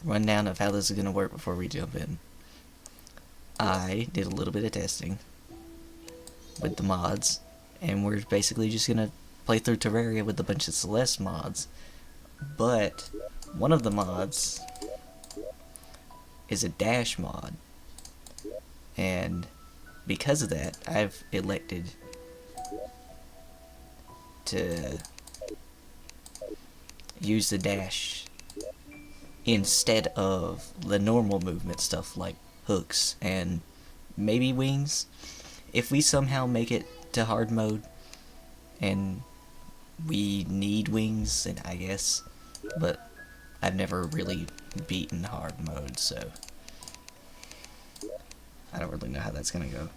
rundown of how this is going to work before we jump in. I did a little bit of testing with the mods, and we're basically just going to play through Terraria with a bunch of Celeste mods. But one of the mods is a dash mod, and because of that, I've elected to use the dash instead of the normal movement stuff like hooks and maybe wings. If we somehow make it to hard mode and we need wings, then I guess, but I've never really beaten hard mode, so I don't really know how that's gonna go.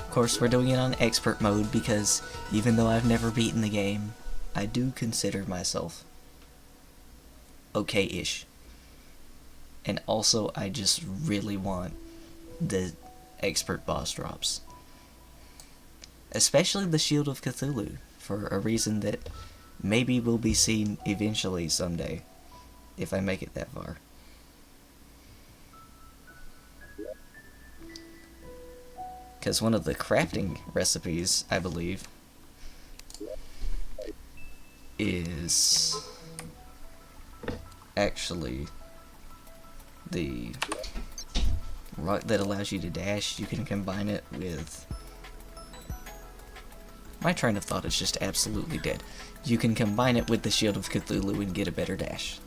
Of course, we're doing it on expert mode because even though I've never beaten the game, I do consider myself okay-ish. And also, I just really want the expert boss drops. Especially the Shield of Cthulhu, for a reason that maybe will be seen eventually someday, if I make it that far. Because one of the crafting recipes, I believe, is actually the rock that allows you to dash. You can combine it with... My train of thought is just absolutely dead. You can combine it with the Shield of Cthulhu and get a better dash.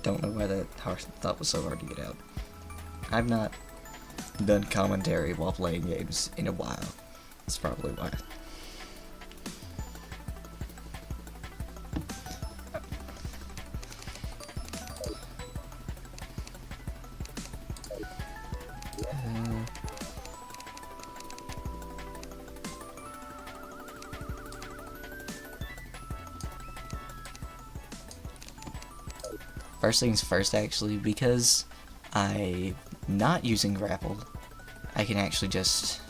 Don't know why that thought was so hard to get out. I've not done commentary while playing games in a while. That's probably why. First things first, actually, because I'm not using grappled, I can actually just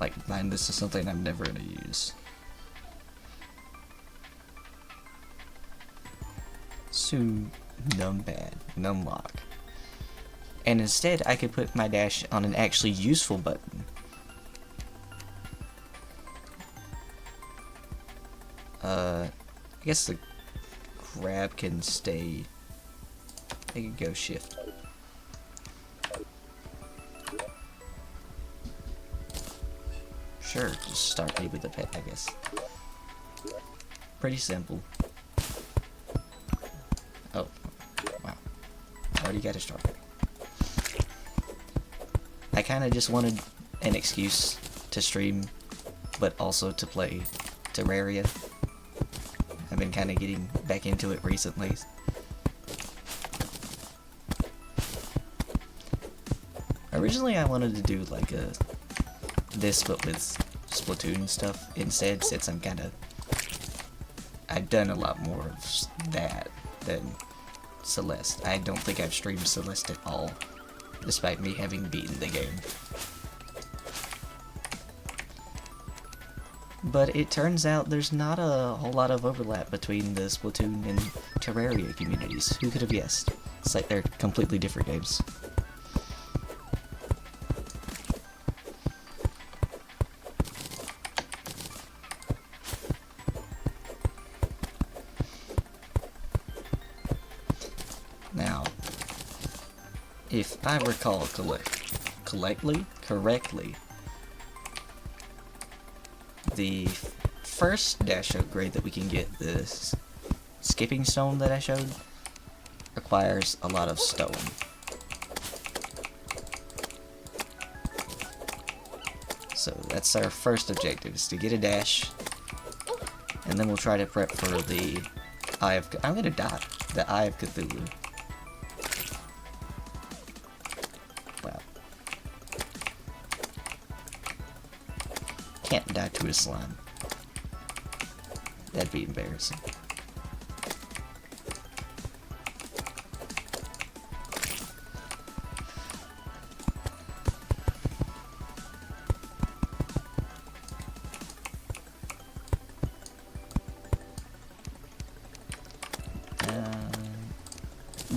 like bind this to something I'm never gonna use. So numlock. And instead I could put my dash on an actually useful button. I guess the grab can stay. I can go shift. Sure, just start me with the pet, I guess. Pretty simple. Oh, wow. Already got a start. I kinda just wanted an excuse to stream, but also to play Terraria. I've been kinda getting back into it recently. Originally I wanted to do like this but with Splatoon stuff instead, since I've done a lot more of that than Celeste. I don't think I've streamed Celeste at all, despite me having beaten the game. But it turns out there's not a whole lot of overlap between the Splatoon and Terraria communities. Who could have guessed? It's like they're completely different games. Now, if I recall correctly, the first dash upgrade that we can get, this skipping stone that I showed, requires a lot of stone. So that's our first objective, is to get a dash, and then we'll try to prep for the Eye of... I'm gonna die. The Eye of Cthulhu. Wow. Can't die to a slime. That'd be embarrassing.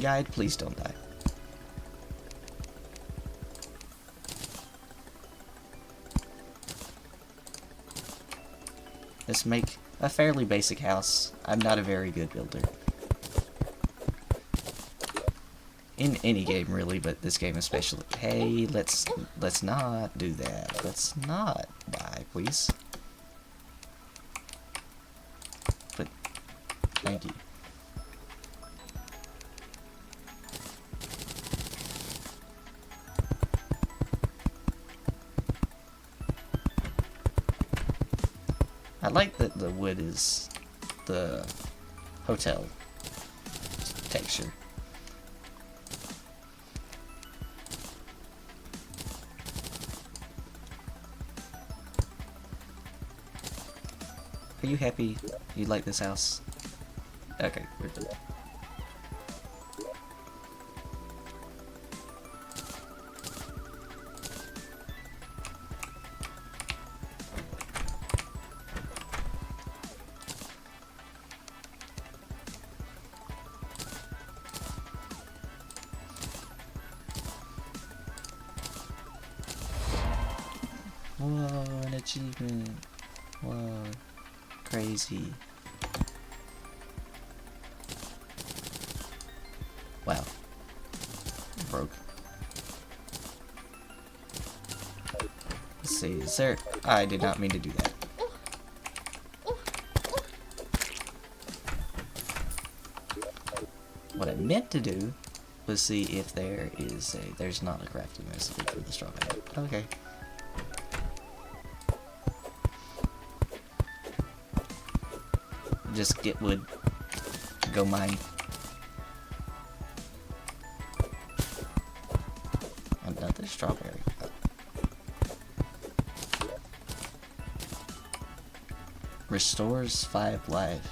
Guide, please don't die. Let's make a fairly basic house. I'm not a very good builder. In any game, really, but this game especially. Hey, let's not do that. Let's not die, please. But, thank you. I like that the wood is the hotel texture. Are you happy you like this house? Okay, we're good. Whoa, an achievement. Whoa. Crazy. Wow. Broke. Let's see, is there... I did not mean to do that. What I meant to do was see if there is a... There's not a crafting recipe for the strawberry. Okay. Just get wood. Go mine. Another strawberry. Restores 5 life.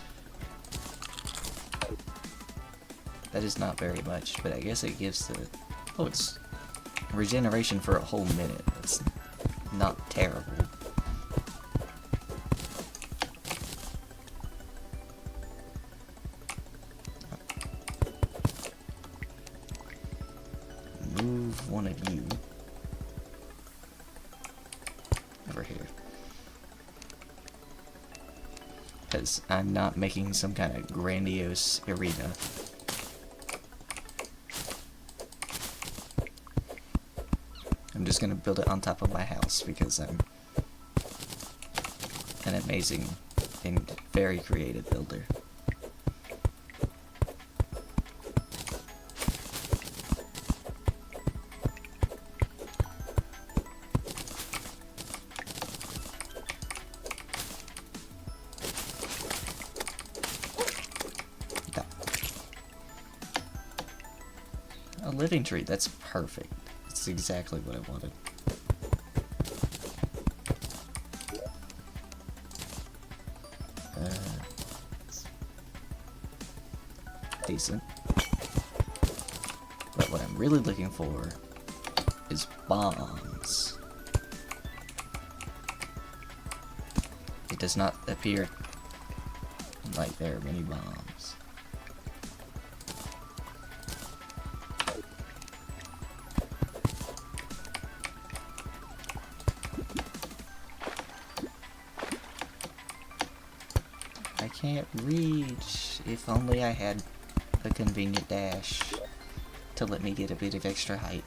That is not very much, but I guess it gives the... Oh, it's regeneration for a whole minute. That's not terrible. Move one of you over here. Because I'm not making some kind of grandiose arena. I'm just gonna build it on top of my house because I'm an amazing and very creative builder. A living tree, that's perfect. That's exactly what I wanted. Decent. But what I'm really looking for is bombs. It does not appear like there are many bombs. I can't reach. If only I had a convenient dash to let me get a bit of extra height.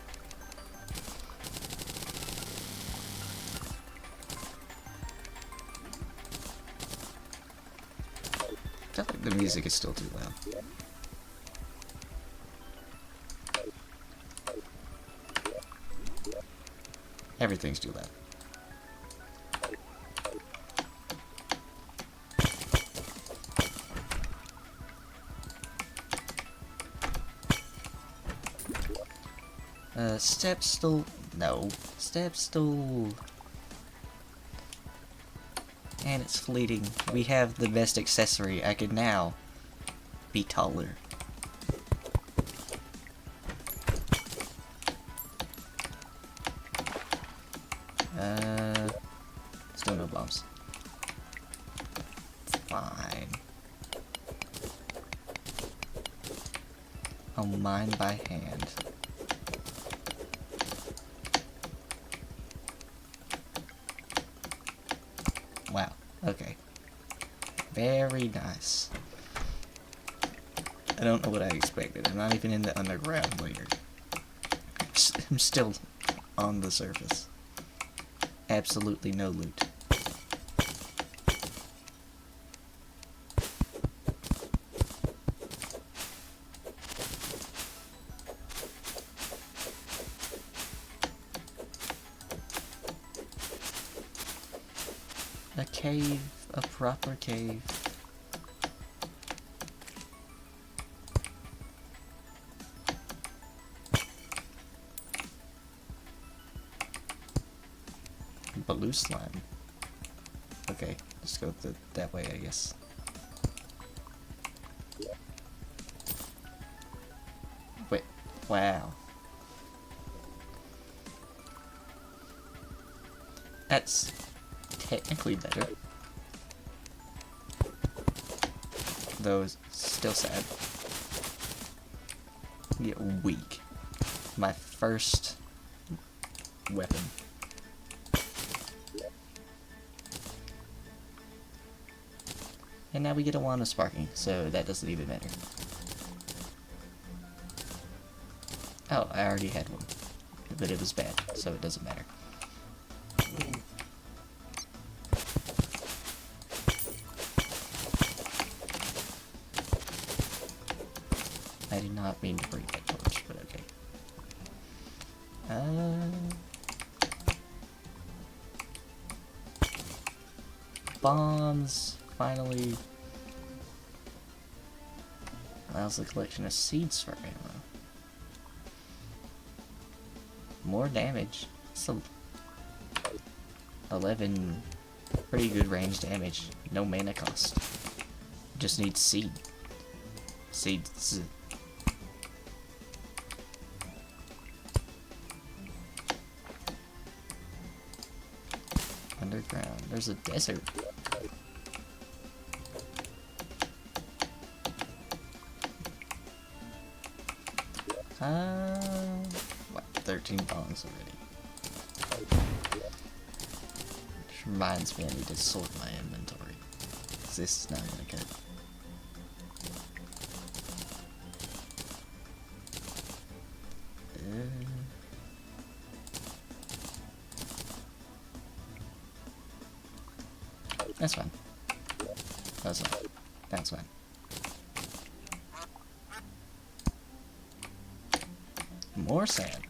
I feel like the music is still too loud. Everything's too loud. Step stool. No. Step stool. And it's fleeting. We have the best accessory. I could now be taller. Still no bombs. It's fine. I'll mine by hand. Wow, okay. Very nice. I don't know what I expected. I'm not even in the underground layer. I'm still on the surface. Absolutely no loot. A cave, a proper cave. Blue slime. Okay, let's go that way, I guess. Wait, wow. That's technically better. Though it's still sad. Get weak. My first weapon. And now we get a wand of sparking, so that doesn't even matter. Oh, I already had one. But it was bad, so it doesn't matter. I did not mean to bring that torch, but okay. Bombs, finally. Allows the collection of seeds for ammo. More damage. It's 11 pretty good range damage. No mana cost. Just needs seed. Seeds. Underground. There's a desert. What? 13 bombs already. Which reminds me I need to sort my inventory. 'Cause this is not gonna cut. That's fine. That's fine. That's fine. More sand.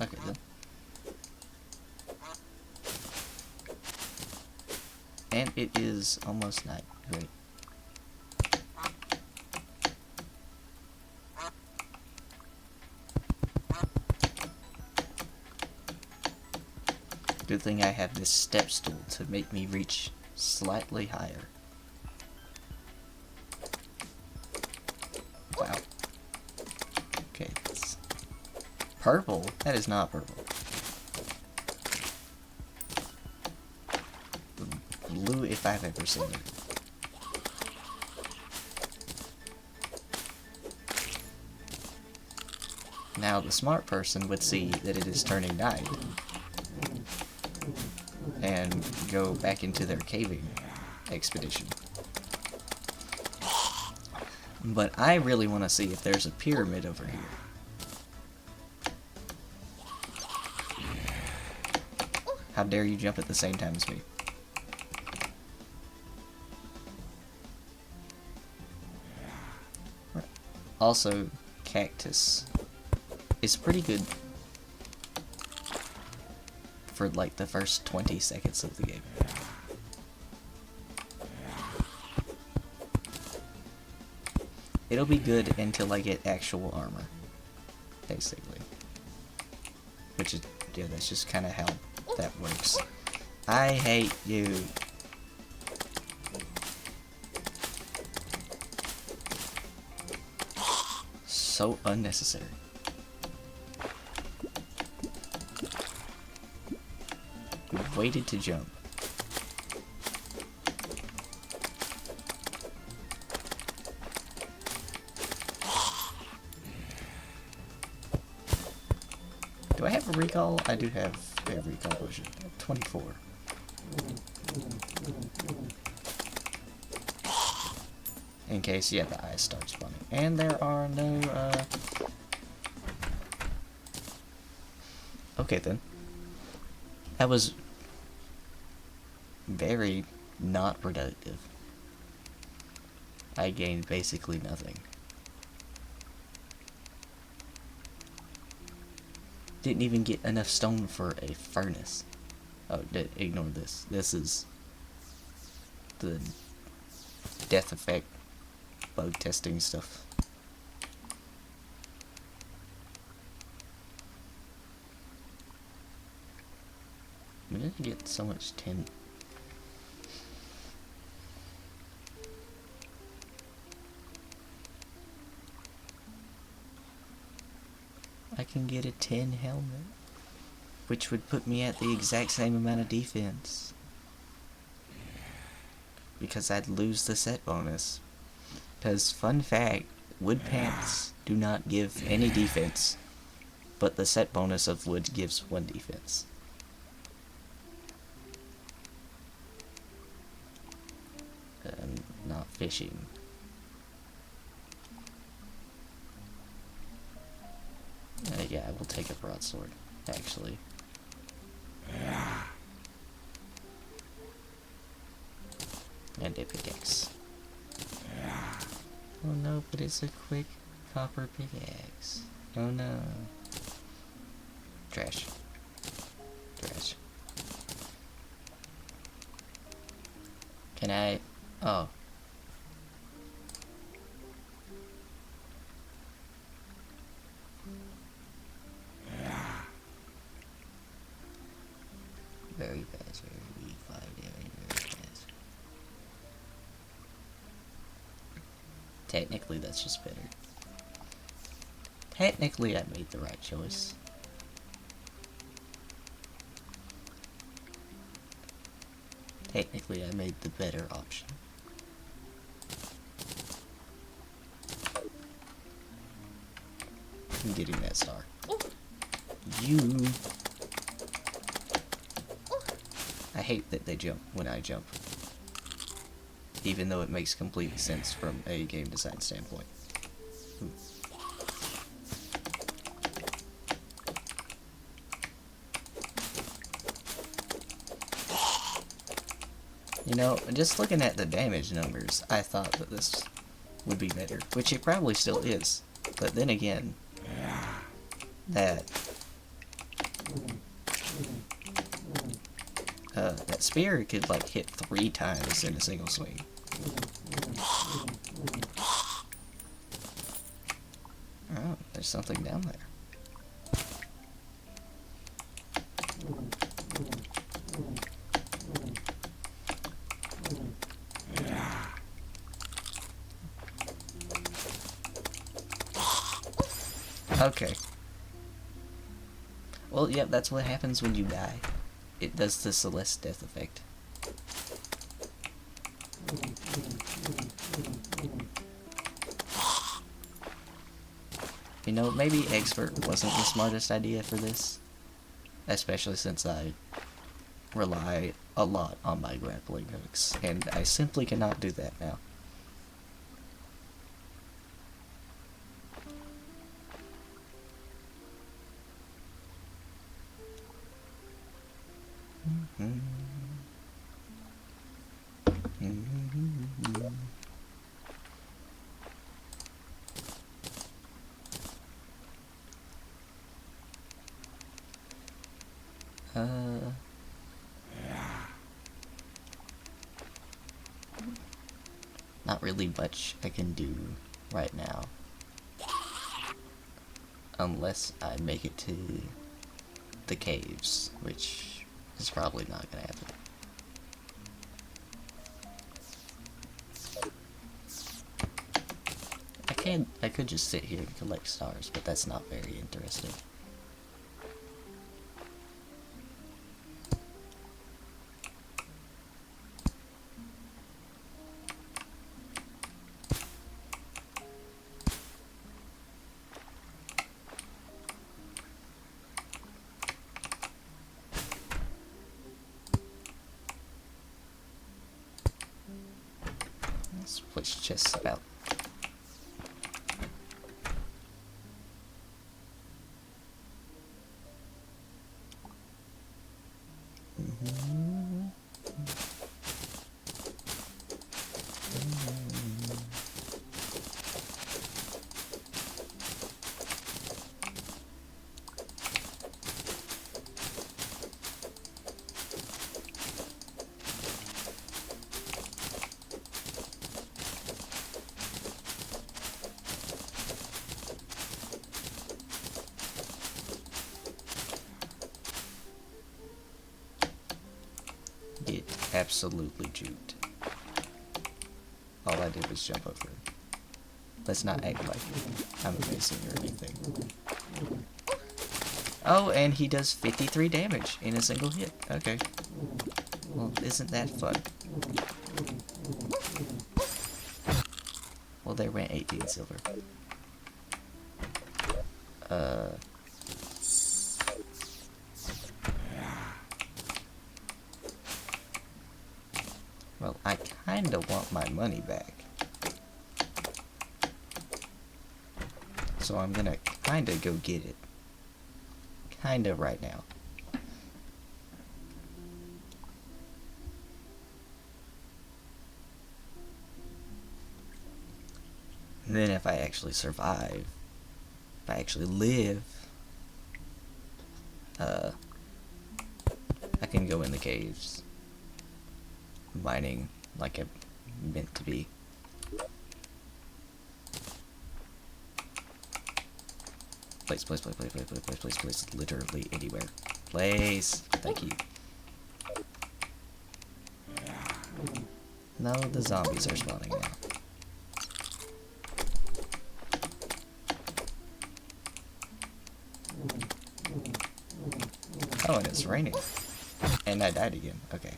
Okay then. And it is almost night. Great. Good thing I have this step stool to make me reach slightly higher. Wow. Okay, that's purple? That is not purple. Blue if I've ever seen it. Now the smart person would see that it is turning night and go back into their caving expedition. But I really want to see if there's a pyramid over here. How dare you jump at the same time as me? Also, cactus is pretty good for like the first 20 seconds of the game. It'll be good until I get actual armor, basically. Which is, yeah, that's just kind of how that works. I hate you. So unnecessary. waited to jump. Do I have a recall? I do have a recall potion. 24. In case, yeah, the eyes start spawning. And there are no, Okay then. That was very not productive. I gained basically nothing. Didn't even get enough stone for a furnace. Oh, ignore this. This is the death effect bug testing stuff. When did I get so much tin? I can get a tin helmet, which would put me at the exact same amount of defense. Because I'd lose the set bonus. Because, fun fact, wood pants do not give any defense, but the set bonus of wood gives 1 defense. I'm not fishing. Yeah, I will take a broadsword, actually. And a pickaxe. Oh no, but it's a quick copper pickaxe. Oh no. Trash. Trash. Can I... Oh. Very fast, very fast. Technically, that's just better. Technically, I made the right choice. Technically, I made the better option. I'm getting that star. You... I hate that they jump when I jump. Even though it makes complete sense from a game design standpoint. You know, just looking at the damage numbers, I thought that this would be better. Which it probably still is. But then again, that spear could like hit 3 times in a single swing. Oh, there's something down there. Okay. Well, yep, that's what happens when you die. It does the Celeste death effect. You know, maybe expert wasn't the smartest idea for this. Especially since I rely a lot on my grappling hooks, and I simply cannot do that now. Not really much I can do right now. Unless I make it to the caves, which is probably not gonna happen. I could just sit here and collect stars, but that's not very interesting. Switch chests about. Get absolutely juked. All I did was jump over it. Let's not act like I'm amazing or anything. Oh, and he does 53 damage in a single hit. Okay. Well, isn't that fun? Well, there went 18 silver. Well, I kinda want my money back. So I'm gonna kinda go get it. Kinda right now. And then if I actually survive, if I actually live, I can go in the caves, mining like I'm meant to be. Place, literally anywhere. Place. Thank you. No, the zombies are spawning now. Oh, and it's raining. And I died again. Okay.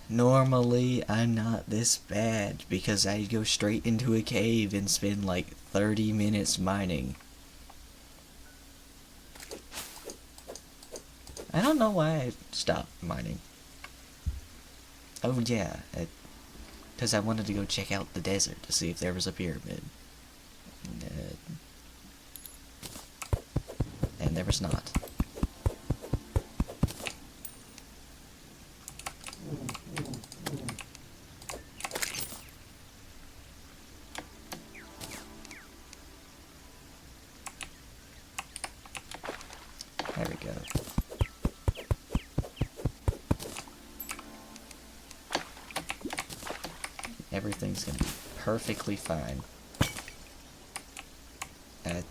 Normally, I'm not this bad because I go straight into a cave and spend like 30 minutes mining. I don't know why I stopped mining. Oh yeah, because I wanted to go check out the desert to see if there was a pyramid. And there was not. There we go. Everything's gonna be perfectly fine. I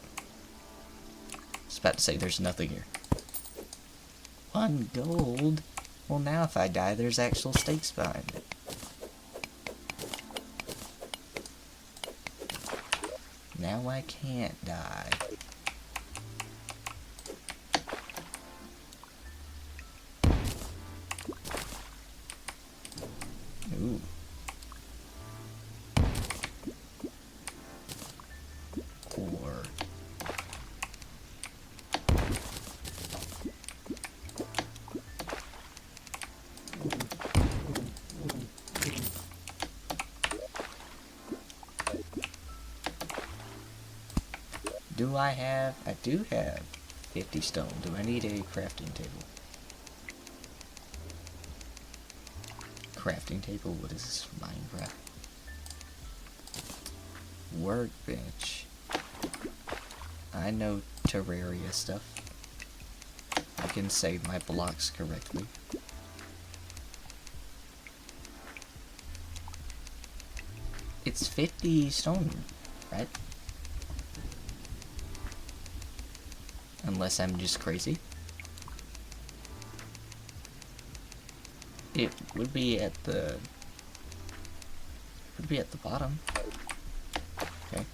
was about to say there's nothing here. 1 gold? Well, now if I die, there's actual stakes behind it. Now I can't die. Ooh. Or do I have? I do have 50 stone. Do I need a crafting table? Crafting table? What is this? Minecraft? Workbench. I know Terraria stuff. I can save my blocks correctly. It's 50 stone, right? Unless I'm just crazy. It would be at the bottom. Okay.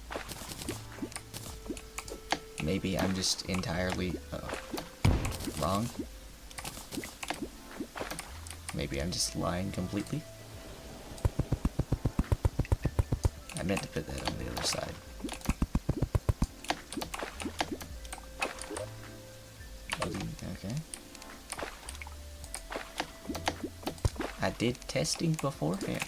Maybe I'm just entirely wrong. Maybe I'm just lying completely. I meant to put that on the other side. Okay. I did testing beforehand.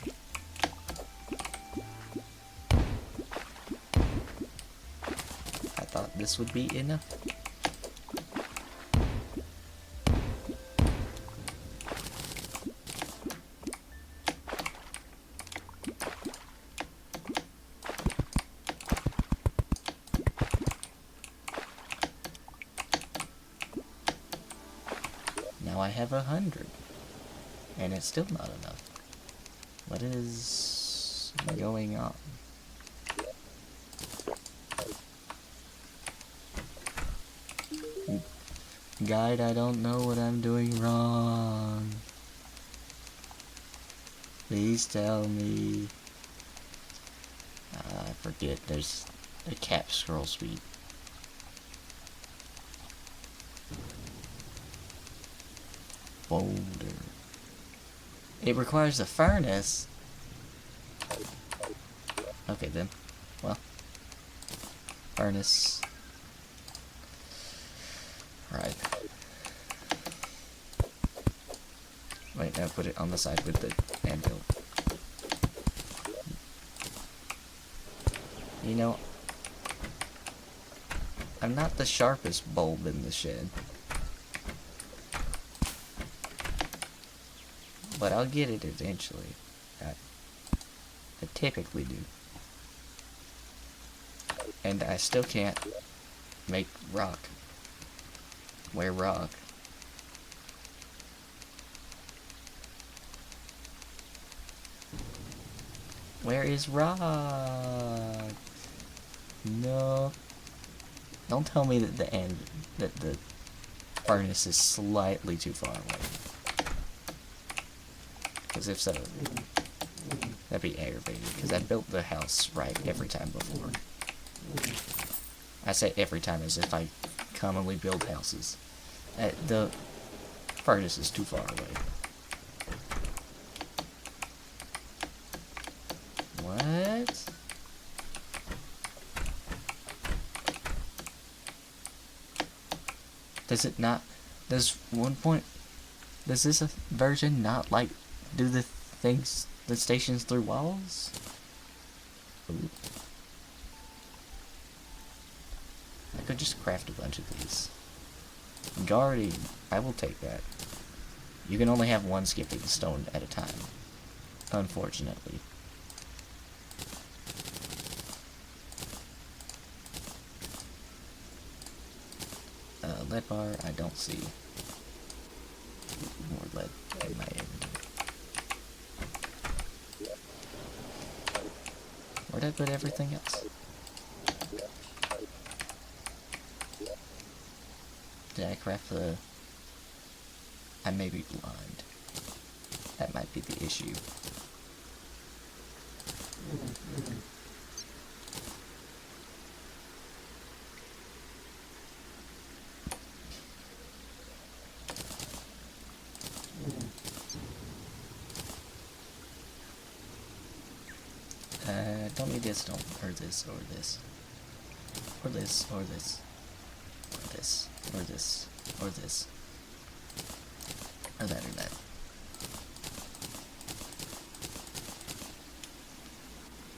I thought this would be enough. Now I have 100, and it's still not enough. What is going on? Guide, I don't know what I'm doing wrong. Please tell me. I forget, there's a cap scroll speed. Boulder. It requires a furnace. Okay then. Well. Furnace. Right. Wait, now put it on the side with the anvil. You know, I'm not the sharpest bulb in the shed. But I'll get it eventually. I typically do. And I still can't make rock. Where rock? Where is rock? No. Don't tell me that the furnace is slightly too far away. Because if so, that'd be aggravating. Because I built the house right every time before. I say every time as if I commonly build houses. The furnace is too far away. What? Does it not? Does does this version not like do the things, the stations through walls? Ooh. I could just craft a bunch of these. Guarding, I will take that. You can only have one skipping stone at a time, unfortunately. Lead bar, I don't see more lead in my inventory. Where'd I put everything else? Did I craft the... I may be blind. That might be the issue. Don't need this, or this, or this. Or this, or this. Or this, or this, or this. Or that, or that.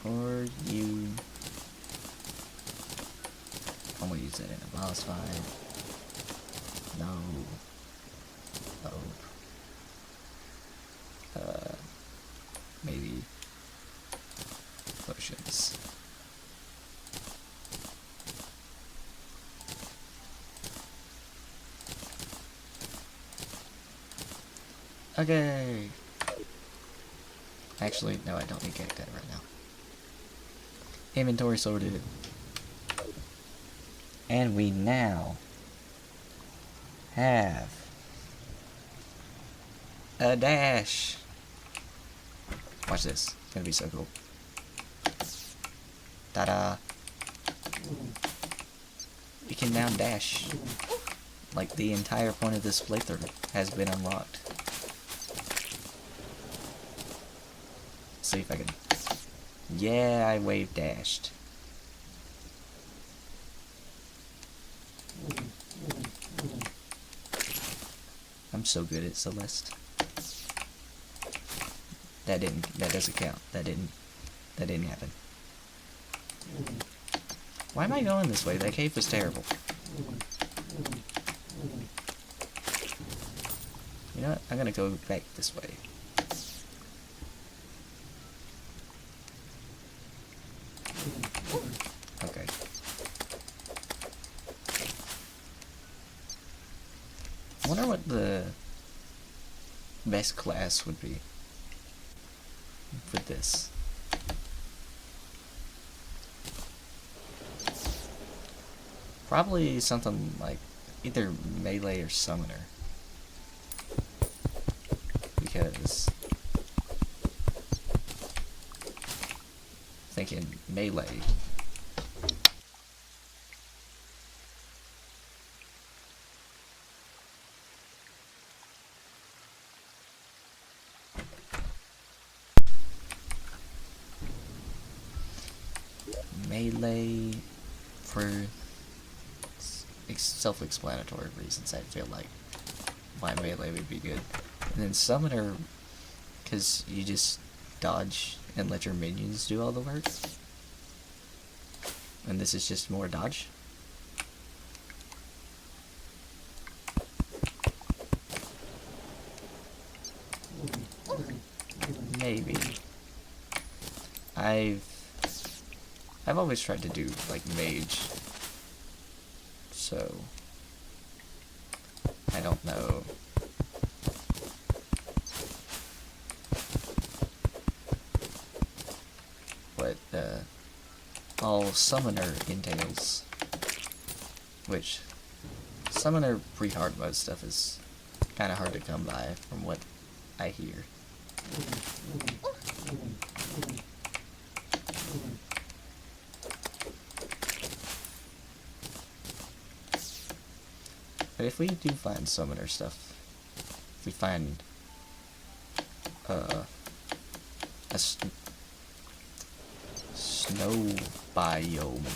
Or you... I'm gonna use that in a boss fight. No. Oh. Maybe... potions. Okay. Actually, no, I don't need cacti right now. Inventory sorted. And we now have a dash. Watch this. It's gonna be so cool. Ta-da. We can now dash. Like the entire point of this playthrough has been unlocked. See if I can... Yeah, I wave dashed. I'm so good at Celeste. That doesn't count. That didn't happen. Why am I going this way? That cave was terrible. You know what? I'm gonna go back this way. Okay. I wonder what the best class would be for this. Probably something like either melee or summoner. Because thinking melee. Melee for self-explanatory reasons, I feel like why melee would be good. And then summoner, because you just dodge and let your minions do all the work. And this is just more dodge. Maybe. I've always tried to do like mage, so I don't know. What all summoner entails, which summoner pre-hard mode stuff is kind of hard to come by from what I hear. But if we do find summoner stuff, if we find a snow biome,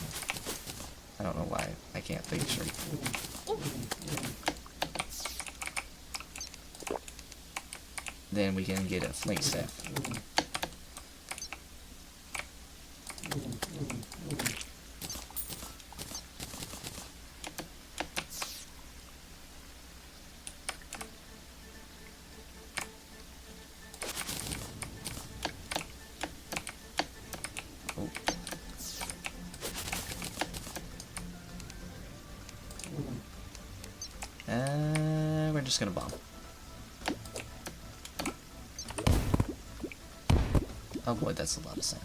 I don't know why I can't think straight. Then we can get a flint staff. We're just gonna bomb. Oh boy, that's a lot of sand.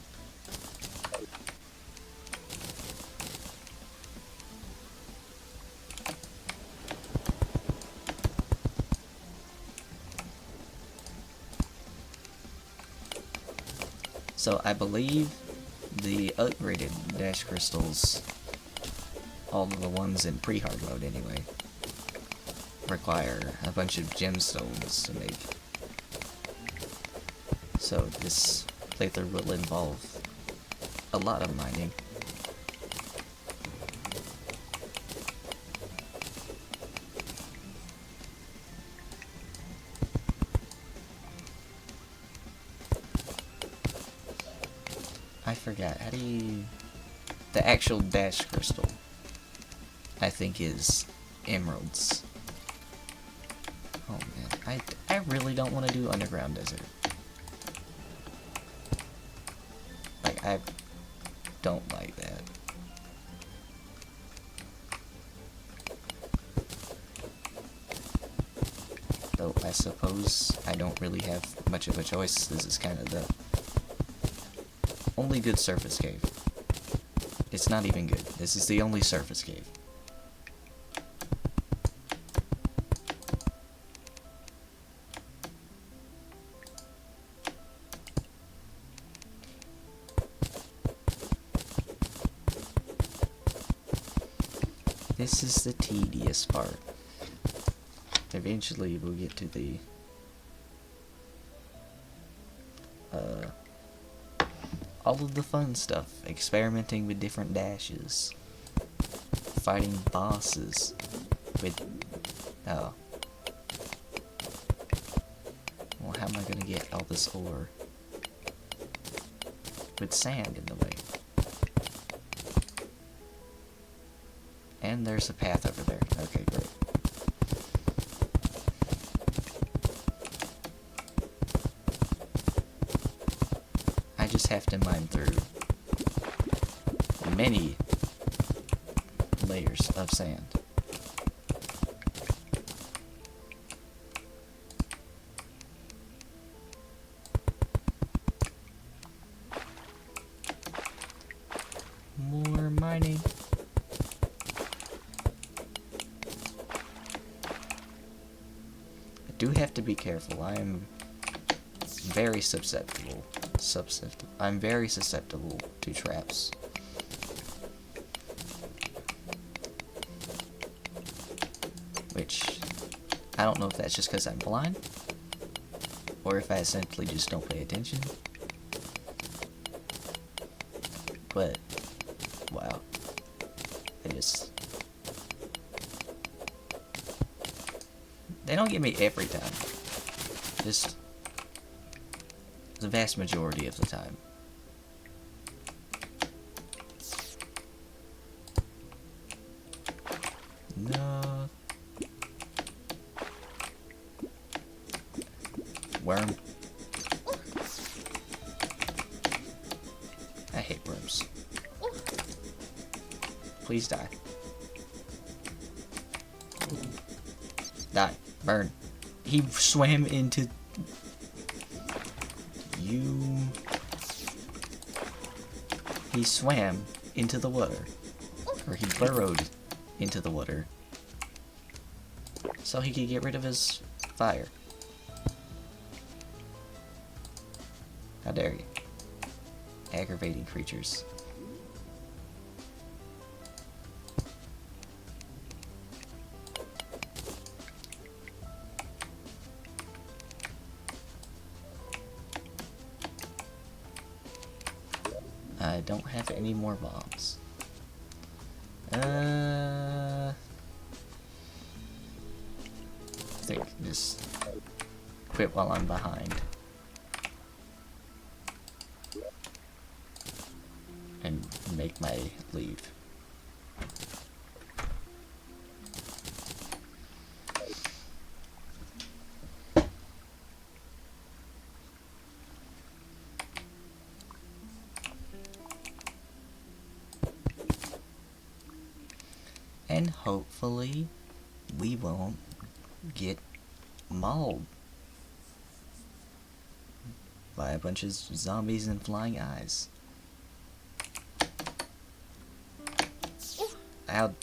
So I believe the upgraded dash crystals, all of the ones in pre-hard mode anyway, require a bunch of gemstones to make. So this playthrough will involve a lot of mining. I forgot, how do you... The actual dash crystal, I think, is emeralds. Oh man, I really don't want to do underground desert. Like, I don't like that. Though I suppose I don't really have much of a choice. This is kind of the only good surface cave. It's not even good. This is the only surface cave. This is the tedious part. Eventually we'll get to the all of the fun stuff. Experimenting with different dashes. Fighting bosses with well, how am I gonna get all this ore? with sand in the way. And there's a path over there. Okay, great. I just have to mine through many layers of sand. More mining. I do have to be careful. I am very susceptible. I'm very susceptible to traps. Which, I don't know if that's just because I'm blind, or if I simply just don't pay attention. But, wow. They don't get me every time. Just the vast majority of the time. No. Worm. I hate worms. Please die. Die. Burn. He swam into... He swam into the water. Or he burrowed into the water. So he could get rid of his fire. How dare you. Aggravating creatures. I don't have any more bombs. I think just quit while I'm behind. And make my leave. And hopefully we won't get mauled by a bunch of zombies and flying eyes. Ow.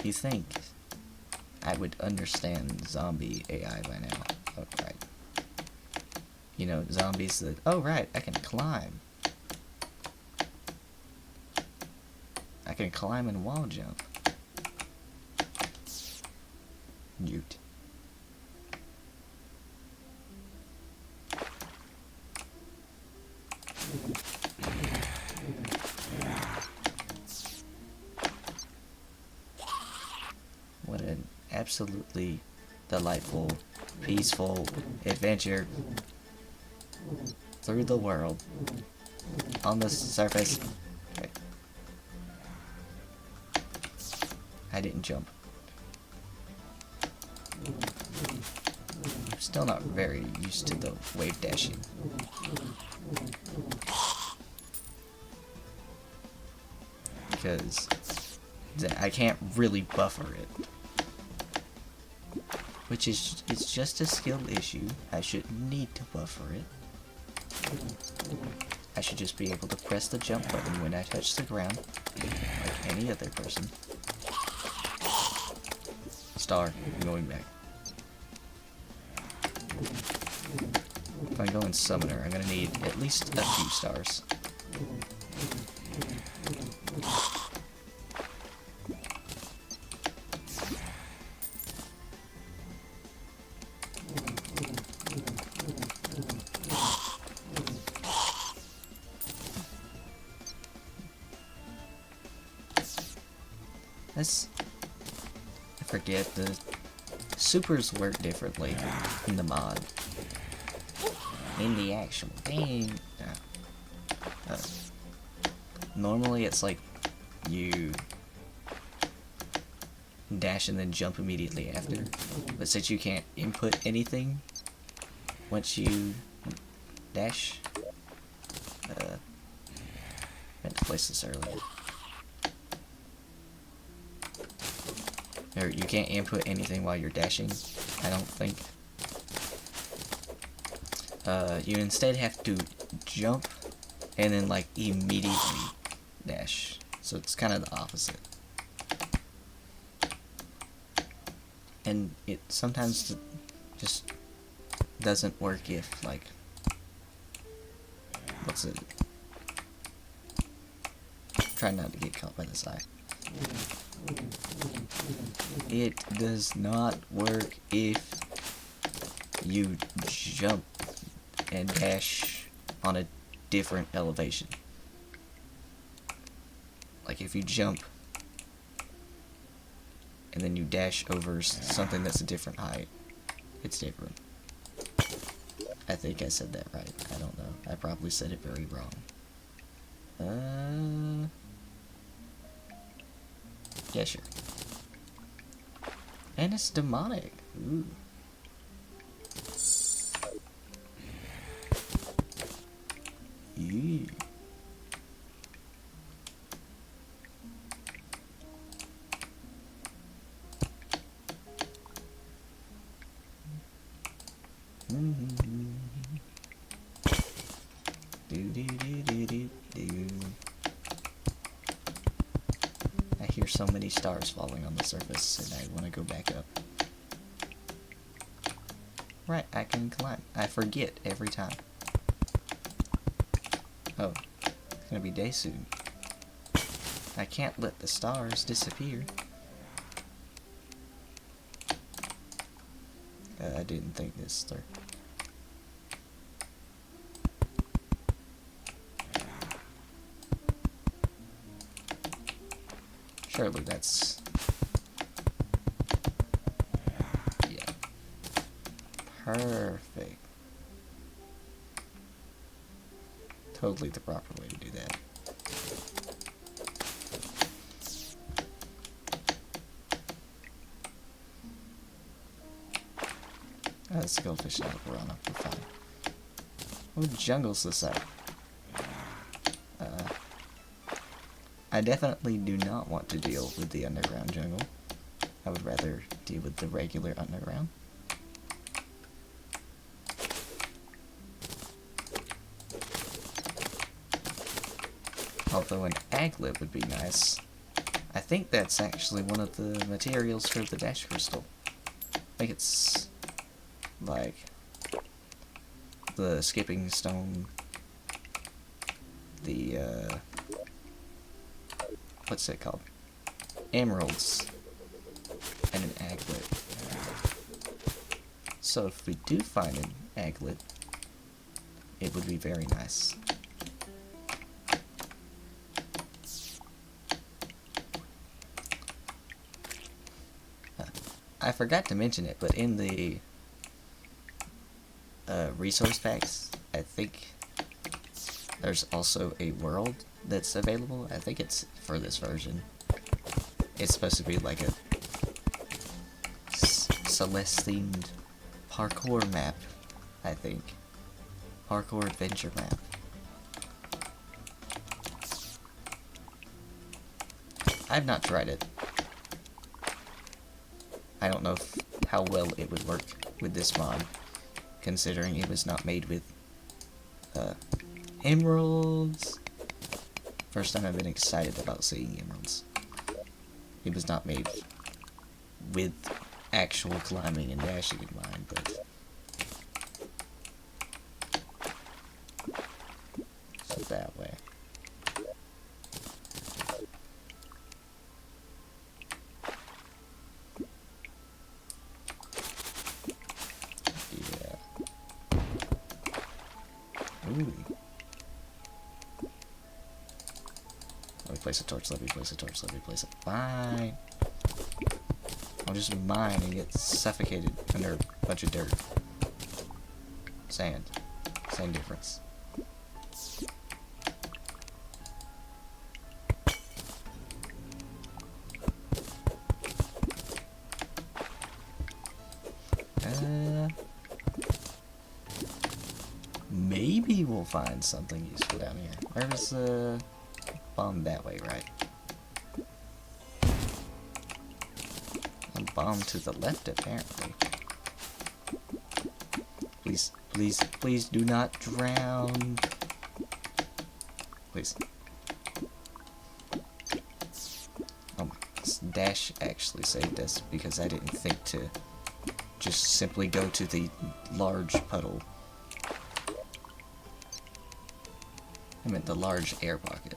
You think I would understand zombie AI by now? Oh, right. You know, zombies that... Oh, right, I can climb. I can climb and wall jump. Mute. What an absolutely delightful, peaceful adventure through the world. On the surface. Okay. I didn't jump. I'm still not very used to the wave dashing. Because I can't really buffer it. Which is, it's just a skill issue. I shouldn't need to buffer it. I should just be able to press the jump button when I touch the ground, like any other person. Star, I'm going back. If I'm going summoner, I'm gonna need at least a few stars. I forget the supers work differently in the mod. In the actual game, normally it's like you dash and then jump immediately after. But since you can't input anything once you dash, I meant to place this earlier. Or you can't input anything while you're dashing, I don't think. You instead have to jump and then like immediately dash. So it's kind of the opposite. And it sometimes just doesn't work if like, what's it? Try not to get caught by this eye. It does not work if you jump and dash on a different elevation. Like if you jump and then you dash over something that's a different height, it's different. I think I said that right. I don't know. I probably said it very wrong. Yeah, sure. And it's demonic. Ooh. Ew. I hear so many stars falling on the surface, and I want to go back up. Right, I can climb. I forget every time. Oh, it's gonna be day soon. I can't let the stars disappear. I didn't think this through. Surely that's... yeah. Perfect. Totally the proper way to do that. Oh, the skullfish out of piranha. We're fine. What jungle's this at? I definitely do not want to deal with the underground jungle. I would rather deal with the regular underground. Although an aglet would be nice. I think that's actually one of the materials for the dash crystal. I think it's like the skipping stone, the what's it called? Emeralds and an aglet. So if we do find an aglet, it would be very nice. I forgot to mention it, but in the resource packs, I think there's also a world that's available. I think it's for this version. It's supposed to be like a Celeste themed parkour map, I think. Parkour adventure map. I've not tried it. I don't know how well it would work with this mod, considering it was not made with emeralds. First time I've been excited about seeing emeralds. It was not made with actual climbing and dashing in mind, but so that way. Ooh. Let me place a torch, let me place a torch, let me place it. Fine. I'll just mine and get suffocated under a bunch of dirt. Sand. Same difference. Maybe we'll find something useful down here. Where's the bomb? That way, right? A bomb to the left, apparently. Please, please, please do not drown. Please. Oh, this dash actually saved us because I didn't think to just simply go to the large puddle. I meant the large air pocket.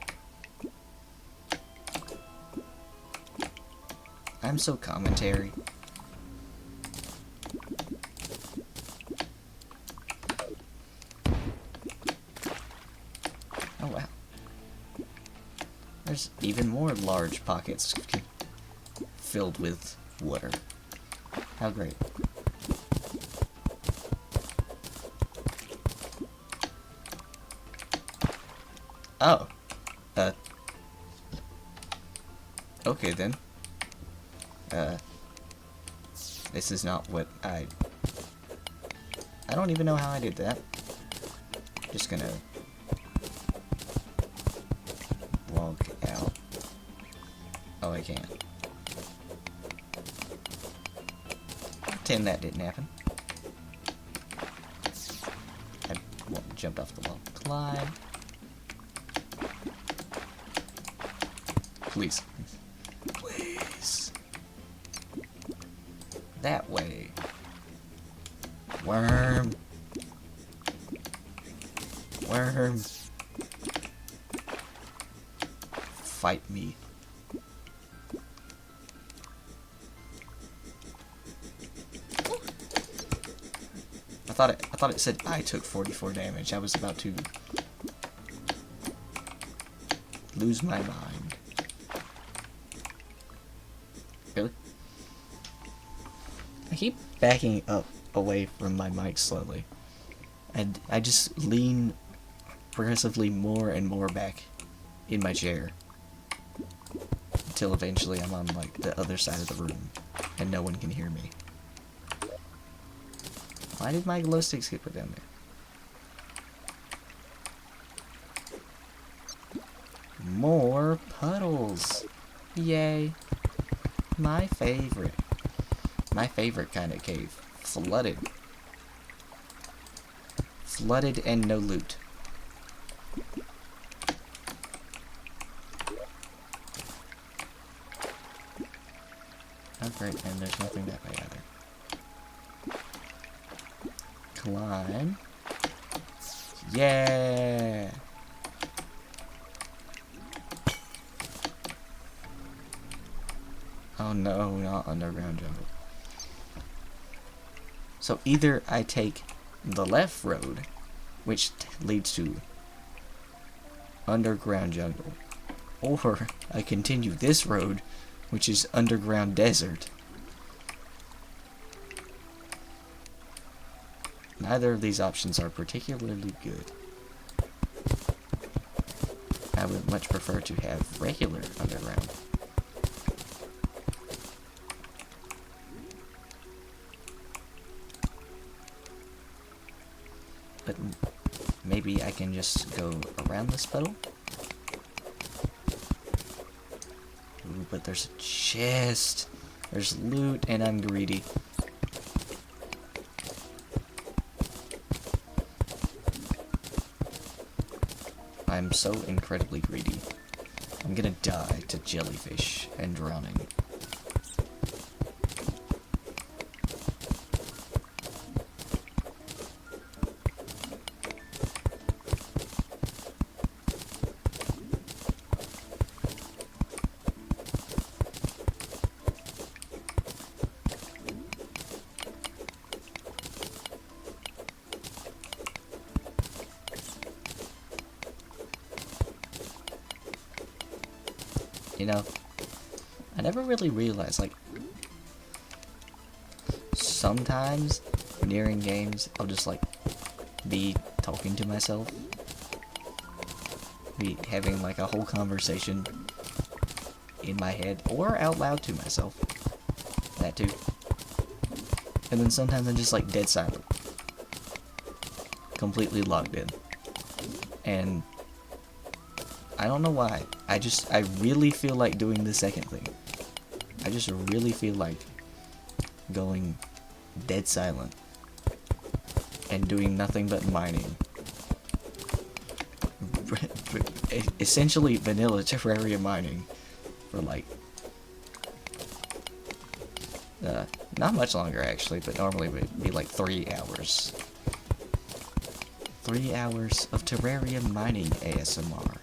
I'm so commentary. Oh wow. There's even more large pockets filled with water. How great. Oh. Okay then. This is not what I don't even know how I did that. Just gonna walk out. Oh, I can't. Pretend that didn't happen. I jumped off the wall. Climb. Please. Please. That way. Worm. Worm. Fight me. I thought it said I took 44 damage. I was about to lose my mind. Really? I keep backing up away from my mic slowly. And I just lean progressively more and more back in my chair. Until eventually I'm on like the other side of the room and no one can hear me. Why did my glow sticks get put down there? More puddles! Yay! My favorite. My favorite kind of cave. Flooded. Flooded and no loot. Oh great, and there's nothing that way either. Climb. Yeah! Oh no, not underground jungle. So either I take the left road, which leads to underground jungle, or I continue this road, which is underground desert. Neither of these options are particularly good. I would much prefer to have regular underground. But maybe I can just go around this puddle? Ooh, but there's a chest. There's loot, and I'm greedy. I'm so incredibly greedy. I'm gonna die to jellyfish and drowning. You know, I never really realized, like, sometimes during games, I'll just like be talking to myself, be having like a whole conversation in my head or out loud to myself. That too. And then sometimes I'm just like dead silent, completely logged in, and I don't know why. I really feel like doing the second thing. I just really feel like going dead silent and doing nothing but mining. Essentially vanilla Terraria mining for like not much longer actually, but normally it would be like 3 hours. 3 hours of Terraria mining ASMR.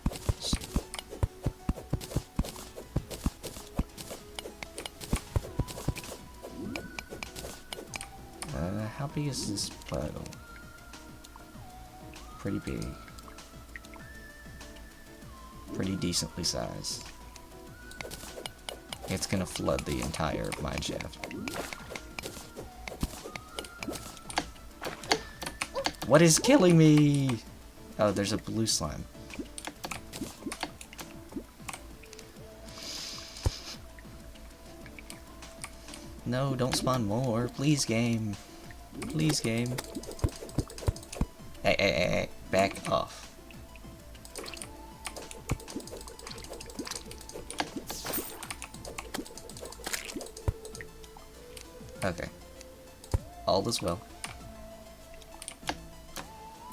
How big is this puddle? Pretty big. Pretty decently sized. It's gonna flood the entire mine shaft. What is killing me? Oh, there's a blue slime. No, don't spawn more. Please, game. Please, game. Hey, back off. Okay. All is well.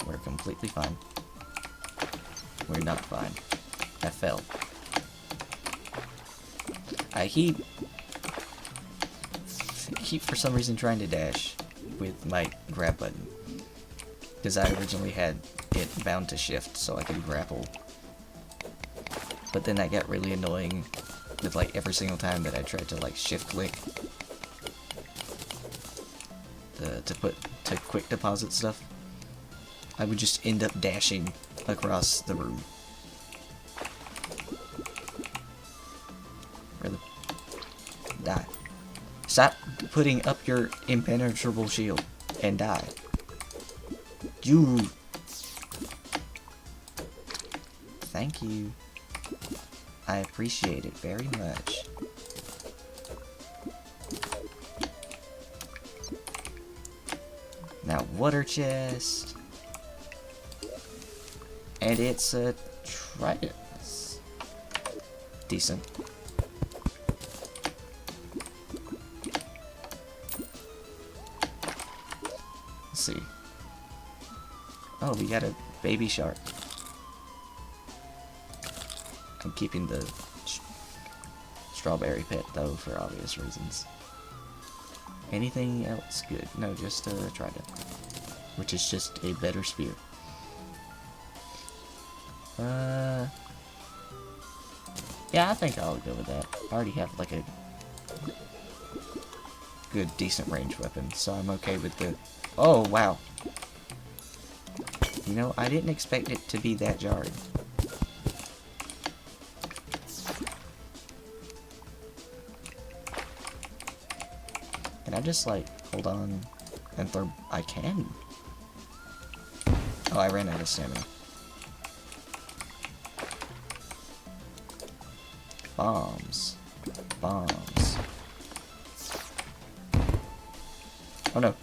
We're completely fine. We're not fine. I fell. I keep for some reason trying to dash with my grab button, because I originally had it bound to shift so I could grapple, but then that got really annoying with like every single time that I tried to like shift click to quick deposit stuff. I would just end up dashing across the room. Really? Die. Stop putting up your impenetrable shield and die. You. Thank you. I appreciate it very much. Now, water chest. And it's a trident. Decent. Let's see. Oh, we got a baby shark. I'm keeping the strawberry pet though for obvious reasons. Anything else good? No, just a trident, which is just a better spear. Yeah, I think I'll go with that. I already have like a good, decent range weapon, so I'm okay with the... Oh, wow. You know, I didn't expect it to be that jarring. Can I just, like, hold on and throw... I can. Oh, I ran out of stamina. Bombs. Bombs. Oh no.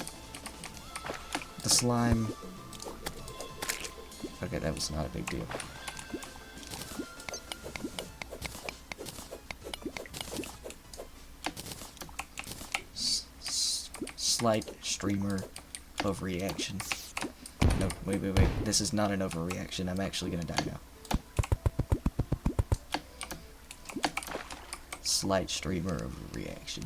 The slime. Okay, that was not a big deal. Slight streamer overreaction. No, wait. This is not an overreaction. I'm actually gonna die now. Slight streamer overreaction.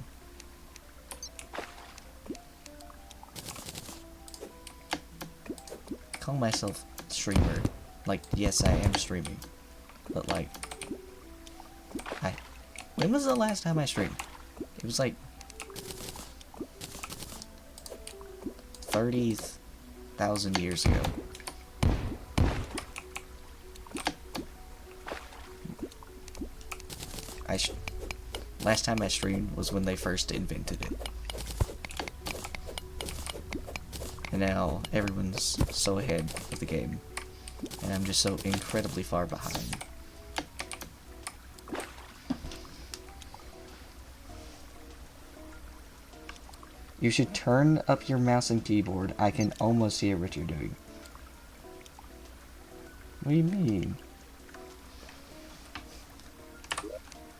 Call myself streamer. Like, yes, I am streaming. But, like, when was the last time I streamed? It was like 30,000 years ago. Last time I streamed was when they first invented it. And now everyone's so ahead of the game. And I'm just so incredibly far behind. You should turn up your mouse and keyboard. I can almost hear what you're doing. What do you mean?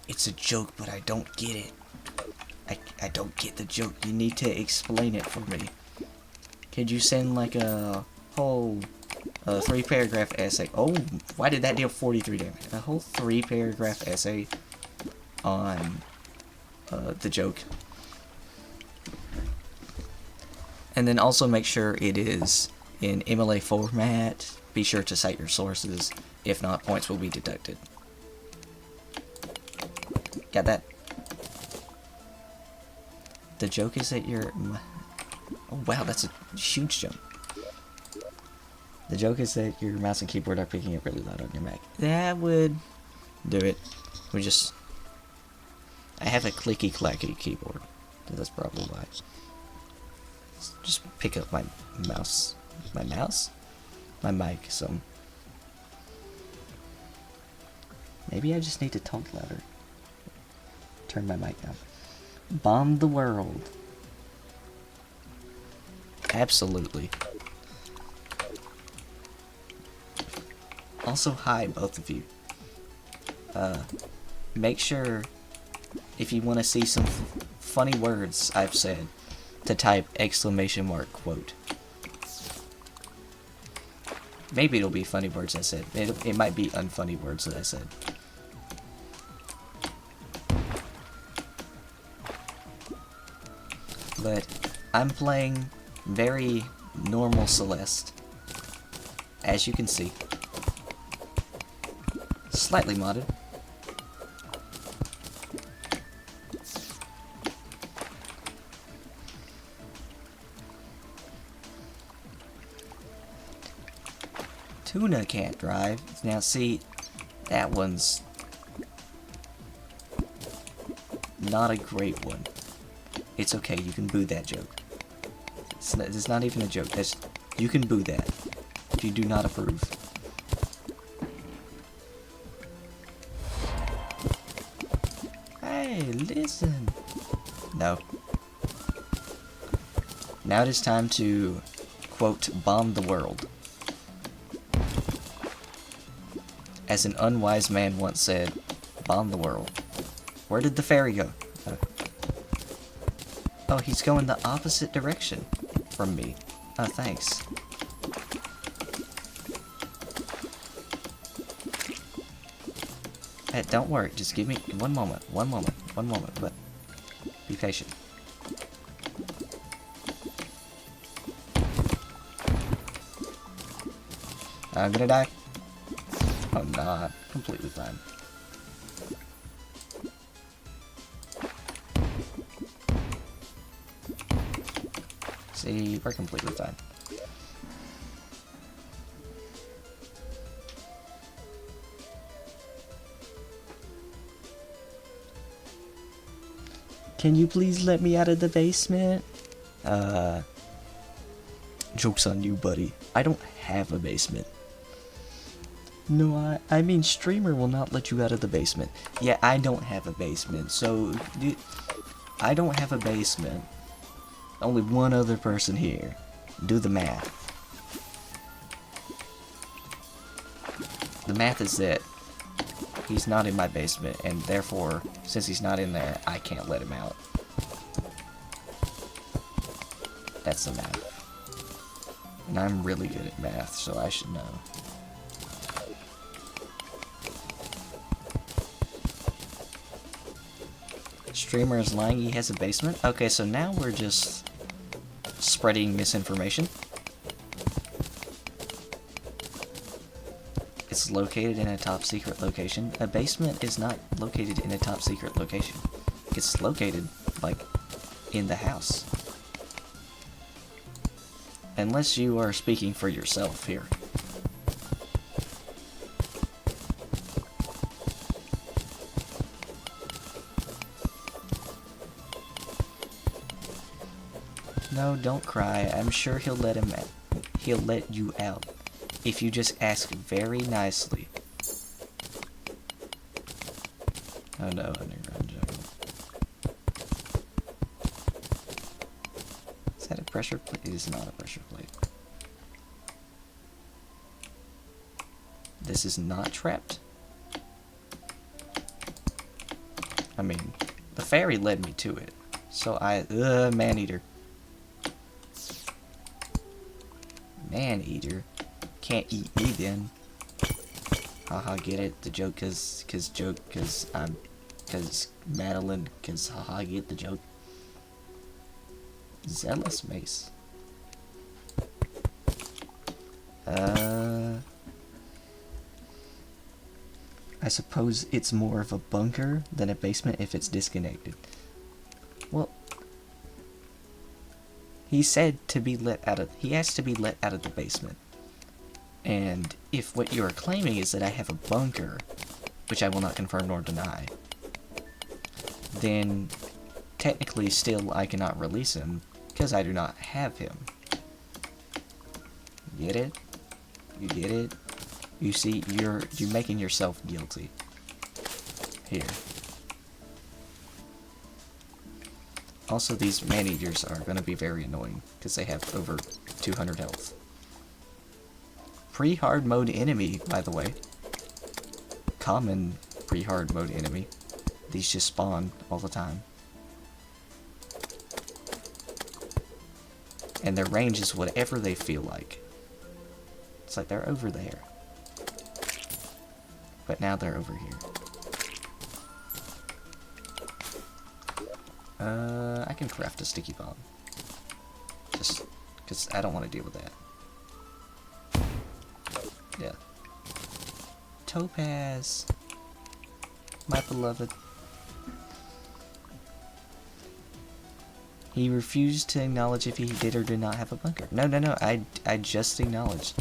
It's a joke, but I don't get it. I don't get the joke. You need to explain it for me. Could you send like a whole 3-paragraph essay? Oh, why did that deal 43 damage? A whole 3-paragraph essay on the joke. And then also make sure it is in MLA format. Be sure to cite your sources. If not, points will be deducted. Got that? The joke is that you're... Oh wow, that's a huge jump. The joke is that your mouse and keyboard are picking up really loud on your Mac. That would do it. We just... I have a clicky-clacky keyboard. So that's probably why. Just pick up my mouse. My mouse? My mic, so... Maybe I just need to talk louder. Turn my mic down. Bomb the world. Absolutely. Also, hi, both of you. Make sure, if you want to see some funny words I've said, to type !quote. Maybe it'll be funny words I said. It might be unfunny words that I said. But I'm playing very normal Celeste, as you can see. Slightly modded. Tuna can't drive. Now see, that one's not a great one. It's okay, you can boo that joke. It's not even a joke. You can boo that if you do not approve. Hey, listen. No. Now it is time to, quote, bomb the world. As an unwise man once said, bomb the world. Where did the fairy go? Oh, he's going the opposite direction from me. Oh, thanks. Hey, don't worry. Just give me one moment, but be patient. I'm gonna die. Oh, not completely fine. See, we're completely fine. Can you please let me out of the basement? Joke's on you, buddy. I don't have a basement. No, I mean streamer will not let you out of the basement. Yeah, I don't have a basement, so... I don't have a basement. Only one other person here. Do the math. The math is that he's not in my basement, and therefore, since he's not in there, I can't let him out. That's the math. And I'm really good at math, so I should know. Streamer is lying, he has a basement? Okay, so now we're just spreading misinformation. It's located in a top secret location. A basement is not located in a top secret location. It's located, like, in the house. Unless you are speaking for yourself here. No, don't cry. I'm sure he'll let you out. If you just ask very nicely. Oh no, underground jungle. Is that a pressure plate? It is not a pressure plate. This is not trapped. I mean, the fairy led me to it. So man-eater. Man-eater? Can't eat me then. Haha, get it? The joke cause Madeline, cause haha, get the joke. Zealous mace. I suppose it's more of a bunker than a basement if it's disconnected. Well, he said to be let out of, he has to be let out of the basement. And if what you are claiming is that I have a bunker, which I will not confirm nor deny, then technically still I cannot release him because I do not have him. Get it? You get it? You see, you're making yourself guilty. Here. Also, these man-eaters are going to be very annoying because they have over 200 health. Pre-hard mode enemy, by the way. Common pre-hard mode enemy. These just spawn all the time. And their range is whatever they feel like. It's like they're over there. But now they're over here. I can craft a sticky bomb. Just because I don't want to deal with that. Yeah. Topaz. My beloved. He refused to acknowledge if he did or did not have a bunker. No, I just acknowledged.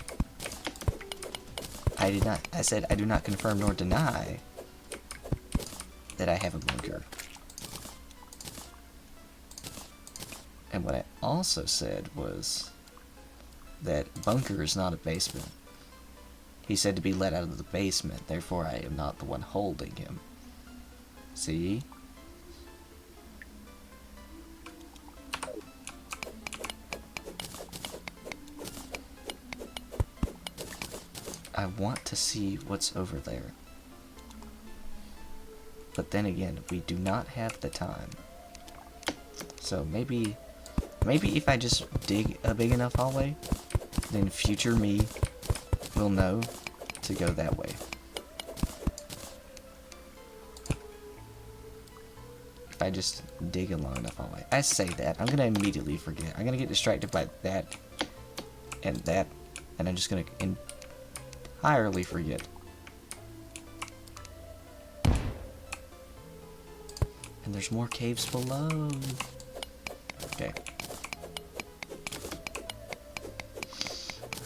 I did not. I said I do not confirm nor deny that I have a bunker. And what I also said was that bunker is not a basement. He said to be let out of the basement, therefore I am not the one holding him. See? I want to see what's over there. But then again, we do not have the time. So maybe if I just dig a big enough hallway, then future me will know to go that way. If I just dig a long enough hallway. I say that, I'm gonna immediately forget. I'm gonna get distracted by that, and I'm just gonna entirely forget. And there's more caves below. Okay.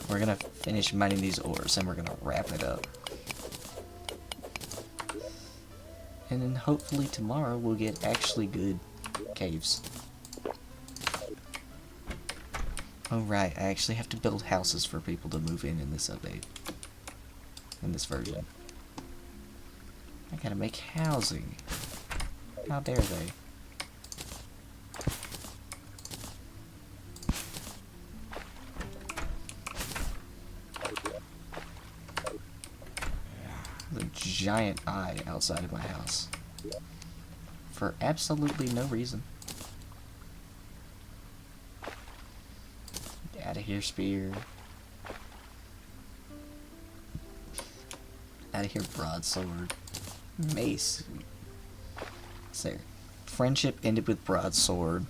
We're gonna finish mining these ores and we're gonna wrap it up. And then hopefully tomorrow we'll get actually good caves. Oh right, I actually have to build houses for people to move in this update. In this version. I gotta make housing. How dare they? The giant eye outside of my house. For absolutely no reason. Get out of here, spear. Out of here, broadsword. Mace. There. Friendship ended with broadsword.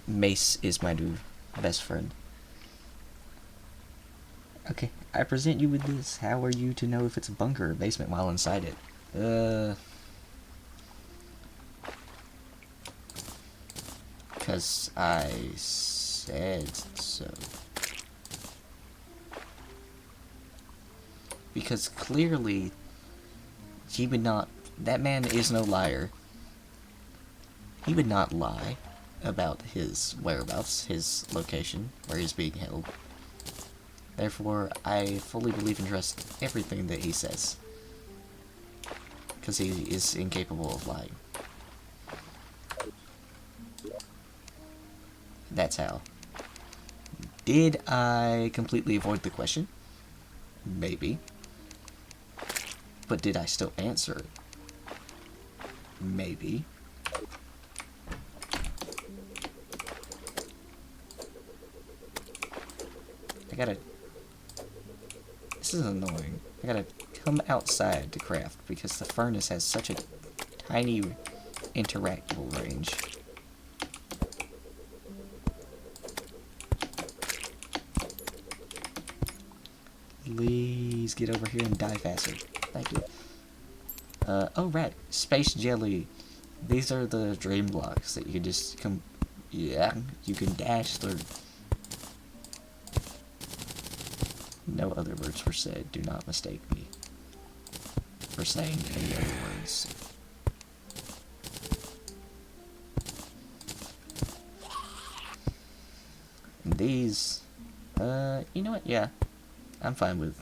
Mace is my new best friend. Okay, I present you with this. How are you to know if it's a bunker or basement while inside it? 'Cause I said so. Because clearly, he would not. That man is no liar. He would not lie. about his whereabouts, his location, where he's being held. Therefore, I fully believe and trust everything that he says. Because he is incapable of lying. That's how. Did I completely avoid the question? Maybe. But did I still answer it? Maybe. This is annoying. I gotta come outside to craft because the furnace has such a tiny interactable range. Please get over here and die faster. Thank you. Oh right, space jelly. These are the dream blocks that you can just yeah, you can dash through. No other words were said. Do not mistake me for saying any other words. And these, you know what? Yeah, I'm fine with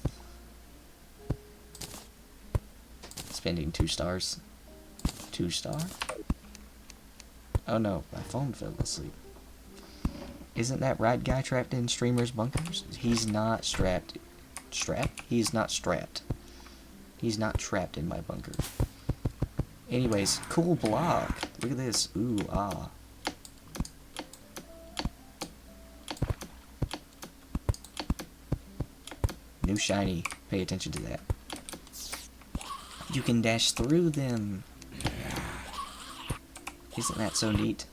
spending 2 stars. 2 star? Oh no, my phone fell asleep. Isn't that right guy trapped in streamers' bunkers? He's not strapped. Strapped? He's not strapped. He's not trapped in my bunker. Anyways, cool block. Look at this. Ooh, ah. New shiny. Pay attention to that. You can dash through them. Isn't that so neat?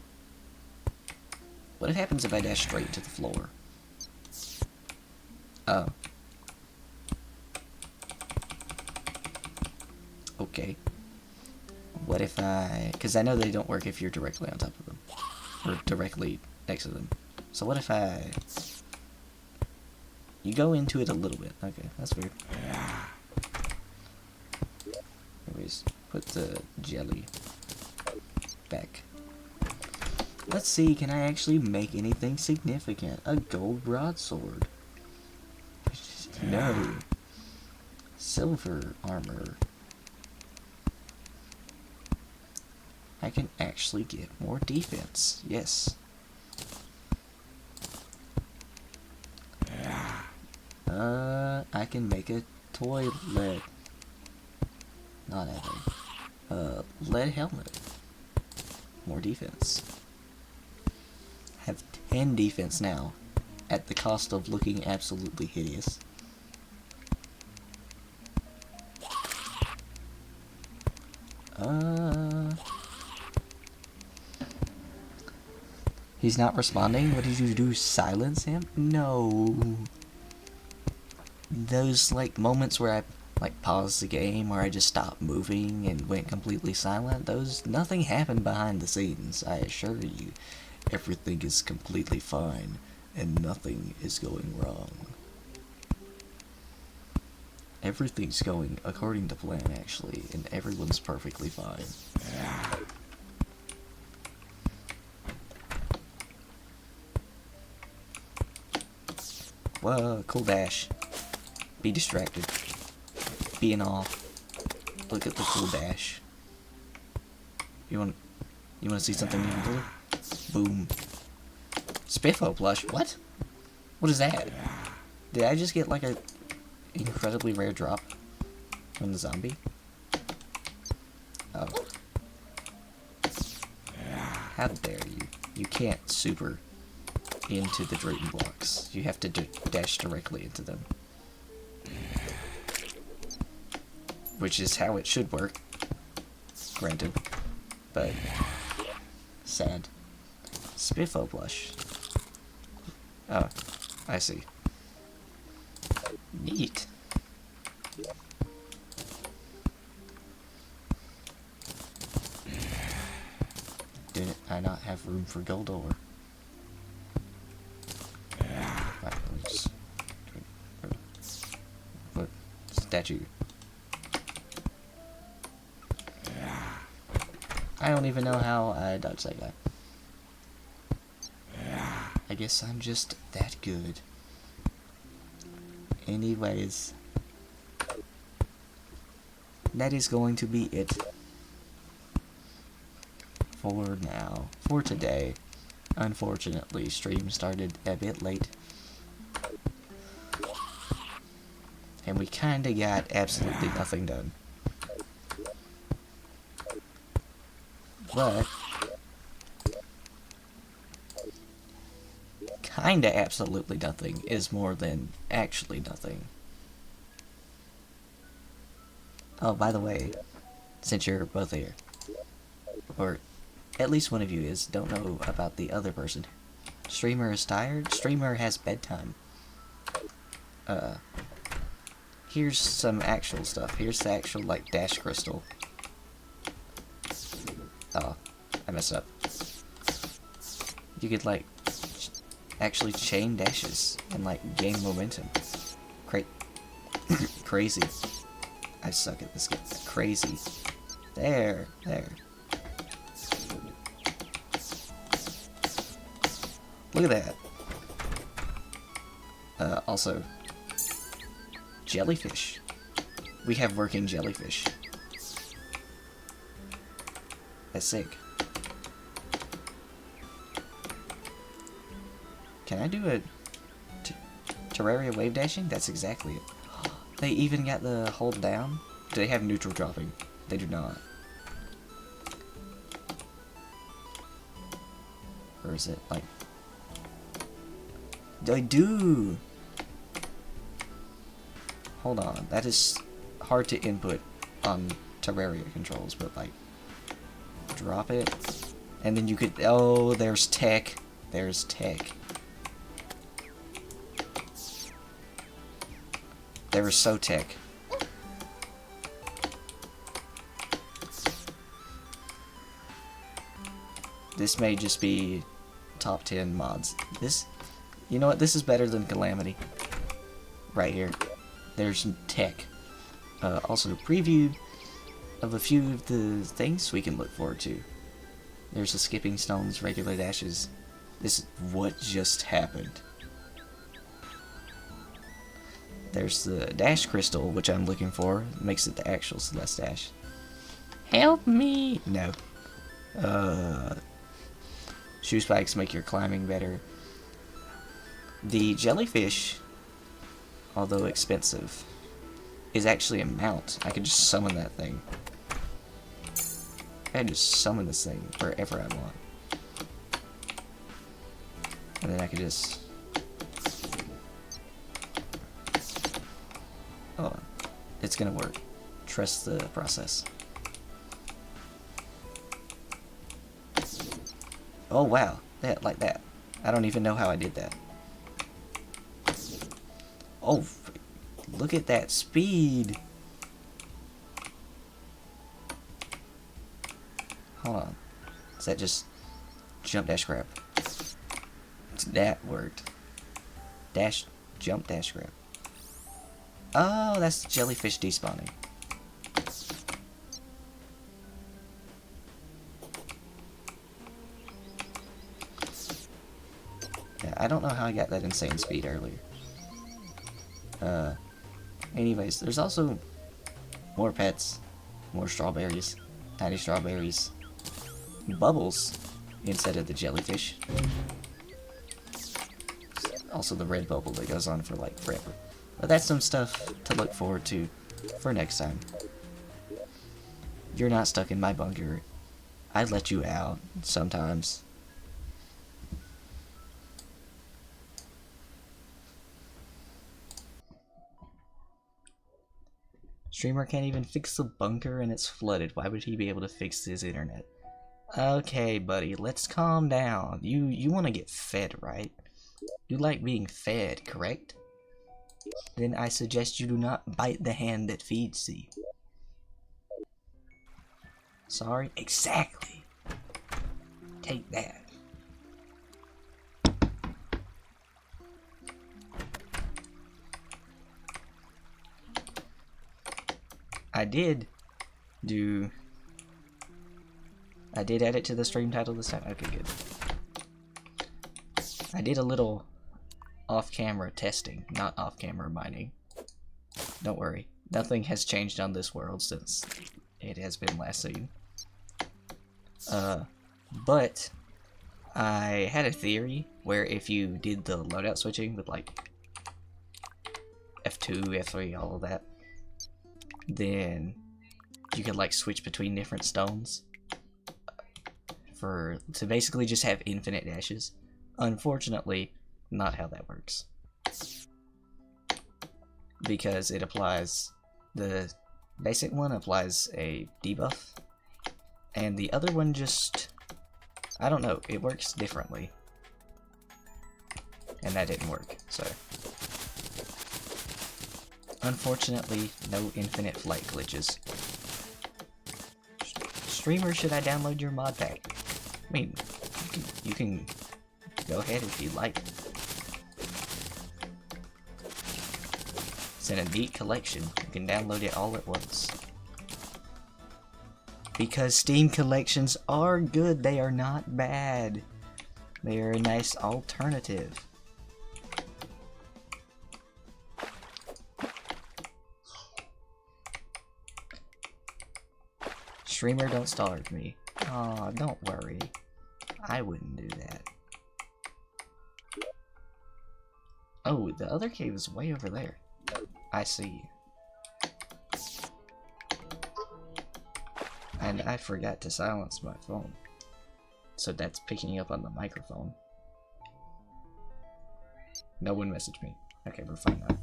What happens if I dash straight to the floor? Oh. Okay. What if because I know they don't work if you're directly on top of them. Or directly next to them. So what if you go into it a little bit. Okay, that's weird. Anyways, put the jelly back. Let's see, can I actually make anything significant? A gold broadsword. No. Silver armor. I can actually get more defense. Yes. I can make a toy lead. Not ever. Lead helmet. More defense. Have 10 defense now, at the cost of looking absolutely hideous. He's not responding? What did you do? Silence him? No. Those, like, moments where I, like, paused the game, or I just stopped moving and went completely silent, nothing happened behind the scenes, I assure you. Everything is completely fine, and nothing is going wrong. Everything's going according to plan, actually, and everyone's perfectly fine. Whoa, cool dash. Be distracted. Be in awe. Look at the cool dash. You wanna see something even cooler? Boom. Spiffo plush. What? What is that? Did I just get like a incredibly rare drop from the zombie? Oh. How dare you? You can't super into the Drayton blocks. You have to dash directly into them. Which is how it should work. Granted. But sad. Spiffo blush. Oh, I see. Neat. Did I not have room for gold ore? Right, let's put statue. I don't even know how I dodged that guy. I guess I'm just that good. Anyways, that is going to be it for now, for today. Unfortunately, stream started a bit late, and we kinda got absolutely nothing done. But kinda absolutely nothing is more than actually nothing. Oh, by the way, since you're both here, or at least one of you is, don't know about the other person. Streamer is tired. Streamer has bedtime. Here's some actual stuff. Here's the actual, like, dash crystal. Oh, I messed up. You could, like, actually chain dashes and, like, gain momentum. Crazy. I suck at this game. Crazy. There. Look at that. Also, jellyfish. We have working jellyfish. That's sick. Can I do a Terraria wave dashing? That's exactly it. They even got the hold down. Do they have neutral dropping? They do not. Or is it like... They do! Hold on, that is hard to input on Terraria controls, but like... Drop it. And then you could... Oh, there's tech. There's tech. They were so tech. This may just be top 10 mods. This, you know what? This is better than Calamity. Right here. There's tech. Also, preview of a few of the things we can look forward to. There's the skipping stones, regular dashes. This is what just happened. There's the dash crystal, which I'm looking for. Makes it the actual Celeste dash. Help me! No. Shoe spikes make your climbing better. The jellyfish, although expensive, is actually a mount. I could just summon that thing. I can just summon this thing wherever I want. And then I could just... Oh, it's gonna work. Trust the process. Oh wow, that like that. I don't even know how I did that. Oh, look at that speed. Hold on. Is that just jump dash grab? That worked. Dash jump dash grab. Oh, that's jellyfish despawning. Yeah, I don't know how I got that insane speed earlier. Anyways, there's also more pets, more strawberries, tiny strawberries, bubbles instead of the jellyfish. Also the red bubble that goes on for like forever. But that's some stuff to look forward to for next time. You're not stuck in my bunker. I let you out sometimes. Streamer can't even fix the bunker and it's flooded. Why would he be able to fix his internet? Okay, buddy, let's calm down. You want to get fed, right? You like being fed, correct? Then I suggest you do not bite the hand that feeds thee. Sorry? Exactly. Take that. I did add it to the stream title this time. Okay, good. I did a little off-camera testing, not off-camera mining. Don't worry, nothing has changed on this world since it has been last seen. But I had a theory where if you did the loadout switching with like F2, F3, all of that, then you could like switch between different stones to basically just have infinite dashes. Unfortunately, not how that works. Because it applies, the basic one applies a debuff, and the other one just, I don't know, it works differently. And that didn't work, so. Unfortunately, no infinite flight glitches. Streamer, should I download your mod pack? I mean, you can go ahead if you'd like. It's in a neat collection. You can download it all at once. Because Steam collections are good, they are not bad. They are a nice alternative. Streamer, don't starve me. Aw, don't worry. I wouldn't do that. Oh, the other cave is way over there. I see. And I forgot to silence my phone. So that's picking up on the microphone. No one messaged me. Okay, we're fine now.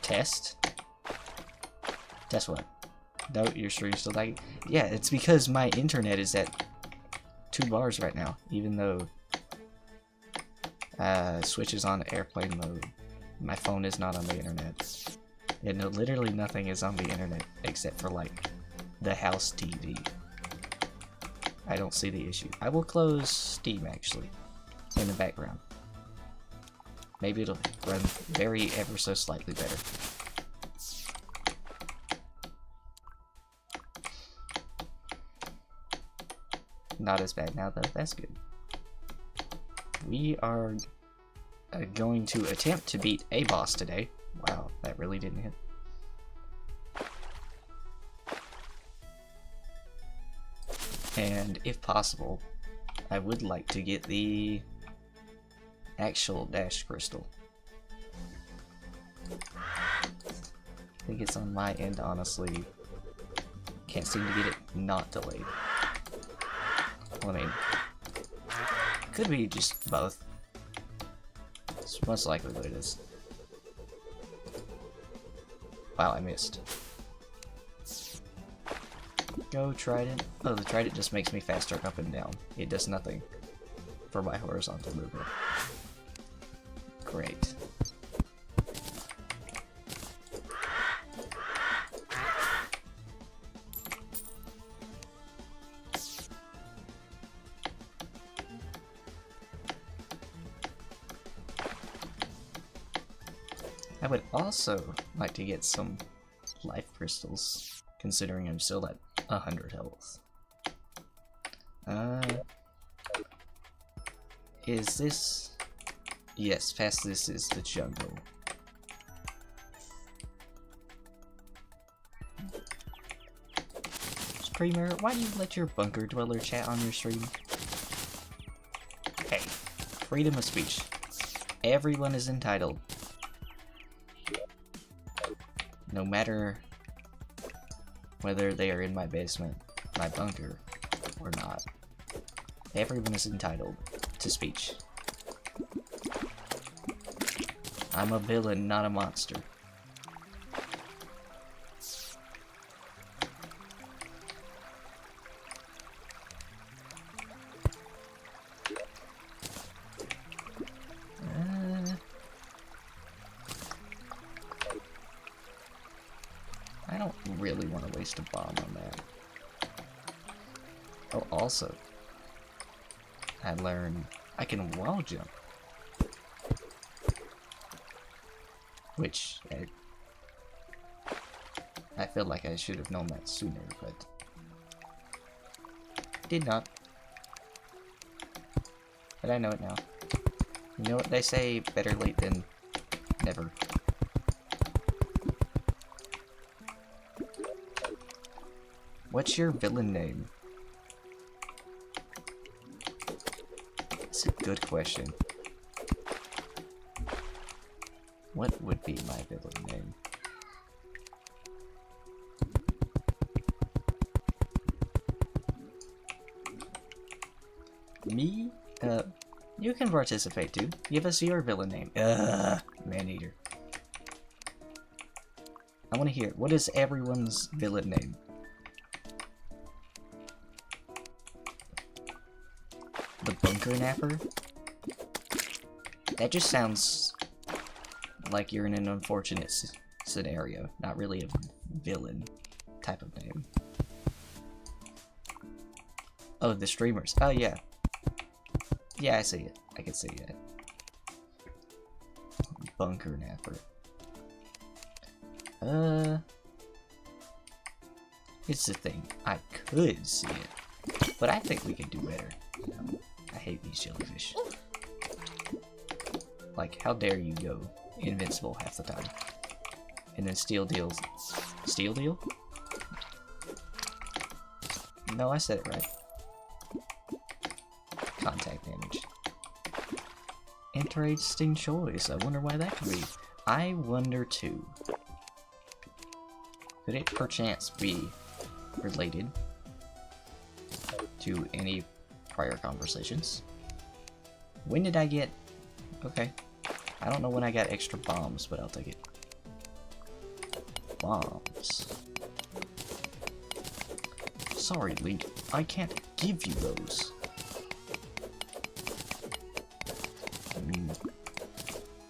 Test? Test what? No, your stream's still lagging? Yeah, it's because my internet is at 2 bars right now, even though Switch is on airplane mode. My phone is not on the internet. And literally nothing is on the internet except for like the house TV. I don't see the issue. I will close Steam actually in the background. Maybe it'll run very ever so slightly better. Not as bad now though, that's good. We are going to attempt to beat a boss today. Wow, that really didn't hit. And if possible, I would like to get the actual dash crystal. I think it's on my end, honestly. Can't seem to get it not delayed. Well, I mean, could be just both. It's most likely what it is. Wow, I missed. Go trident. Oh, the trident just makes me faster up and down. It does nothing for my horizontal movement. Great. I would also like to get some life crystals, considering I'm still at 100 health. Is this... Yes, past this is the jungle. Streamer, why do you let your bunker dweller chat on your stream? Hey, freedom of speech. Everyone is entitled. No matter whether they are in my basement, my bunker, or not. Everyone is entitled to speech. I'm a villain, not a monster. I don't really want to waste a bomb on that. Oh, also, I learned I can wall jump. Which, I feel like I should have known that sooner, but did not. but I know it now. You know what they say, better late than never. What's your villain name? That's a good question. What would be my villain name? Me? You can participate too. Give us your villain name. Man-eater. I want to hear, what is everyone's villain name? The Bunker Napper? That just sounds like you're in an unfortunate scenario, not really a villain type of name. Oh, the streamers. Oh, yeah. Yeah, I see it. I can see it. Bunker Napper. It's the thing. I could see it, but I think we can do better. You know, I hate these jellyfish. Like, how dare you go invincible half the time? And then steal deals. Steal deal? No, I said it right. Contact damage. Interesting choice. I wonder why that could be. I wonder too. Could it perchance be related to any prior conversations? When did I get... Okay. I don't know when I got extra bombs, but I'll take it. Bombs. Sorry, Link. I can't give you those.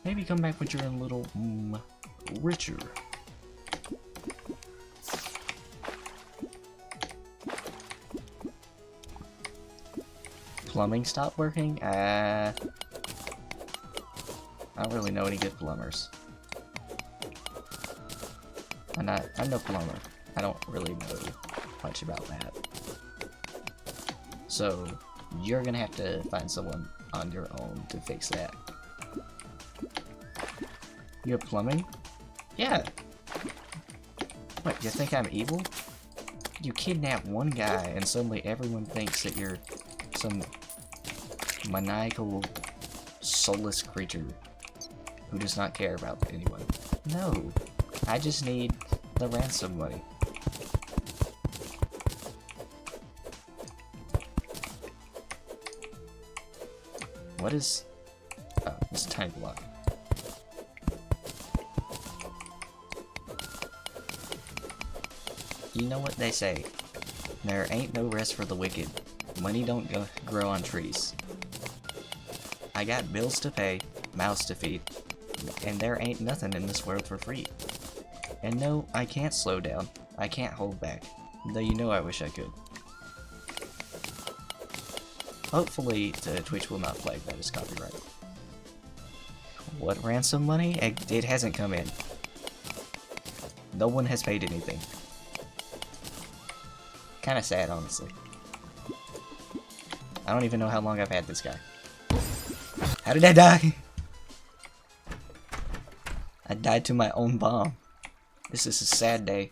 Maybe come back when you're a little, richer. Plumbing stopped working? I don't really know any good plumbers. I'm no plumber. I don't really know much about that. So, you're gonna have to find someone on your own to fix that. You have plumbing? Yeah. What, you think I'm evil? You kidnap one guy and suddenly everyone thinks that you're some maniacal, soulless creature who does not care about anyone. No, I just need the ransom money. What is... Oh, it's a tiny block. You know what they say. There ain't no rest for the wicked. Money don't grow on trees. I got bills to pay, mouths to feed, and there ain't nothing in this world for free. And no, I can't slow down. I can't hold back. Though you know I wish I could. Hopefully, Twitch will not flag that as copyright. What ransom money? It hasn't come in. No one has paid anything. Kinda sad, honestly. I don't even know how long I've had this guy. How did I die? I died to my own bomb. This is a sad day.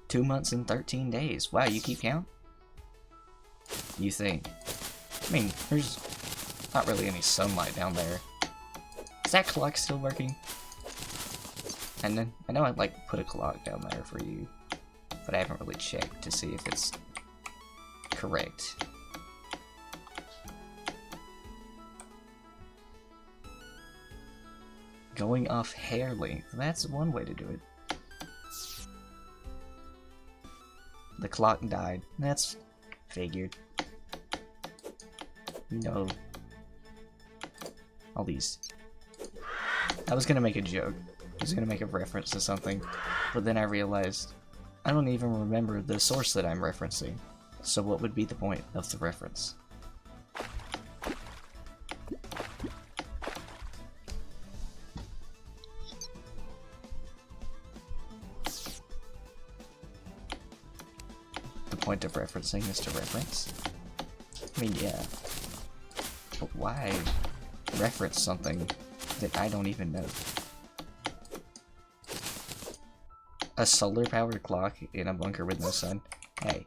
Two months and 13 days. Wow, you keep count? You think? I mean, there's not really any sunlight down there. Is that clock still working? And then, I know I'd like put a clock down there for you, but I haven't really checked to see if it's correct. Going off hair length, that's one way to do it. The clock died, that's figured. No. All these. I was gonna make a joke. I was gonna make a reference to something, but then I realized I don't even remember the source that I'm referencing. So what would be the point of the reference? point of referencing is to reference. I mean, yeah. But why reference something that I don't even know? A solar-powered clock in a bunker with no sun? Hey.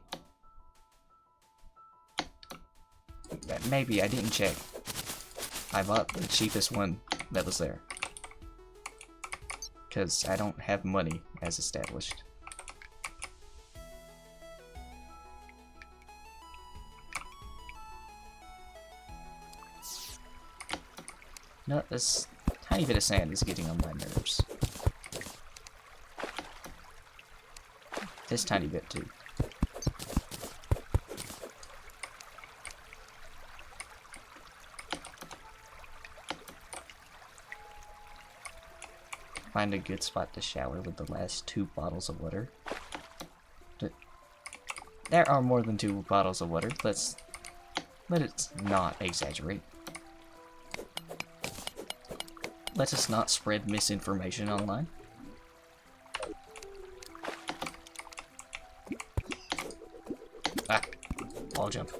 Maybe, I didn't check. I bought the cheapest one that was there. Because I don't have money, as established. No, this tiny bit of sand is getting on my nerves. This tiny bit, too. Find a good spot to shower with the last 2 bottles of water. There are more than 2 bottles of water. Let us not exaggerate. Let us not spread misinformation online. Ah, wall jump.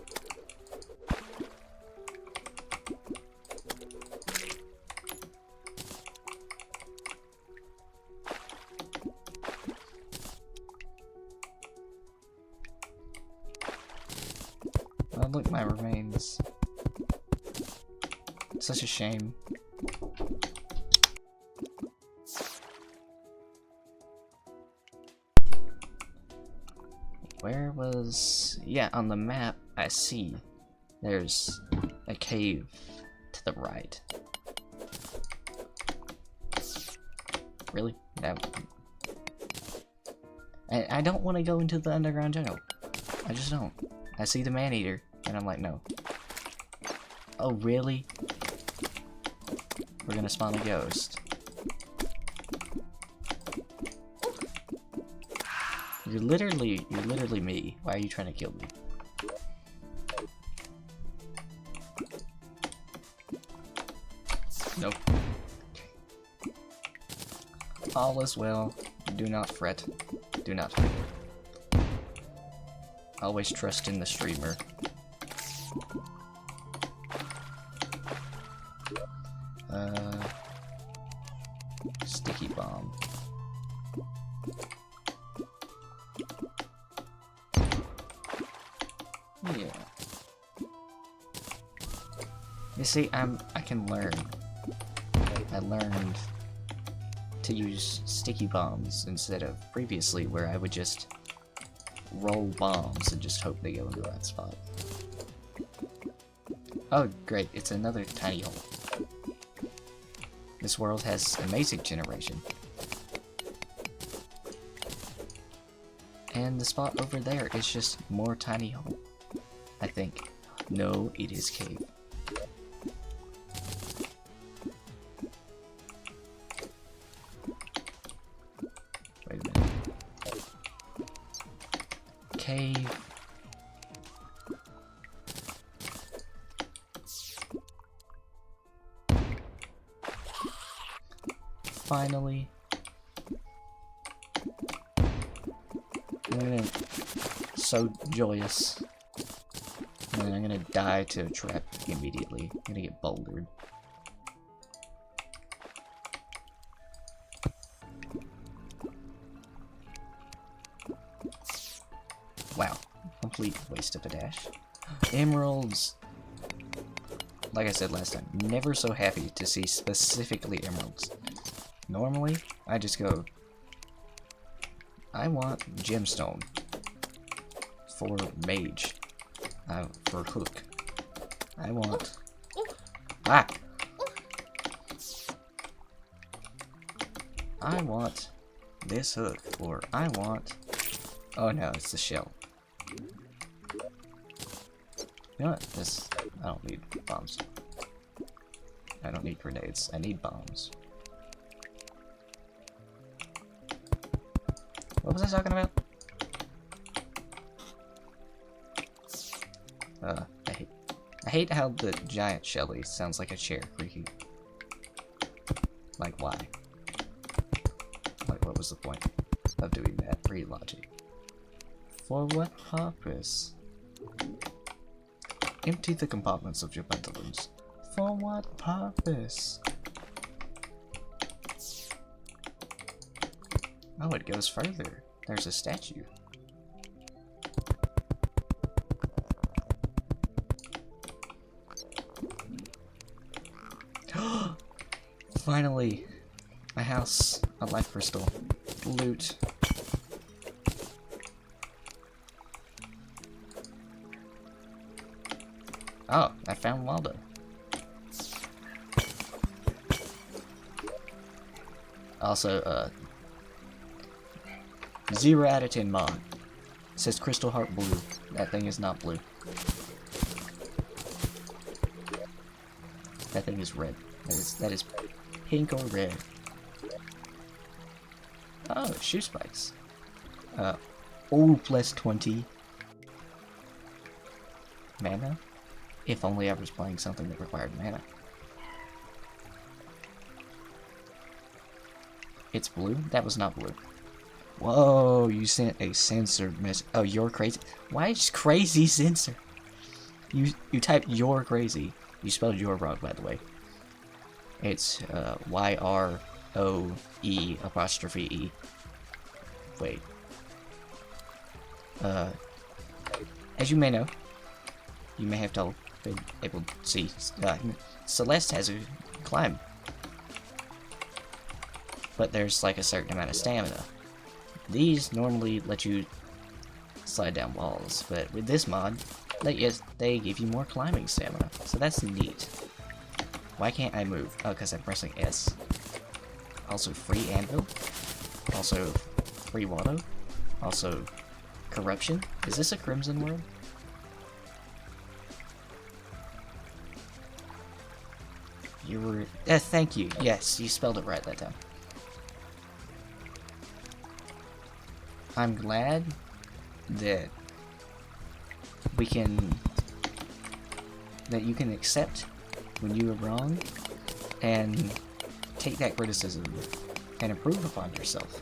Oh, look, my remains. Such a shame. Where was... Yeah, on the map, I see there's a cave to the right. Really? I don't want to go into the underground jungle. I just don't. I see the man-eater, and I'm like, no. Oh, really? We're gonna spawn a ghost. You're literally me. Why are you trying to kill me? Nope. All is well. Do not fret. Do not fret. Always trust in the streamer. Sticky bomb. Yeah. You see, I can learn. I learned to use sticky bombs instead of previously where I would just roll bombs and just hope they go in the right spot. Oh, great, it's another tiny hole. This world has amazing generation. And the spot over there is just more tiny hole. I think. No, it is cave. Wait a minute. Cave. Finally. So joyous. And then I'm gonna die to a trap immediately. I'm gonna get bouldered. Wow. Complete waste of a dash. Emeralds! Like I said last time, never so happy to see specifically emeralds. Normally, I just go, I want gemstone for mage, for hook. I want, I want this hook, or I want, oh no, it's the shell. You know what, I don't need bombs. I don't need grenades, I need bombs. What was I talking about? I hate how the giant Shelly sounds like a chair creaking. Like, why? Like, what was the point of doing that? Read logic. For what purpose? Empty the compartments of your pantaloons. For what purpose? Oh, it goes further. There's a statue. Finally, a house, a life crystal, loot. Oh, I found Waldo. Also, 0 out of 10 mod. It says Crystal Heart blue. That thing is not blue. That thing is red. That is pink or red. Oh, shoe spikes. Oh, plus 20. Mana? If only I was playing something that required mana. It's blue? That was not blue. Whoa, you sent a censored message. Oh, you're crazy. Why is crazy censored? You typed you're crazy. You spelled your wrong, by the way. It's Y-R-O-E apostrophe E. Wait. As you may know, you may have been able to see, Celeste has a climb. But there's like a certain amount of stamina. These normally let you slide down walls, but with this mod, they give you more climbing stamina, so that's neat. Why can't I move? Oh, because I'm pressing S. Also free anvil. Also free Watto. Also corruption. Is this a Crimson World? You were... thank you. Yes, you spelled it right that time. I'm glad that you can accept when you were wrong and take that criticism and improve upon yourself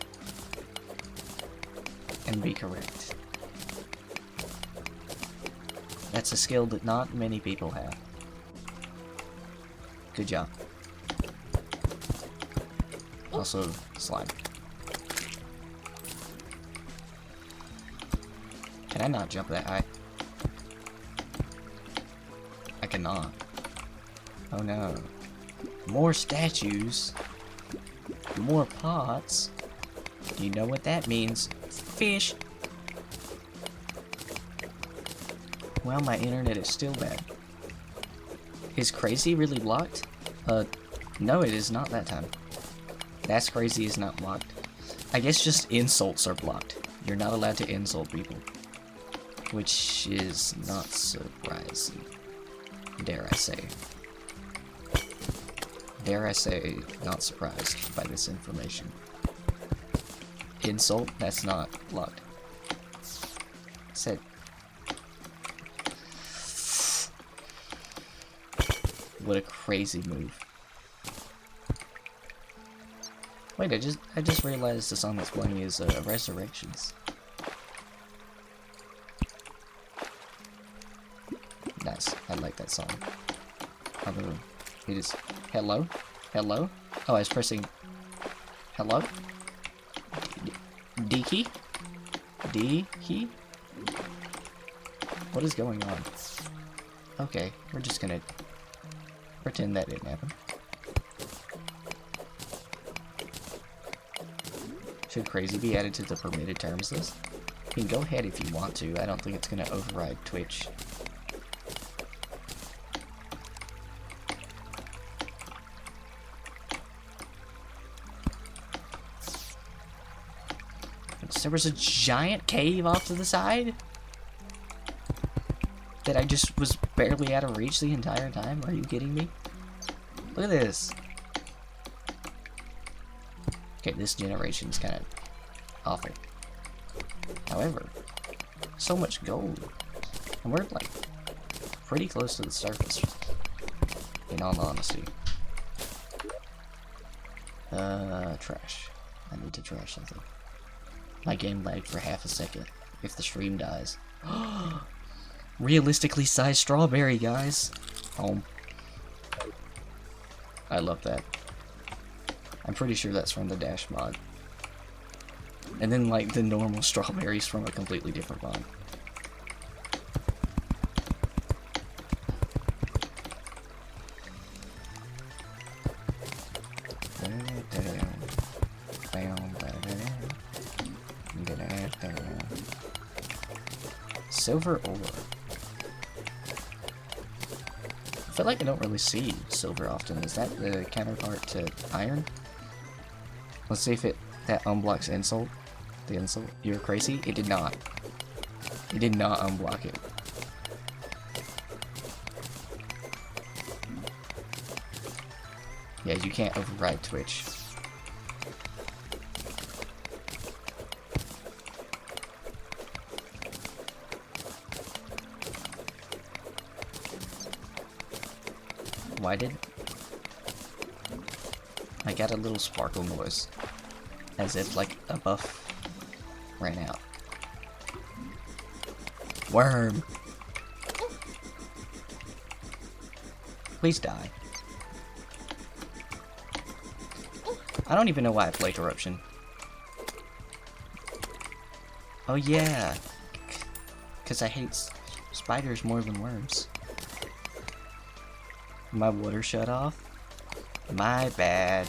and be correct. That's a skill that not many people have. Good job. Also, slime. Can I not jump that high? I cannot. Oh no. More statues. More pots. You know what that means. Fish. Well, my internet is still bad. Is crazy really blocked? No, it is not that time. That's crazy is not blocked. I guess just insults are blocked. You're not allowed to insult people. Which is not surprising. Dare I say. Dare I say, not surprised by this information. Insult? That's not blocked. Said. What a crazy move. Wait, I just realized the song that's playing is Resurrections. Nice. I like that song. Although it is hello? Hello? Oh, I was pressing hello? D key? D key? What is going on? Okay, we're just gonna pretend that didn't happen. Should crazy be added to the permitted terms list? You can go ahead if you want to. I don't think it's gonna override Twitch. There was a giant cave off to the side that I just was barely out of reach the entire time. Are you kidding me? Look at this. Okay, this generation is kind of awful. However, so much gold. And we're like pretty close to the surface, in all honesty. Trash. I need to trash something. My game lagged for half a second. if the stream dies. Realistically sized strawberry, guys. I love that. I'm pretty sure that's from the Dash mod. And then, like, the normal strawberries from a completely different mod. Silver ore. I feel like I don't really see silver often. Is that the counterpart to iron? Let's see if that unblocks insult. The insult. You're crazy? It did not. It did not unblock it. Yeah, you can't override Twitch. Why did I got a little sparkle noise? As if like a buff ran out. Worm! Please die. I don't even know why I played Corruption. Oh yeah! Because I hate spiders more than worms. My water shut off? My bad.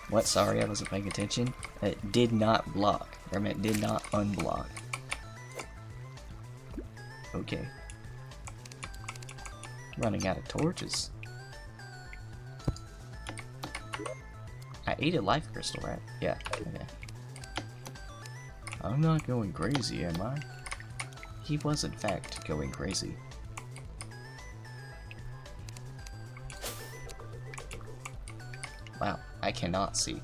What? Sorry, I wasn't paying attention. It did not block. Or I meant did not unblock. Okay. Running out of torches. I ate a life crystal, right? Yeah, okay. I'm not going crazy, am I? He was, in fact, going crazy. Wow, I cannot see.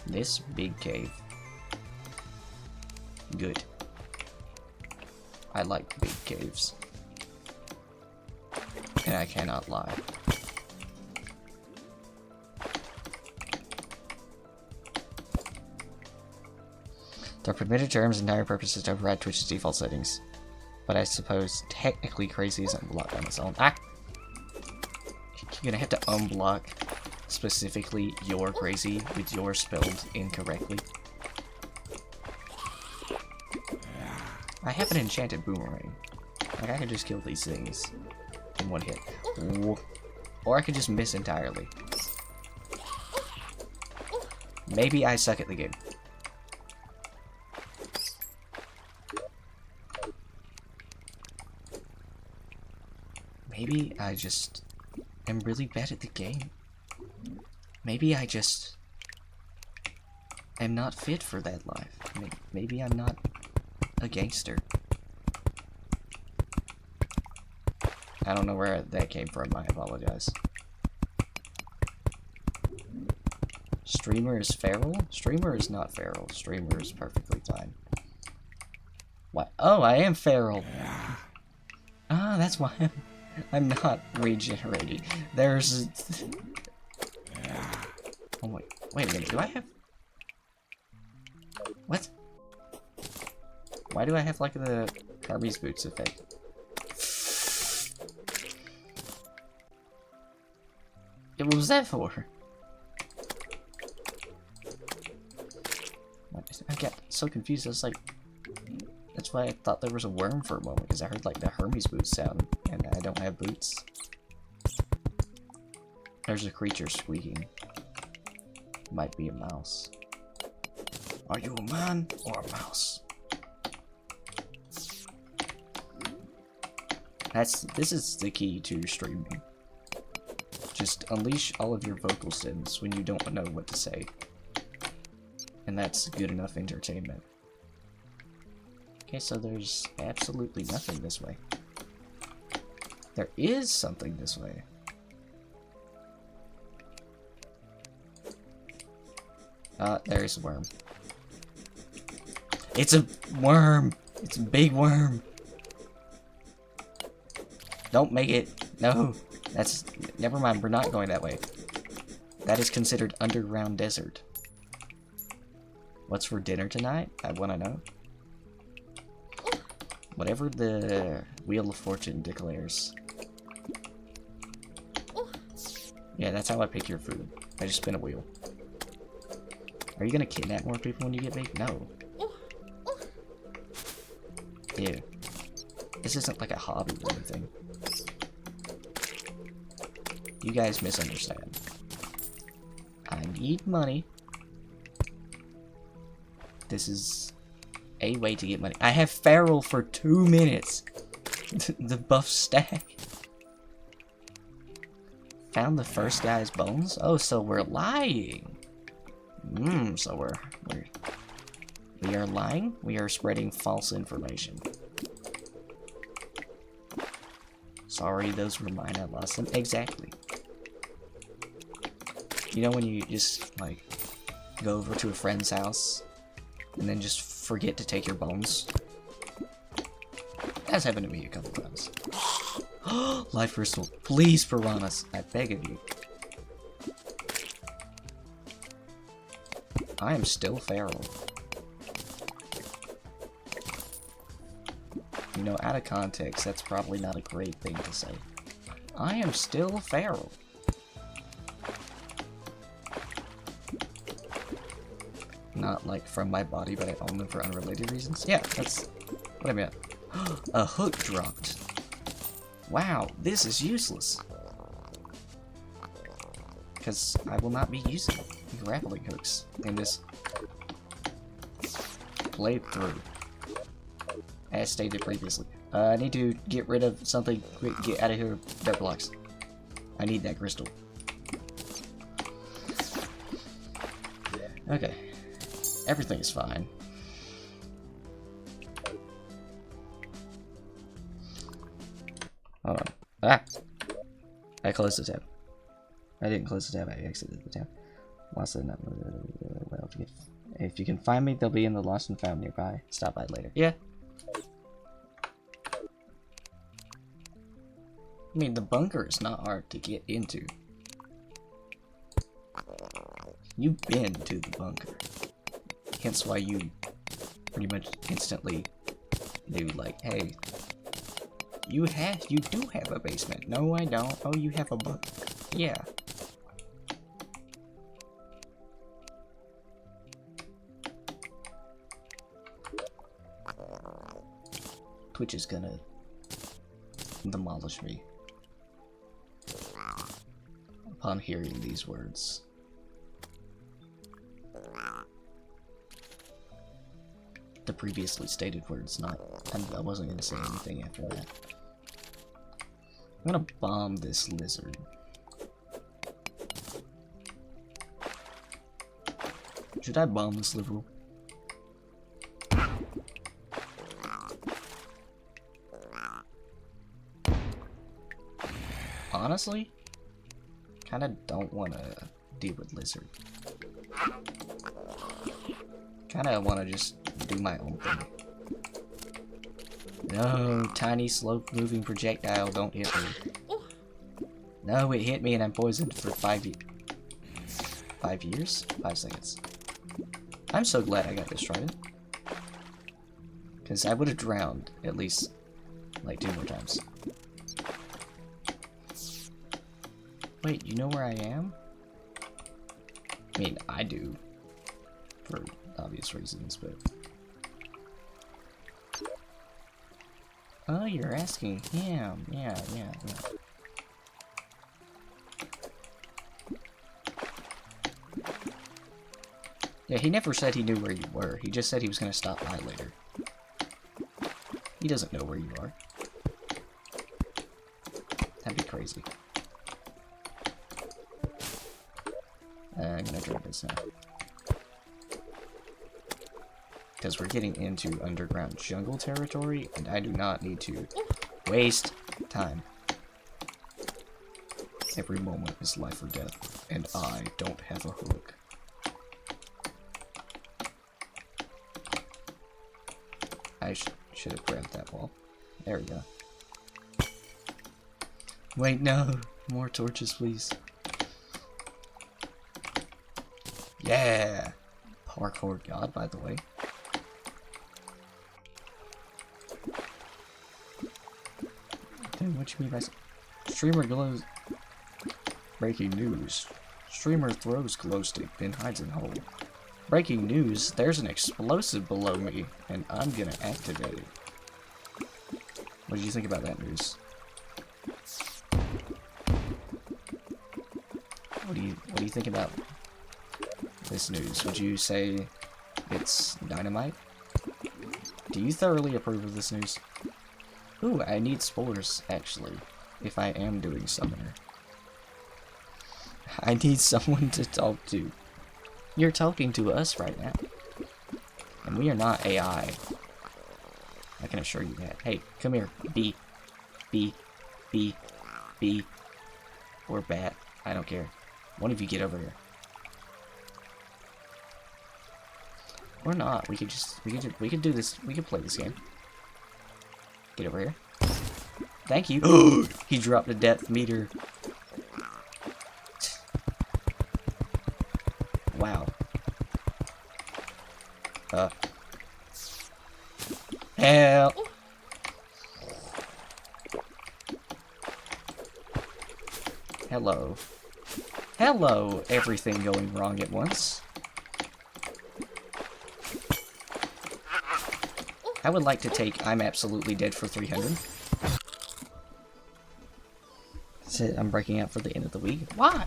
This big cave. Good. I like big caves. And I cannot lie. There are permitted terms and dire purposes to override Twitch's default settings. But I suppose technically crazy isn't blocked on its own. Ah! You're gonna have to unblock specifically your crazy with yours spelled incorrectly. I have an enchanted boomerang. Like, I can just kill these things in one hit. Or I could just miss entirely. Maybe I suck at the game. Maybe I just am really bad at the game. Maybe I just am not fit for that life. Maybe I'm not a gangster. I don't know where that came from, I apologize. Streamer is feral? Streamer is not feral. Streamer is perfectly fine. What? Oh, I am feral! Ah, that's why I'm not regenerating. There's... Oh wait a minute, do I have... What? Why do I have like the Hermes boots effect? What was that for? I got so confused, I was like... That's why I thought there was a worm for a moment, because I heard like the Hermes boots sound, and I don't have boots. There's a creature squeaking. Might be a mouse. Are you a man or a mouse? This is the key to streaming. Just unleash all of your vocal stems when you don't know what to say. And that's good enough entertainment. Okay, so there's absolutely nothing this way. There is something this way. There's a worm. It's a worm! It's a big worm! Don't make it. No. That's... Never mind, we're not going that way. That is considered underground desert. What's for dinner tonight? I want to know. Whatever the Wheel of Fortune declares. Yeah, that's how I pick your food. I just spin a wheel. Are you gonna kidnap more people when you get big? No. Ew. This isn't like a hobby or anything. You guys misunderstand. I need money. This is a way to get money. I have feral for 2 minutes. The buff stack. Found the first guy's bones? Oh, so we're lying. So we are lying? We are spreading false information. Sorry, those were mine. I lost them. Exactly. You know when you just, like, go over to a friend's house and then just forget to take your bones? That's happened to me a couple times. Life crystal. Please, piranhas. I beg of you. I am still feral. You know, out of context, that's probably not a great thing to say. I am still feral. Not like from my body, but I own them for unrelated reasons. Yeah, that's what I meant. A hook dropped. Wow, this is useless. Because I will not be using grappling hooks in this playthrough. As stated previously. I need to get rid of something. Quick, get out of here with dirt blocks. I need that crystal. Okay. Everything is fine. Hold on. Ah! I closed the tab. I didn't close the tab, I exited the tab. Lost it. Well, if you can find me, they'll be in the lost and found nearby. Stop by later. Yeah. I mean, the bunker is not hard to get into. You've been to the bunker. Hence why you pretty much instantly knew, like, hey, you do have a basement. No, I don't. Oh, you have a bunker. Yeah. Twitch is gonna demolish me upon hearing these words. The previously stated words, not... I wasn't gonna say anything after that. I'm gonna bomb this lizard. Should I bomb this liberal? Honestly, kinda don't wanna deal with lizard. Kinda wanna just do my own thing. No, tiny, slow-moving projectile, don't hit me. No, it hit me and I'm poisoned for 5 years. 5 years? 5 seconds. I'm so glad I got destroyed. Because I would have drowned at least, like, 2 more times. Wait, you know where I am? I mean, I do. For obvious reasons, but... Oh, you're asking him. Yeah. Yeah, he never said he knew where you were. He just said he was going to stop by later. He doesn't know where you are. That'd be crazy. I'm gonna drink this now. Because we're getting into underground jungle territory, and I do not need to waste time. Every moment is life or death, and I don't have a hook. I should have grabbed that wall. There we go. Wait, no. More torches, please. Yeah! Parkour god, by the way. Dude, what you mean by... Streamer glows... Breaking news. Streamer throws glow stick, then hides in hole. Breaking news, there's an explosive below me, and I'm gonna activate it. What did you think about that news? What do you think about this news? Would you say it's dynamite? Do you thoroughly approve of this news? Ooh, I need spores, actually, if I am doing summoner. I need someone to talk to. You're talking to us right now. And we are not AI. I can assure you that. Hey, come here. B. Or bat. I don't care. One of you get over here. Or not. We could do this. We could play this game. Get over here. Thank you. He dropped a depth meter. Wow. Help. Hello. Hello, everything going wrong at once. I would like to take I'm absolutely dead for 300. That's it, I'm breaking out for the end of the week. Why?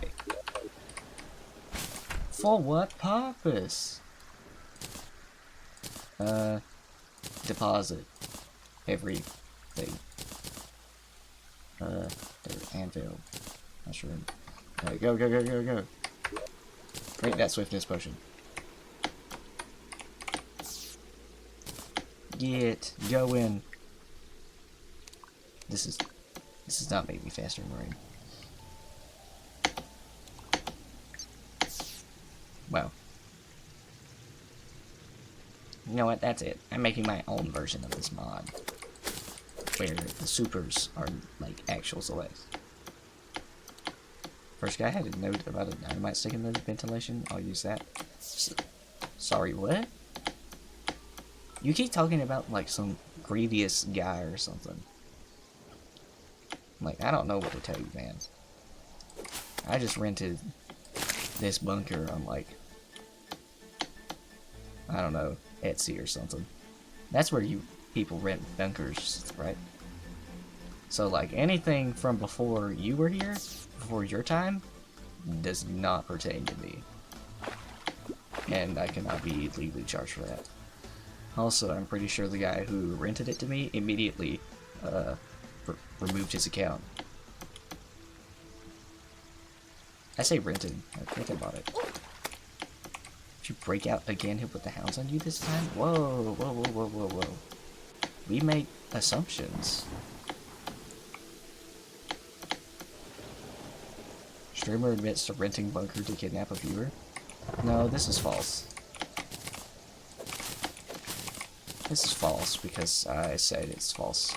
For what purpose? Deposit everything. Anvil. Mushroom. Alright, go. Drink that swiftness potion. Go in. This does not make me faster in the rain. Wow. You know what? That's it. I'm making my own version of this mod. Where the supers are like actual Celeste. First guy had a note about a dynamite stick in the ventilation. I'll use that. Sorry, what? You keep talking about like some greediest guy or something. Like, I don't know what to tell you, man. I just rented this bunker on like, I don't know, Etsy or something. That's where you people rent bunkers, right? So like anything from before you were here, before your time, does not pertain to me. And I cannot be legally charged for that. Also, I'm pretty sure the guy who rented it to me immediately removed his account. I say rented. I think I bought it. Did you break out again? He'll put the hounds on you this time? Whoa. We make assumptions. Streamer admits to renting bunker to kidnap a viewer? No, this is false. This is false because I said it's false.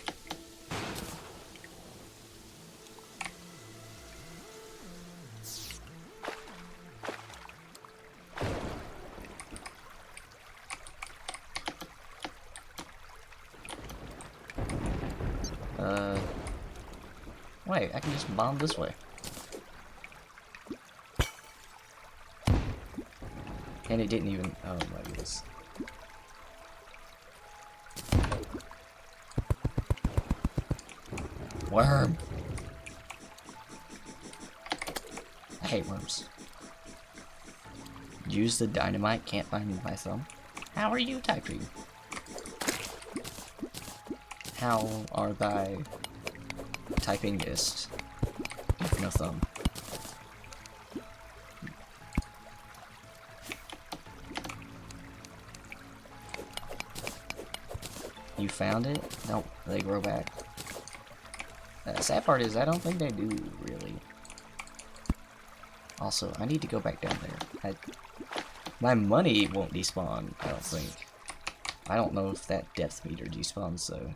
Wait, I can just bomb this way. And it didn't even, oh my goodness. Worm! I hate worms. Use the dynamite, can't find my thumb. How are you typing? How are thy typing this? With no thumb. You found it? Nope, they grow back. The sad part is I don't think they do, really. Also, I need to go back down there. My money won't despawn, I don't think. I don't know if that depth meter despawns, though.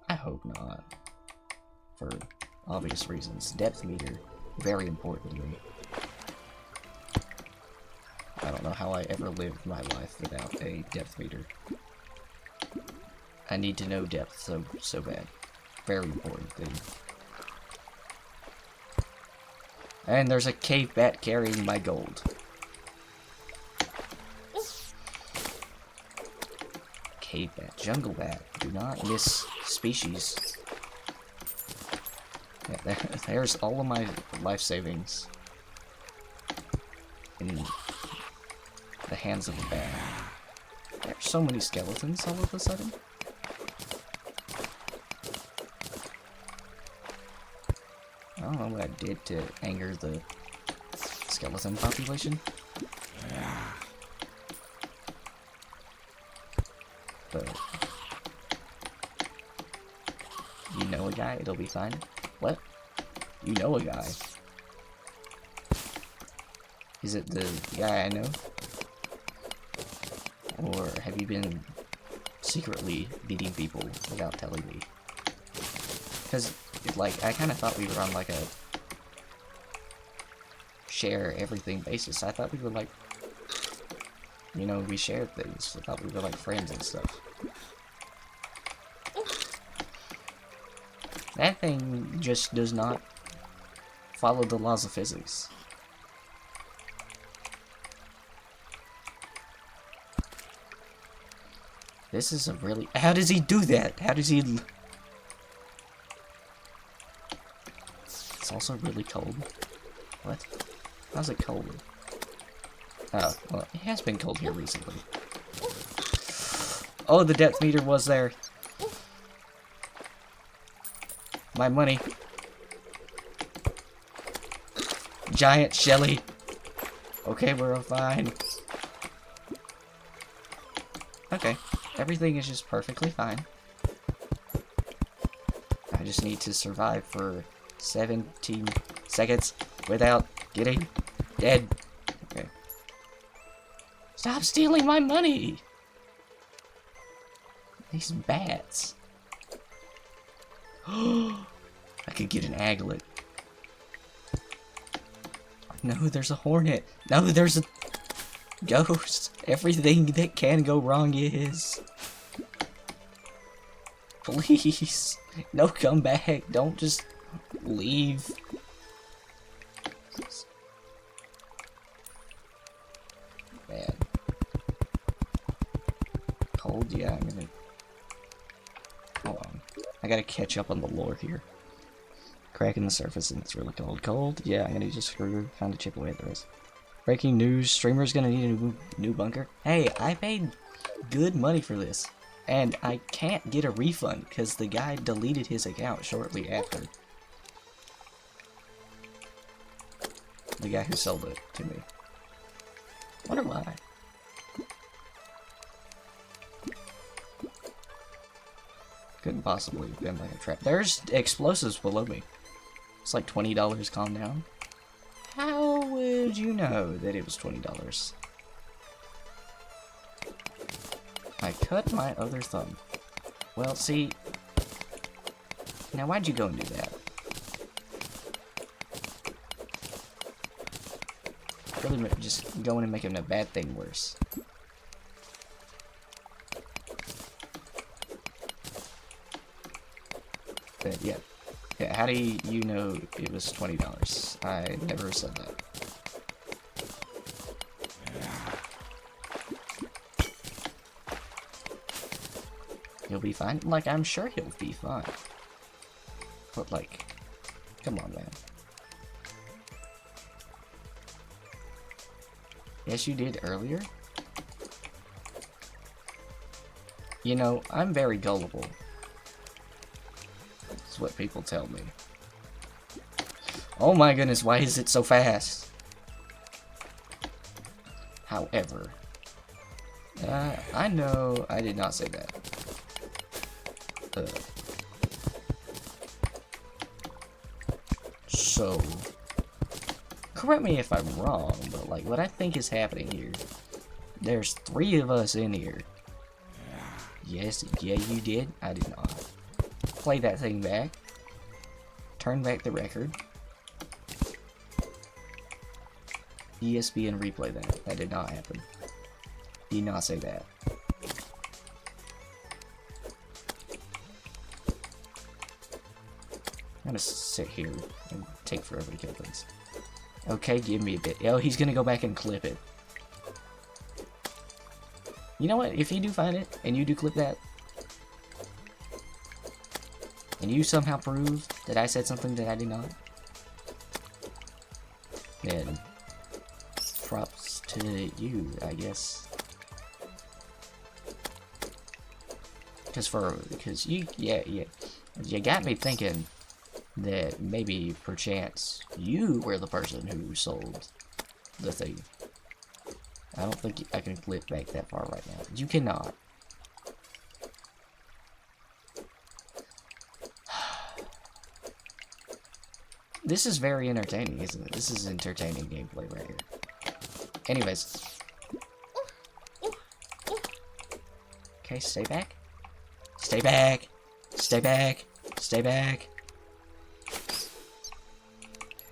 I hope not. For obvious reasons. Depth meter, very important to me. I don't know how I ever lived my life without a depth meter. I need to know depth so bad. Very important thing. And there's a cave bat carrying my gold. Cave bat, jungle bat. Do not miss species. Yeah, there's all of my life savings in the hands of a bat. There's so many skeletons all of a sudden. I don't know what I did to anger the skeleton population. But you know a guy, it'll be fine. What? You know a guy. Is it the guy I know? Or have you been secretly beating people without telling me? Because, like, I kind of thought we were on, like, a share everything basis. I thought we were, like, you know, we shared things. I thought we were, like, friends and stuff. That thing just does not follow the laws of physics. This is a really... How does he do that? How does he... It's also really cold. What? How's it cold? Oh, well, it has been cold here recently. Oh, the depth meter was there. My money. Giant Shelly. Okay, we're fine. Okay, everything is just perfectly fine. I just need to survive for 17 seconds without getting dead. Okay. Stop stealing my money! These bats. I could get an aglet. No, there's a hornet. No, there's a ghost. Everything that can go wrong is. Please. No, come back. Don't just leave. Man. Cold? Yeah, I'm gonna... Hold on. I gotta catch up on the lore here. Cracking the surface and it's really cold. Cold? Yeah, I'm gonna just screw. Found a chip away at the rest. Breaking news, streamer's gonna need a new bunker. Hey, I paid good money for this. And I can't get a refund because the guy deleted his account shortly after. The guy who sold it to me. Wonder why. Couldn't possibly have been like a trap. There's explosives below me. It's like $20, calm down. How would you know that it was $20? I cut my other thumb. Well, see... Now, why'd you go and do that? Really just going and making a bad thing worse. But, yeah. Yeah, how do you know it was $20? I never said that. He'll be fine? Like, I'm sure he'll be fine. But, like, come on, man. Yes, you did earlier? You know, I'm very gullible. That's what people tell me. Oh my goodness, why is it so fast? However, I know I did not say that. So, correct me if I'm wrong, but like what I think is happening here, there's 3 of us in here. Yes, yeah you did, I did not. Play that thing back. turn back the record. ESB and replay that. That did not happen. Did not say that. I'm gonna sit here and take forever to kill things. Okay, give me a bit. Oh, he's gonna go back and clip it. You know what? If you do find it, and you do clip that, and you somehow prove that I said something that I did not, then props to you, I guess. Because you got me thinking that maybe perchance you were the person who sold the thing. I don't think I can clip back that far right now. You cannot. This is very entertaining, isn't it? This is entertaining gameplay right here. Anyways. Okay, stay back. Stay back. Stay back. Stay back.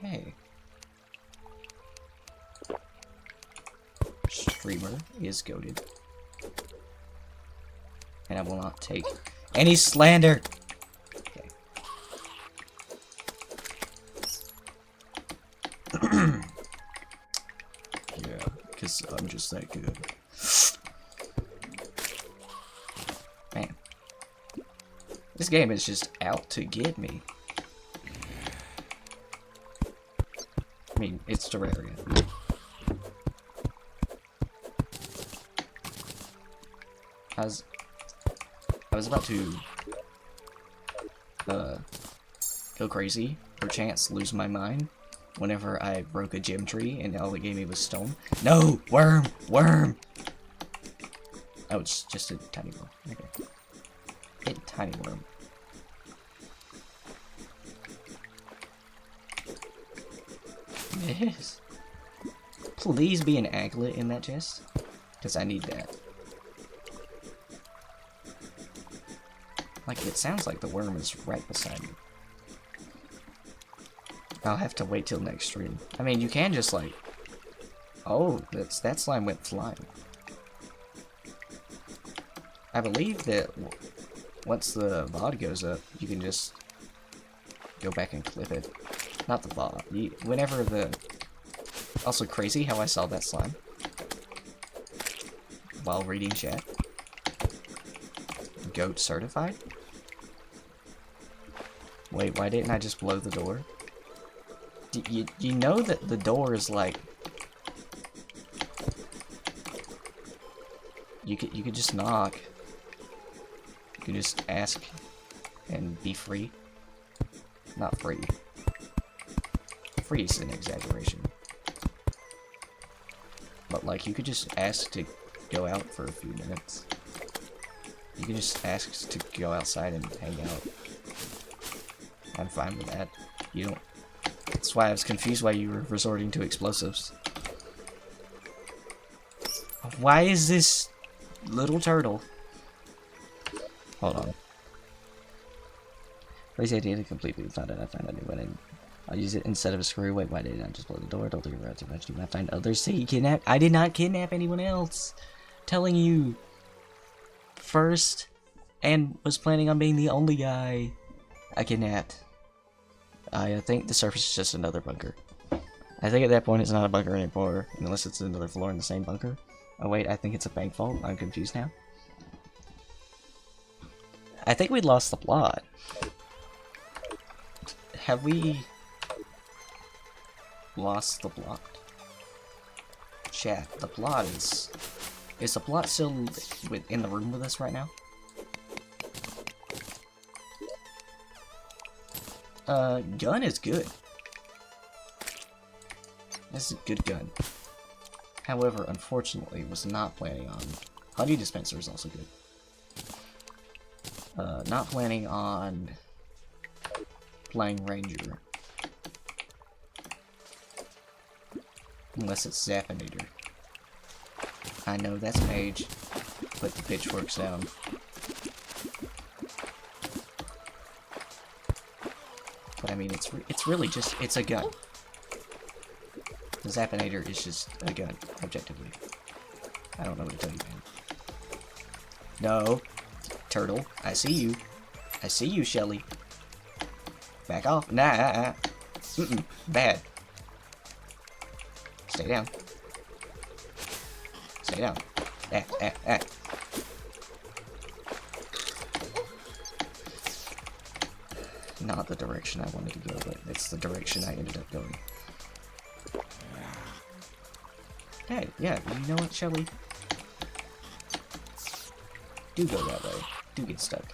Hey. Streamer is goated. And I will not take any slander. Okay. Yeah, because I'm just that good. Man. This game is just out to get me. I mean, it's Terraria. I was about to go crazy, perchance lose my mind, whenever I broke a gem tree and all it gave me was stone. No! Worm! Worm! Oh, it's just a tiny worm. Okay. A tiny worm. Yes. Please be an aglet in that chest, because I need that. Like, it sounds like the worm is right beside me. I'll have to wait till next stream. I mean, you can just like... Oh, that slime went flying. I believe that once the VOD goes up, you can just go back and clip it. Not the VOD. Whenever the... Also crazy how I saw that slime while reading chat. Goat certified? Wait, why didn't I just blow the door? You know that the door is like... You could just knock. You could just ask and be free. Not free. Free is an exaggeration. But like, you could just ask to go out for a few minutes. You can just ask to go outside and hang out. I'm fine with that. You don't... That's why I was confused why you were resorting to explosives. Why is this little turtle... Hold on. Crazy idea to completely find out. I find a new one and I'll use it instead of a screw. Wait, why didn't I just blow the door? Don't think about it too much. Do I find others to kidnap? I did not kidnap anyone else. Telling you first, and was planning on being the only guy I kidnapped. I think the surface is just another bunker. I think at that point it's not a bunker anymore, unless it's another floor in the same bunker. Oh wait, I think it's a bank vault. I'm confused now. I think we lost the plot. Have we lost the plot? Chat, the plot is... Is the plot still in the room with us right now? Gun is good. This is a good gun. However, unfortunately, was not planning on... Honey dispenser is also good. Not planning on playing Ranger. Unless it's Zapinator. I know that's Mage. Put the pitchforks down. But I mean, it's really just, it's a gun. The Zappinator is just a gun, objectively. I don't know what to tell you, man. No. Turtle, I see you. I see you, Shelly. Back off. Nah. Bad. Stay down. Stay down. Not the direction I wanted to go, but it's the direction I ended up going. Hey, yeah, you know what, Shelly? Do go that way. Do get stuck.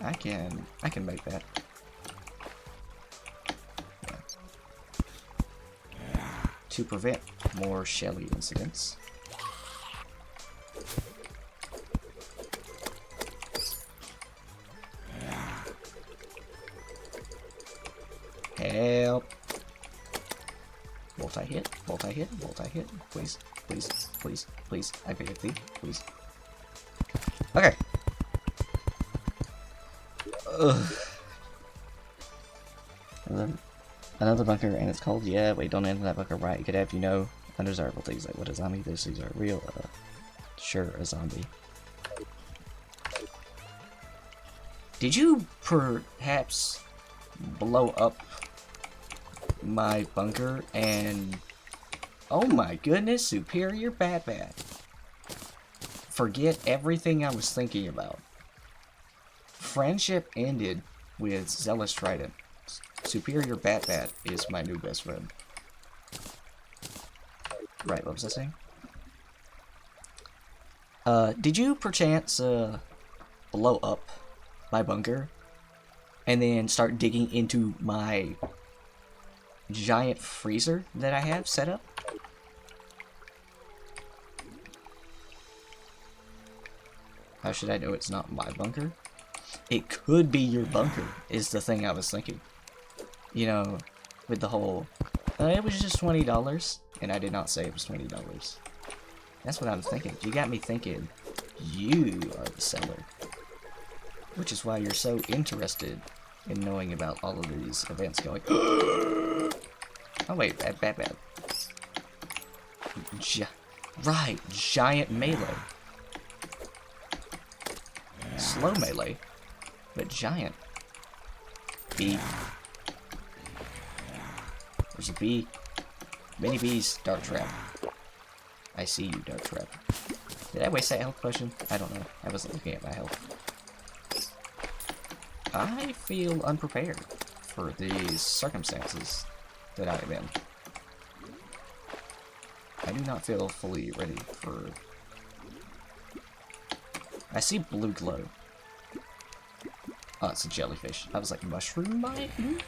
I can make that. Yeah. To prevent more Shelly incidents. Help! Multi-hit, multi-hit, multi-hit. Please, please, please, please. I beg of thee, please. Okay. Ugh. Another bunker, and it's called, yeah, wait, don't enter that bunker, right? You could have, you know, undesirable things like, what, a zombie? These are real, sure, a zombie. Did you perhaps blow up my bunker and... Oh my goodness, superior bad. Forget everything I was thinking about. Friendship ended with Zealous Trident. Superior bad is my new best friend. Right, what was I saying? Did you perchance, blow up my bunker and then start digging into my giant freezer that I have set up? How should I know it's not my bunker? It could be your bunker, is the thing I was thinking. You know, with the whole, it was just $20, and I did not say it was $20. That's what I was thinking. You got me thinking you are the seller. Which is why you're so interested in knowing about all of these events going. Oh wait, bad. Right, giant melee. Slow melee, but giant. Bee. There's a bee. Many bees. Dart trap. I see you, dart trap. Did I waste that health potion? I don't know. I wasn't looking at my health. I feel unprepared for these circumstances that I am in. I do not feel fully ready for... I see blue glow. Oh, it's a jellyfish. I was like, mushroom mine?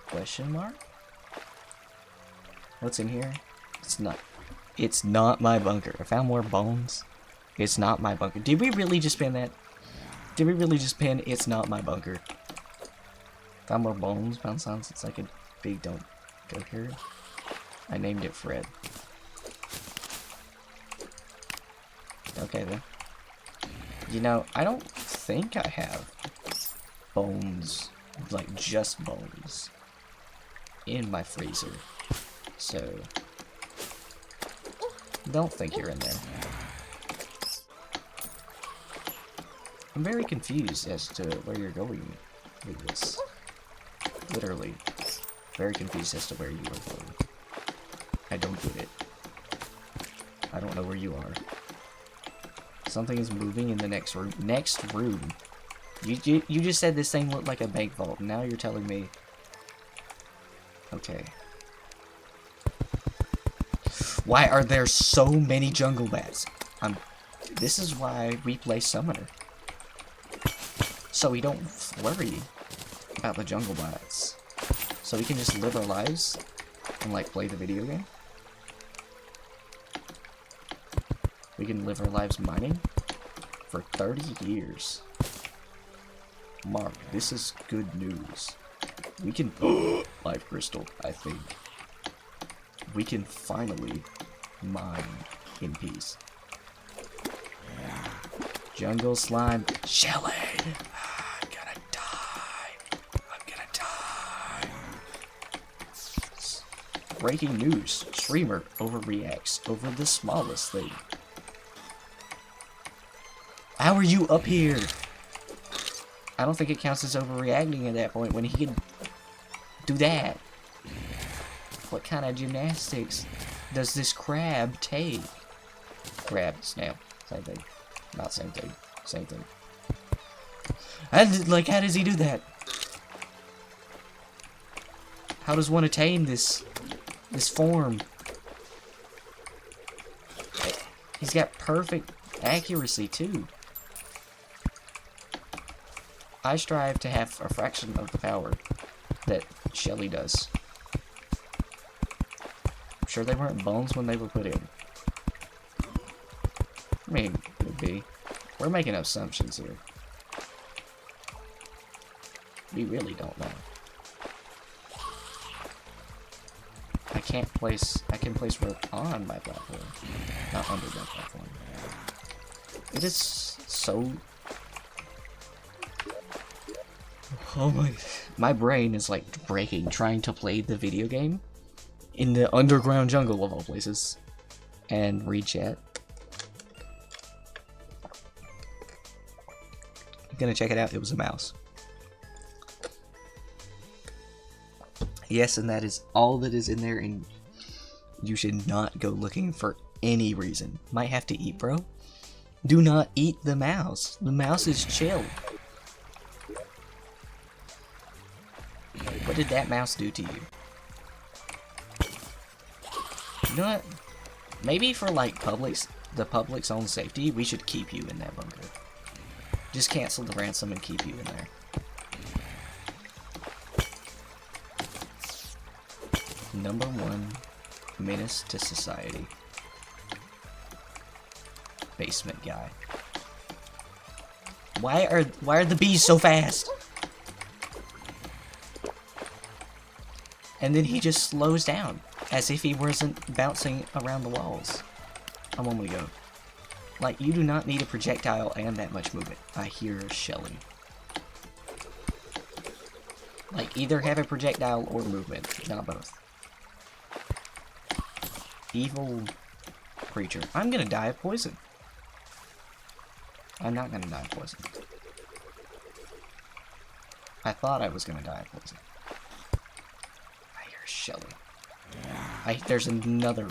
Question mark? What's in here? It's not my bunker. I found more bones. It's not my bunker. Did we really just pin that? Did we really just pin it's not my bunker? Found more bones. Found sounds. It's like a big don't go here. I named it Fred. Okay then. You know, I don't think I have bones, like just bones, in my freezer. So, don't think you're in there. I'm very confused as to where you're going with this. Literally, very confused as to where you are going. I don't get it. I don't know where you are. Something is moving in the next room. Next room? You just said this thing looked like a bank vault. Now you're telling me... Okay. Why are there so many jungle bats? This is why we play Summoner. So we don't worry about the jungle bats. So we can just live our lives and like play the video game. We can live our lives mining for 30 years. Mark, this is good news. We can... Life crystal, I think. We can finally mine in peace. Jungle slime. Shelly! I'm gonna die. Breaking news. Streamer overreacts over the smallest thing. How are you up here? I don't think it counts as overreacting at that point when he can do that. What kind of gymnastics does this crab take? Crab, snail, same thing. Not same thing, same thing. And like, how does he do that? How does one attain this form? He's got perfect accuracy too. I strive to have a fraction of the power that Shelly does. I'm sure they weren't bones when they were put in. I mean, it would be. We're making assumptions here. We really don't know. I can place rope on my platform, not under my platform. It is so... Oh my brain is like breaking trying to play the video game in the underground jungle of all places and read chat. I'm gonna check it out. It was a mouse. Yes, and that is all that is in there, and you should not go looking for any reason. Might have to eat, bro. Do not eat the mouse. The mouse is chill. What did that mouse do to you? You know what? Maybe for like the public's own safety, we should keep you in that bunker. Just cancel the ransom and keep you in there. Number 1 menace to society. Basement guy. Why are the bees so fast? And then he just slows down, as if he wasn't bouncing around the walls a moment ago. Like, you do not need a projectile and that much movement. I hear Shelly. Like, either have a projectile or movement, not both. Evil creature. I'm gonna die of poison. I'm not gonna die of poison. I thought I was gonna die of poison. I hear Shelly. There's another.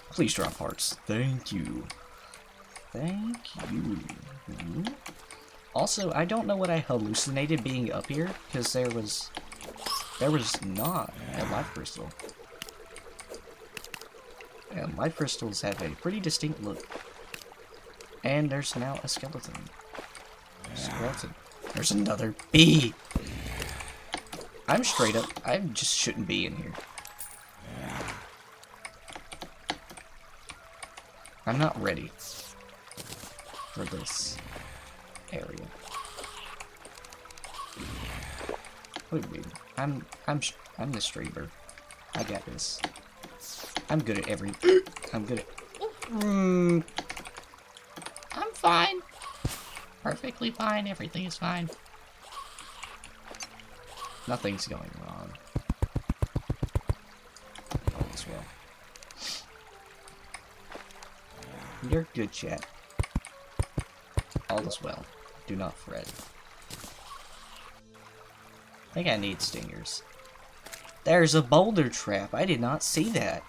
Please drop hearts. Thank you. Thank you. Also, I don't know what I hallucinated being up here, because there was not a life crystal. And life crystals have a pretty distinct look. And there's now a skeleton. There's another bee! I'm straight up, I just shouldn't be in here. I'm not ready for this area. What do you mean? I'm the streamer. I got this. I'm good at every. I'm good at. I'm fine. Perfectly fine. Everything is fine. Nothing's going wrong. All is well. You're good, chat. All is well. Do not fret. I think I need stingers. There's a boulder trap. I did not see that.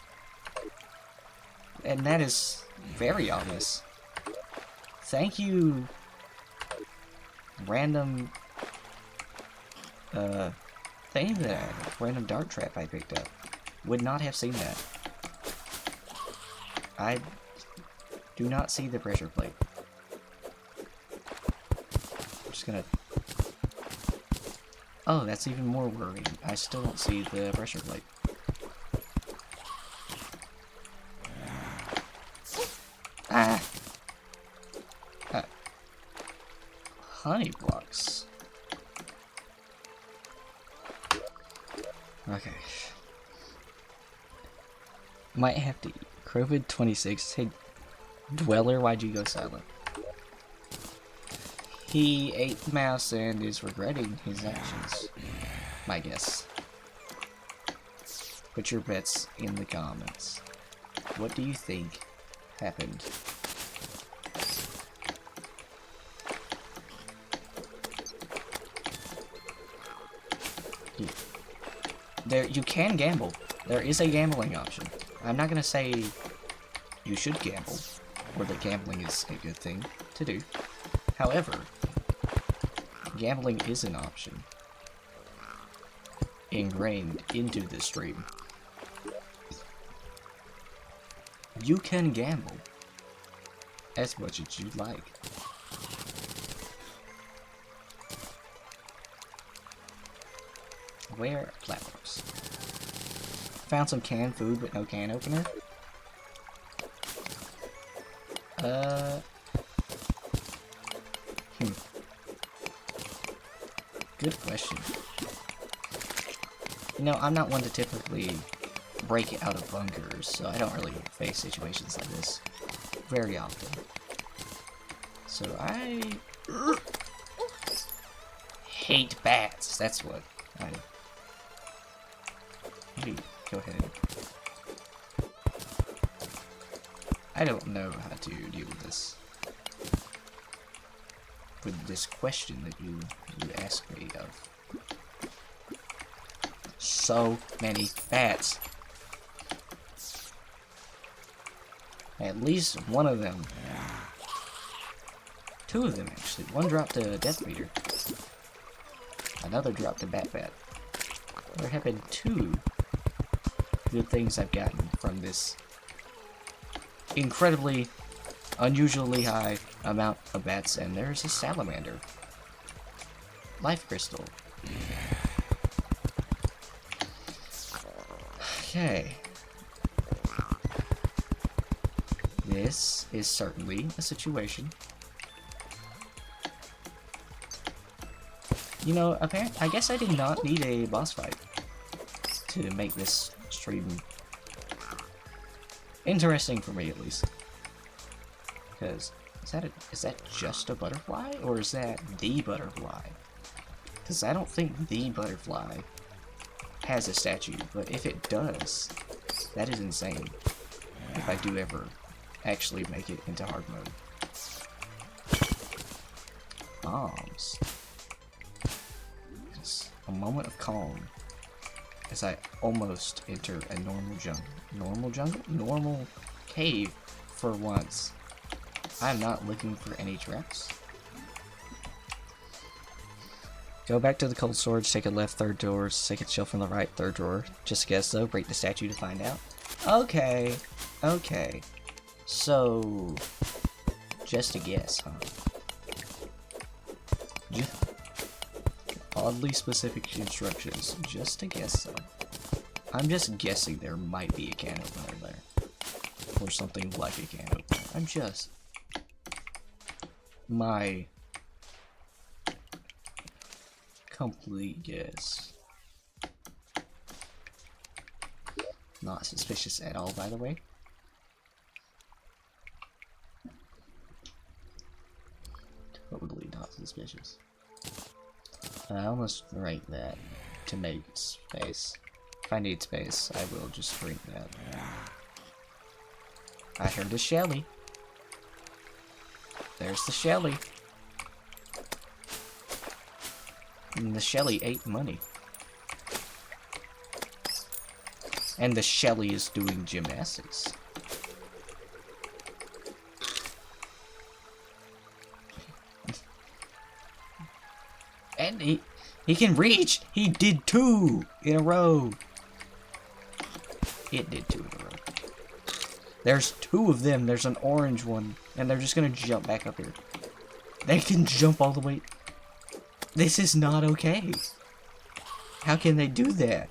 And that is very obvious. Thank you, random thing that random dart trap I picked up. Would not have seen that. I do not see the pressure plate. I'm just gonna... Oh, that's even more worrying. I still don't see the pressure plate. Ah! Honey blocks. Okay. Might have to eat. COVID-26. Hey, Dweller, why'd you go silent? He ate the mouse and is regretting his actions. my guess. Put your bets in the comments. What do you think happened? You can gamble. There is a gambling option. I'm not gonna say you should gamble, or that gambling is a good thing to do. However, gambling is an option ingrained into the stream. You can gamble as much as you like. Where platforms? Found some canned food but no can opener. Good question. You know, I'm not one to typically break out of bunkers, so I don't really face situations like this very often. So I hate bats. That's what I maybe go ahead. I don't know how to deal with this. With this question that you asked me of. So many bats. At least one of them. Two of them actually. One dropped a death meter. Another dropped a bat. There have been two good things I've gotten from this incredibly, unusually high amount of bats, and there's a salamander. Life crystal. Okay. This is certainly a situation. You know, I guess I did not need a boss fight to make this stream interesting for me, at least. Because is that just a butterfly, or is that the butterfly? Because I don't think the butterfly has a statue, but if it does, that is insane. If I do ever actually make it into hard mode. Bombs. Just a moment of calm as I almost enter a normal jungle. Normal jungle? Normal cave for once. I'm not looking for any traps. Go back to the cold storage, take a left, third door, second shelf from the right, third drawer. Just guess though, break the statue to find out. Okay. Okay. So, just a guess, huh? Oddly specific instructions. Just a guess, though. I'm just guessing there might be a can opener there. Or something like a can opener. I'm just... my... complete guess. Not suspicious at all, by the way. Totally not suspicious. I almost rank that to make space. If I need space, I will just rank that. I heard a Shelly. There's the Shelly. And the Shelly ate money. And the Shelly is doing gymnastics. And he can reach! He did 2 in a row! It did 2 in a row. There's 2 of them. There's an orange one. And they're just gonna jump back up here. They can jump all the way... This is not okay. How can they do that?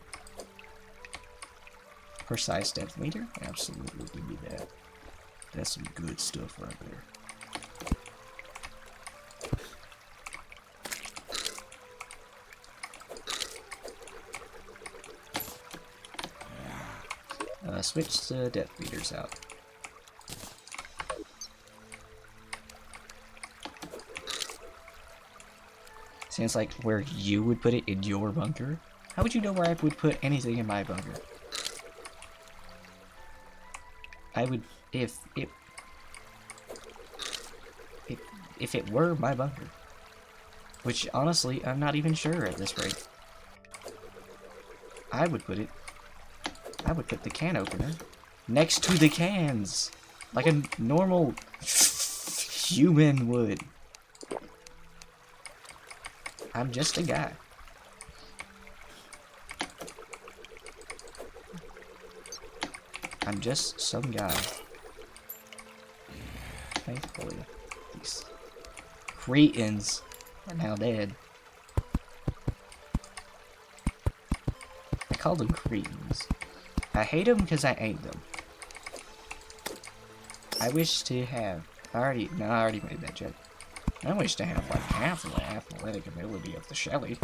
Precise depth meter? Absolutely give me that. That's some good stuff right there. Switch the depth meters out. Seems like where you would put it in your bunker. How would you know where I would put anything in my bunker? I would, if it were my bunker. Which, honestly, I'm not even sure at this rate. I would put the can opener next to the cans. Like a normal human would. I'm just a guy. I'm just some guy. Thankfully, these cretins are now dead. I call them cretins. I hate them because I ain't them. I wish to have... I already made that joke. I wish to have like half the athletic ability of the Shelly.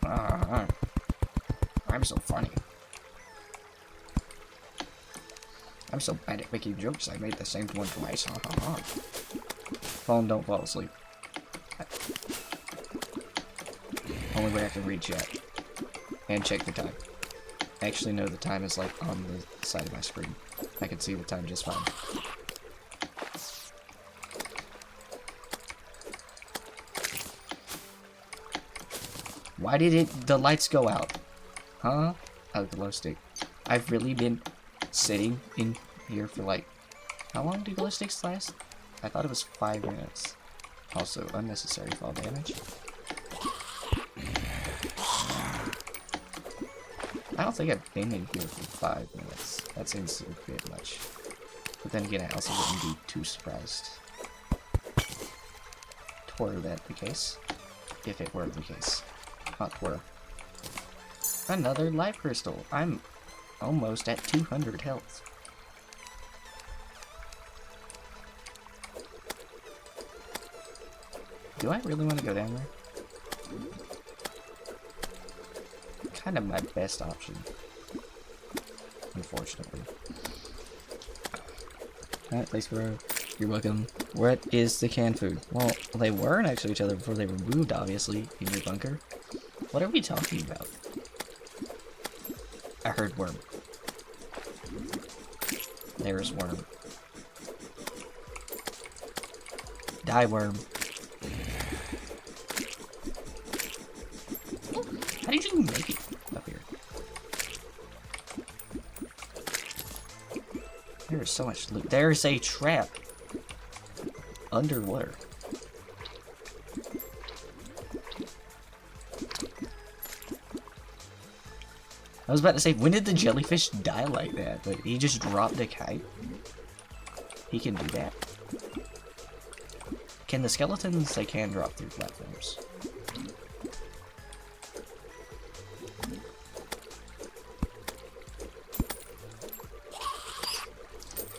I'm so funny. I'm so bad at making jokes, I made the same one twice. Phone, don't fall asleep. Only way I can read chat. And check the time. Actually, no, the time is like on the side of my screen. I can see the time just fine. Why did the lights go out? Huh? Oh, the glow stick. I've really been sitting in here for like... How long do glow sticks last? I thought it was 5 minutes. Also, unnecessary fall damage. I don't think I've been in here for 5 minutes. That seems a bit much. But then again, I also wouldn't be too surprised. Were that the case? If it were the case. Not were. Another life crystal. I'm almost at 200 health. Do I really want to go down there? Kind of my best option. Unfortunately. Alright, thanks bro. You're welcome. What is the canned food? Well, they were next to each other before they were moved, obviously, in your bunker. What are we talking about? I heard worm. There's worm. Die worm. How did you make it up here? There is so much loot. There's a trap. Underwater. I was about to say, when did the jellyfish die like that? But he just dropped a kite? He can do that. Can the skeletons? They can drop through platforms.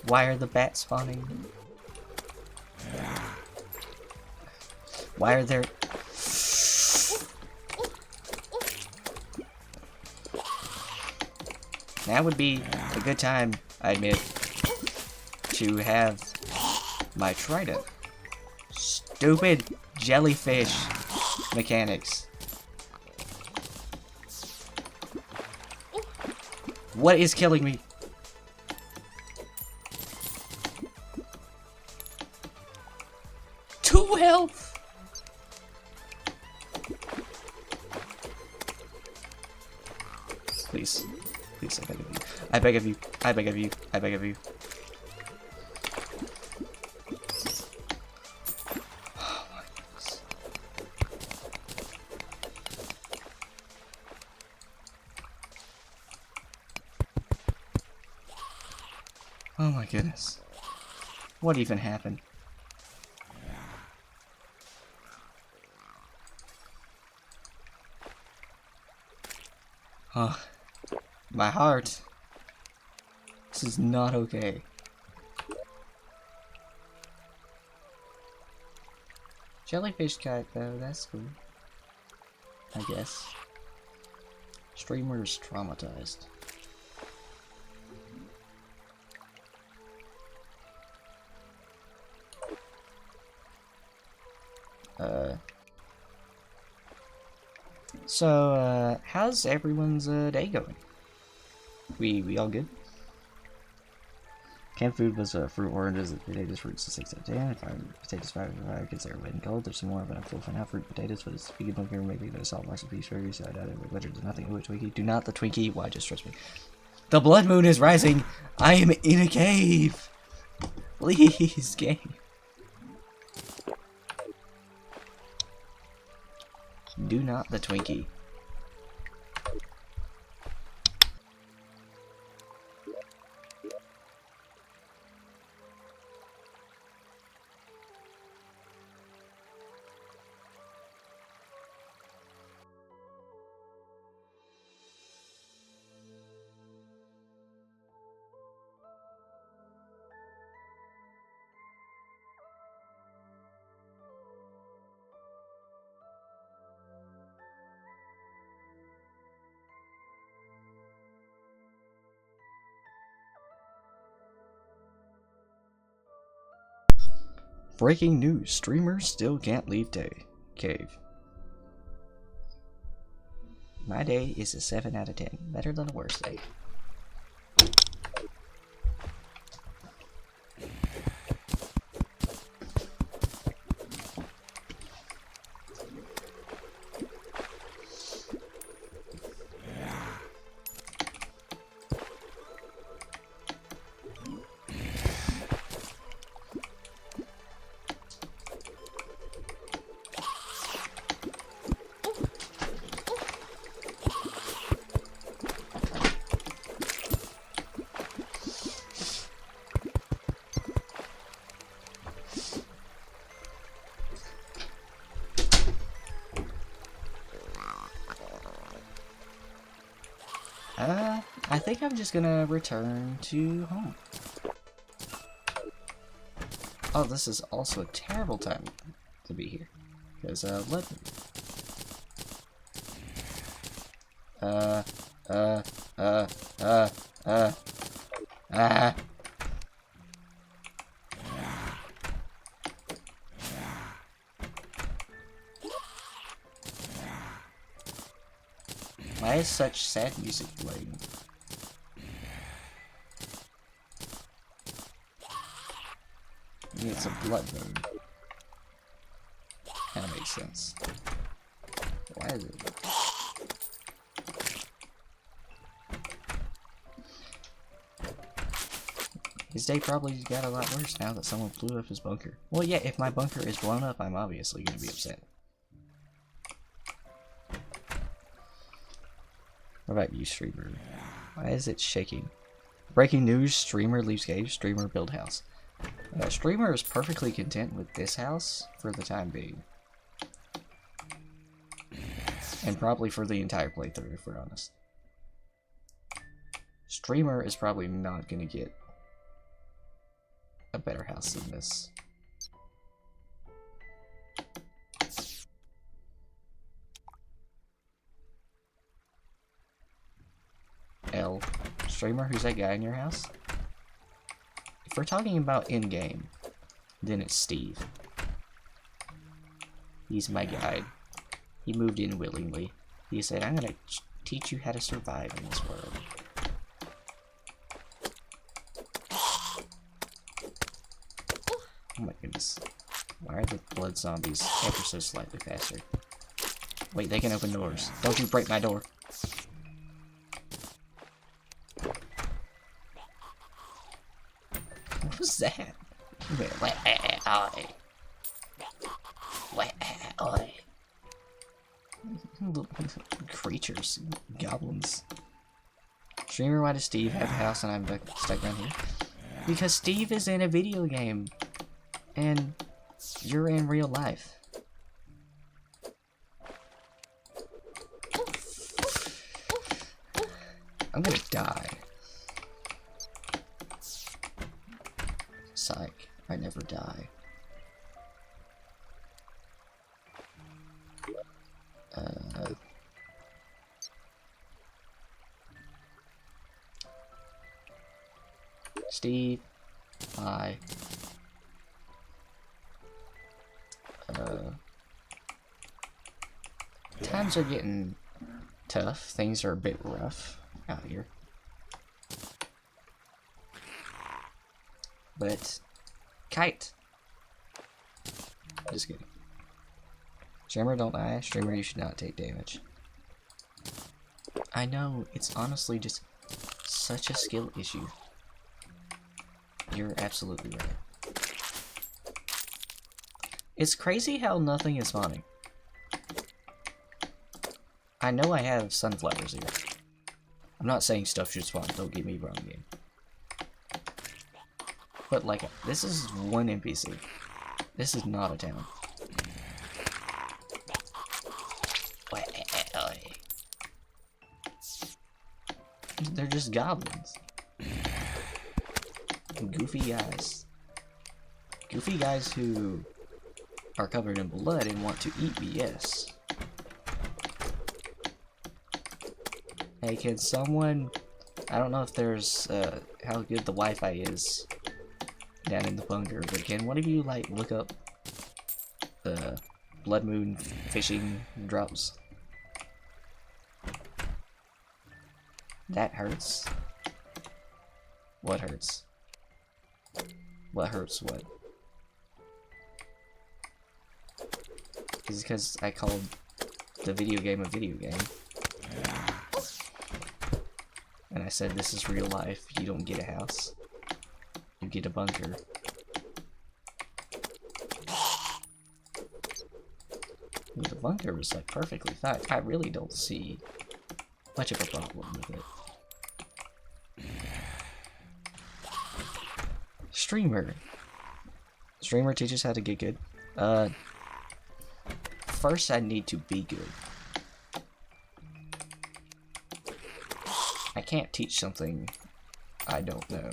Why are the bats spawning? Why are there... Now would be a good time, I admit, to have my trident. Stupid jellyfish mechanics. What is killing me? Two health! Please. Please, I beg of you. I beg of you. I beg of you. I beg of you. Oh my goodness. Oh my goodness. What even happened? Oh. My heart. This is not okay. Jellyfish kite though, that's cool. I guess. Streamer's traumatized. So, how's everyone's day going? We all good? Canned food was fruit oranges, potatoes, fruits, 6 out of 10. If I'm potatoes, 5 out of 5, consider wet and cold. There's some more, but I'm full for now. Fruit, potatoes, but it's vegan bunker, maybe the salt box of beef burger, so I doubt it. But there's nothing. Ooh, Twinkie. Do not the Twinkie. Why, just trust me. The blood moon is rising. I am in a cave. Please, game. Do not the Twinkie. Breaking news, streamers still can't leave cave. My day is a 7 out of 10, better than the worst day. I think I'm just gonna return to home. Oh, this is also a terrible time to be here. Because, let me... Why is such sad music playing? It's a blood moon. Kinda makes sense. Why is it? His day probably got a lot worse now that someone blew up his bunker. Well, yeah, if my bunker is blown up, I'm obviously gonna be upset. What about you, streamer? Why is it shaking? Breaking news, streamer leaves cave, streamer build house. Streamer is perfectly content with this house for the time being. And probably for the entire playthrough, if we're honest. Streamer is probably not gonna get a better house than this. L. Streamer, who's that guy in your house? If we're talking about in-game, then it's Steve. He's my guide. He moved in willingly. He said, I'm gonna teach you how to survive in this world. Oh my goodness. Why are the blood zombies ever so slightly faster? Wait, they can open doors. Don't you break my door. What was that? Creatures. Goblins. Streamer, why does Steve have a house and I'm stuck around here? Because Steve is in a video game. And you're in real life. I'm gonna die. Psych. I never die. Steve. Hi. Times are getting tough. Things are a bit rough out here. But, kite. Just kidding. Streamer, don't die. Streamer, you should not take damage. I know, it's honestly just such a skill issue. You're absolutely right. It's crazy how nothing is spawning. I know I have sunflowers here. I'm not saying stuff should spawn, don't get me wrong, game. But, like, this is one NPC. This is not a town. They're just goblins. Goofy guys. Goofy guys who are covered in blood and want to eat BS. Hey, can someone... I don't know if there's, how good the Wi-Fi is down in the bunker, but can one of you, like, look up the blood moon fishing drops? That hurts. What hurts? What hurts what? Is it because I called the video game a video game? And I said this is real life, you don't get a house. You get a bunker. The bunker was like perfectly fine. I really don't see much of a problem with it. Streamer. Streamer teaches how to get good. First I need to be good. I can't teach something I don't know.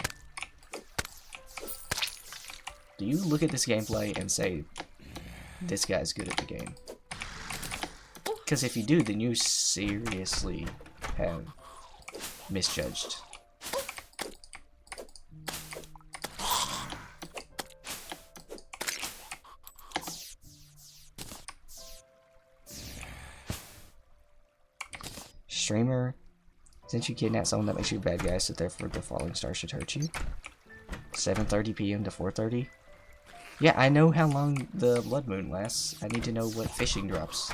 Do you look at this gameplay and say, this guy's good at the game? Because if you do, then you seriously have misjudged. Streamer, since you kidnap someone that makes you a bad guy, sit there for the falling star should hurt you. 7:30 p.m. to 4:30. Yeah, I know how long the blood moon lasts. I need to know what fishing drops.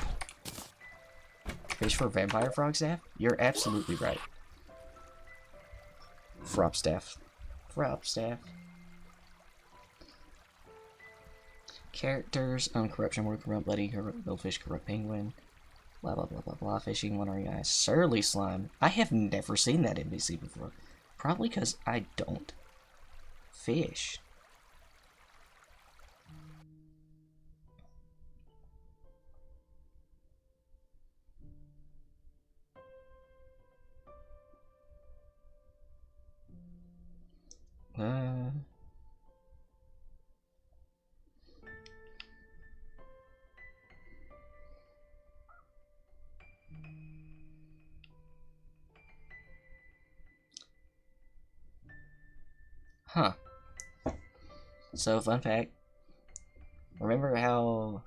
Fish for vampire frog staff? You're absolutely right. Frop staff. Frop staff. Characters on corruption word, corrupt buddy, corrupt goldfish, corrupt penguin. Blah blah blah blah blah. Fishing, one are you guys? Surly slime. I have never seen that NPC before. Probably because I don't fish. Huh. So, fun fact. Remember how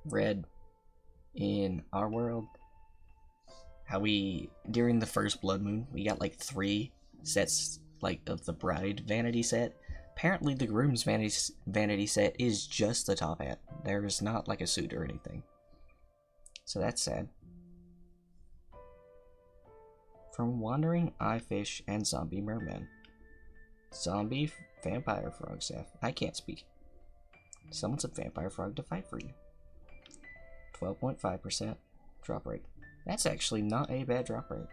red in our world, how we, during the first blood moon, we got like 3 sets like of the bride vanity set? Apparently the groom's vanity set is just the top hat. There is not like a suit or anything. So that's sad. From wandering eye fish and zombie merman. Zombie vampire frog staff. I can't speak. Summons a vampire frog to fight for you. 12.5% drop rate. That's actually not a bad drop rate.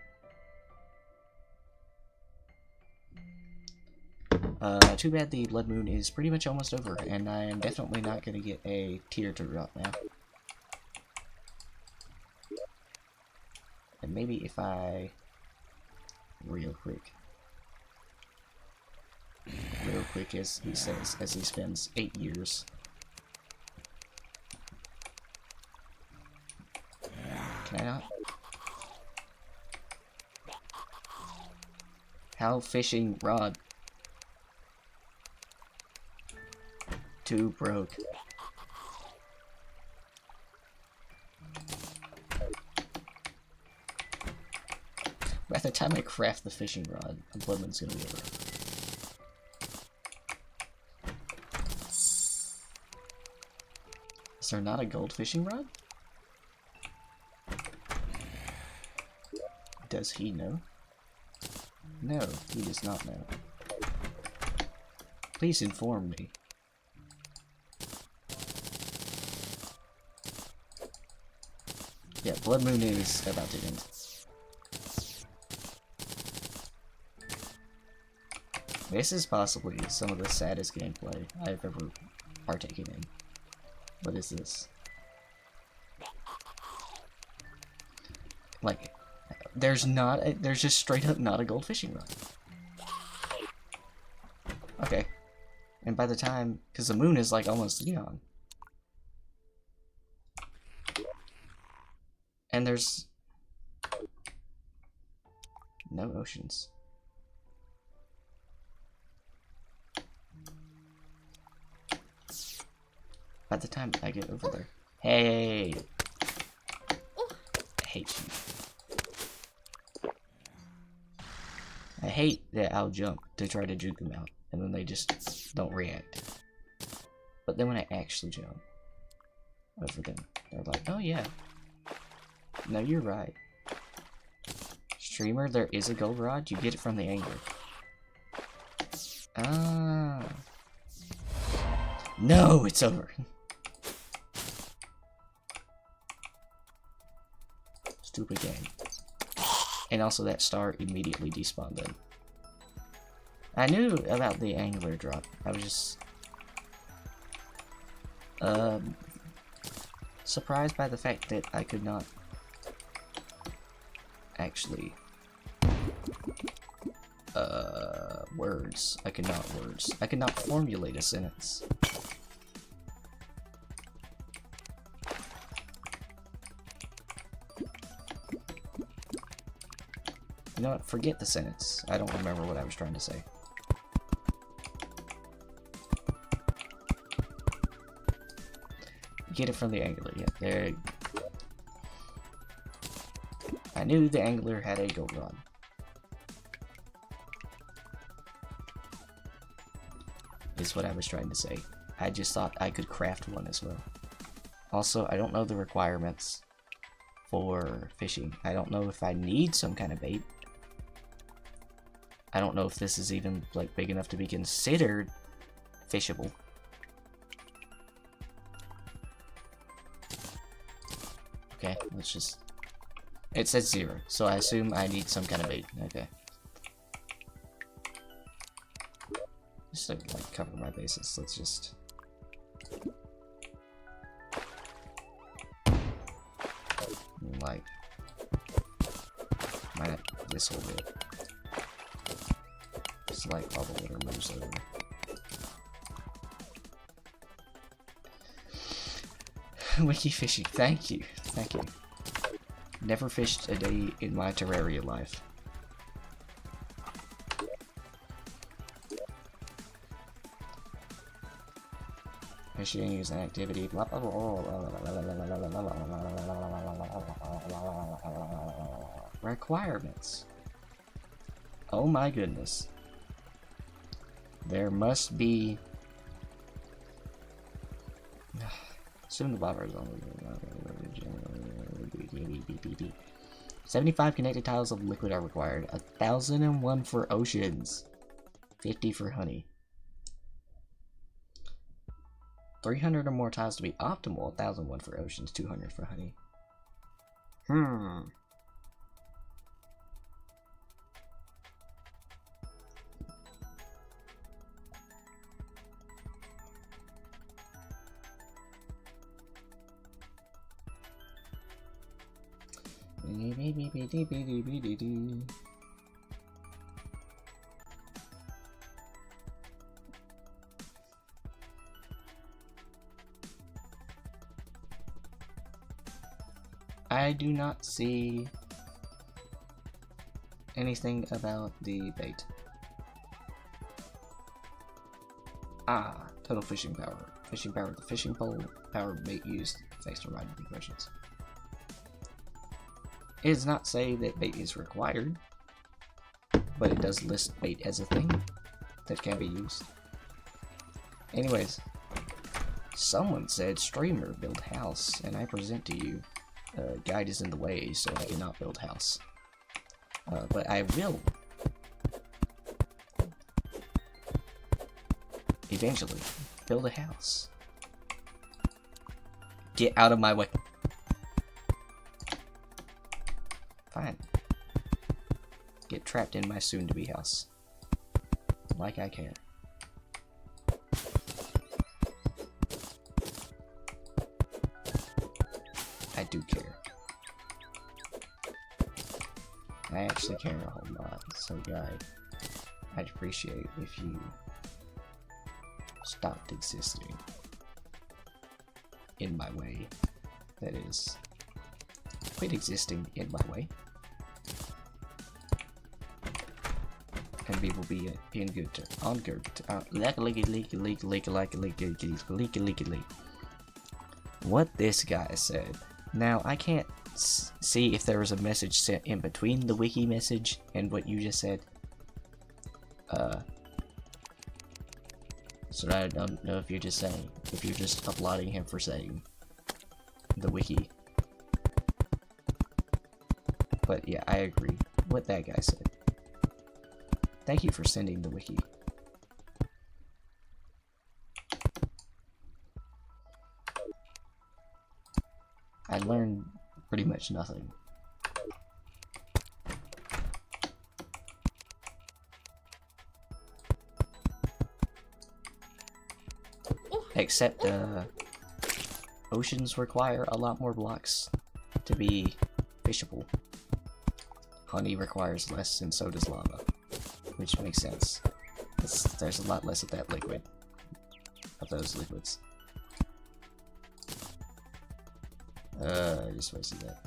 Too bad the blood moon is pretty much almost over, and I am definitely not going to get a tier to drop now. And maybe if I... real quick, as he says, as he spends 8 years. Can I not? How fishing rod? Too broke. By the time I craft the fishing rod, a blood moon's gonna be over. Is there not a gold fishing rod? Does he know? No, he does not know. Please inform me. Yeah, Blood Moon is about to end. This is possibly some of the saddest gameplay I've ever partaken in. What is this? Like, there's just straight up not a gold fishing rod. Okay. And by the time, because the moon is like almost neon. And there's no oceans. By the time I get over there. Hey! I hate you. I hate that I'll jump to try to juke them out, and then they just don't react. But then when I actually jump over them, they're like, oh yeah. No, you're right. Streamer, there is a gold rod. You get it from the angler. Ah. No, it's over. Stupid game. And also that star immediately despawned then. I knew about the angler drop. I was just surprised by the fact that I could not actually words. I could not formulate a sentence. You know what? Forget the sentence. I don't remember what I was trying to say. Get it from the angler. Yeah, there. I knew the angler had a gold rod. Is what I was trying to say. I just thought I could craft one as well. Also, I don't know the requirements for fishing. I don't know if I need some kind of bait. I don't know if this is even like big enough to be considered fishable. Okay, let's just... It says 0, so I assume I need some kind of bait. Okay. Just to like cover my bases, let's just... like... minus this whole bit. Just like all the water moves over. Wiki fishing, thank you, thank you. Never fished a day in my Terraria life. Fishing is an activity. Blah, blah, blah, requirements. Oh my goodness. There must be. Soon the buffer is on 75 connected tiles of liquid are required. 1,001 for oceans. 50 for honey. 300 or more tiles to be optimal. 1,001 for oceans. 200 for honey. I do not see anything about the bait. Ah, total fishing power. Fishing power with the fishing pole. Power bait used. Thanks to riding questions. It does not say that bait is required. but it does list bait as a thing that can be used. Anyways, someone said, streamer, build house, and I present to you. Guide is in the way, so I cannot build house. But I will. Eventually, build a house. Get out of my way. Fine. Get trapped in my soon-to-be house. Like I care. I do care. I actually care a whole lot, so guide, I'd appreciate if you stopped existing in my way. That is, quit existing in my way, and we will be in good on good what this guy said. Now I can't see if there was a message sent in between the wiki message and what you just said. So I don't know if you're just saying, if you're just applauding him for saying the wiki. But yeah, I agree what that guy said. Thank you for sending the wiki. I learned pretty much nothing. Except, oceans require a lot more blocks to be fishable. Honey requires less, and so does lava. Which makes sense. There's a lot less of that liquid. Of those liquids. I just wasted that.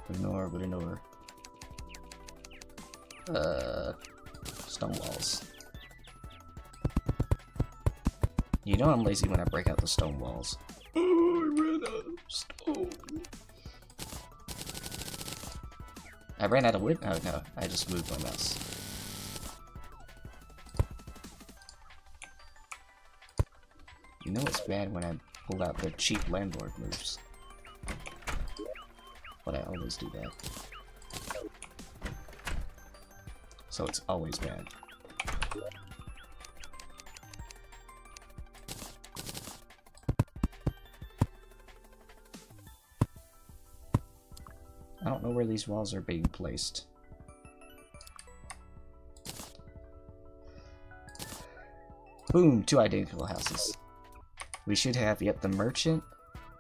Ignore. Stone walls. You know I'm lazy when I break out the stone walls. Oh, I ran out of stone. I ran out of wood? Oh no, I just moved my mouse. You know it's bad when I pull out the cheap landlord moves. But I always do that. So it's always bad. I don't know where these walls are being placed. Boom! 2 identical houses. We should have, yep, the merchant,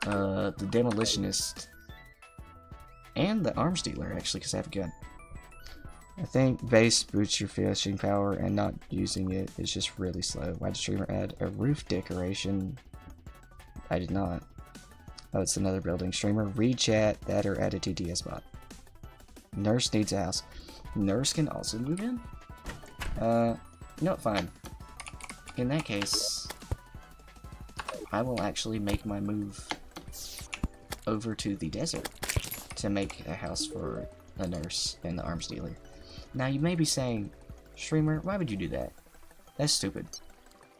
the demolitionist, and the arms dealer, actually, because I have a gun. I think base boosts your fishing power, and not using it is just really slow. Why did streamer add a roof decoration? I did not. Oh, it's another building. Streamer, read chat that or add a TTS bot. Nurse needs a house. Nurse can also move in? No, fine. In that case, I will actually make my move over to the desert to make a house for a nurse and the arms dealer. Now you may be saying, streamer, why would you do that? That's stupid.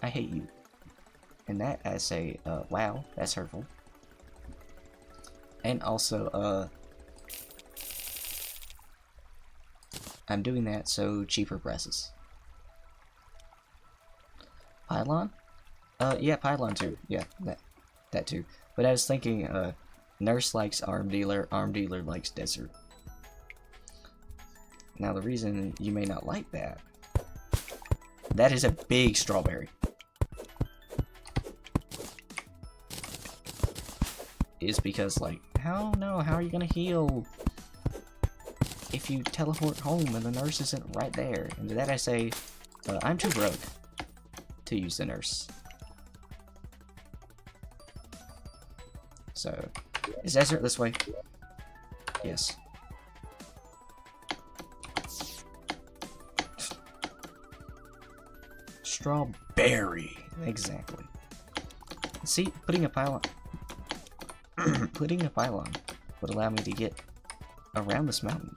I hate you. And that I say, wow, that's hurtful. And also, I'm doing that so cheaper presses. Pylon? Yeah, pylon too. Yeah, that too. But I was thinking, nurse likes arm dealer likes desert. Now the reason you may not like that, that is a big strawberry, is because, like, how are you gonna heal if you teleport home and the nurse isn't right there? And to that I say, I'm too broke to use the nurse. So, is desert this way? Yes. Strawberry, exactly. See, putting a pylon. Putting a pylon would allow me to get around this mountain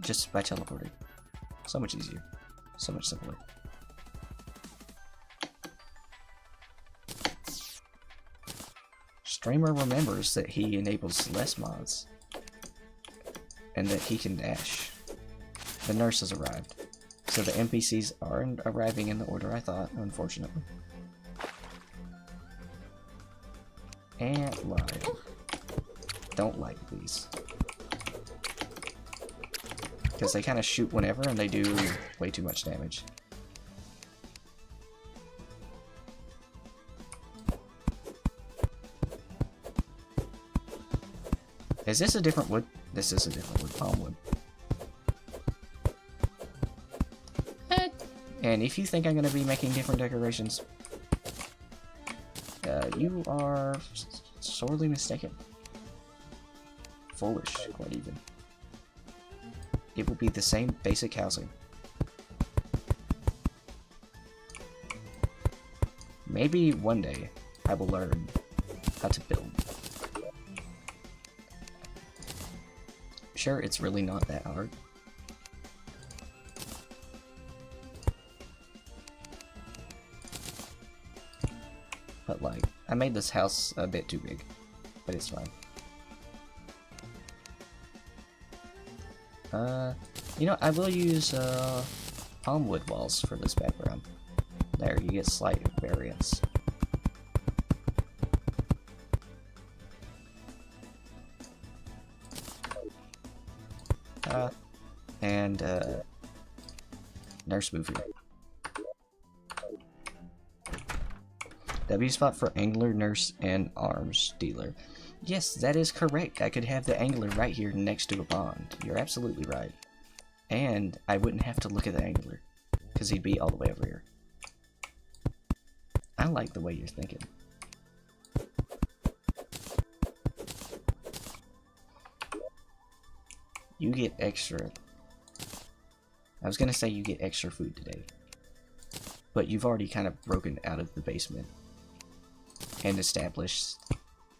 just by teleporting. So much easier. So much simpler. Streamer remembers that he enables Celeste mods and that he can dash. The nurse has arrived. So the NPCs aren't arriving in the order I thought, unfortunately. And live. Don't like these. Because they kind of shoot whenever and they do way too much damage. Is this a different wood? This is a different wood, palm wood. And if you think I'm going to be making different decorations, you are sorely mistaken. Foolish, quite even. It will be the same basic housing. Maybe one day I will learn how to build. Sure, it's really not that hard. But like, I made this house a bit too big, but it's fine. You know, I will use palm wood walls for this background. There, you get slight variance. And nurse move here. W spot for angler, nurse, and arms dealer. Yes, that is correct. I could have the angler right here next to a pond. You're absolutely right. And I wouldn't have to look at the angler, because he'd be all the way over here. I like the way you're thinking. You get extra... I was gonna say you get extra food today. But you've already kind of broken out of the basement and established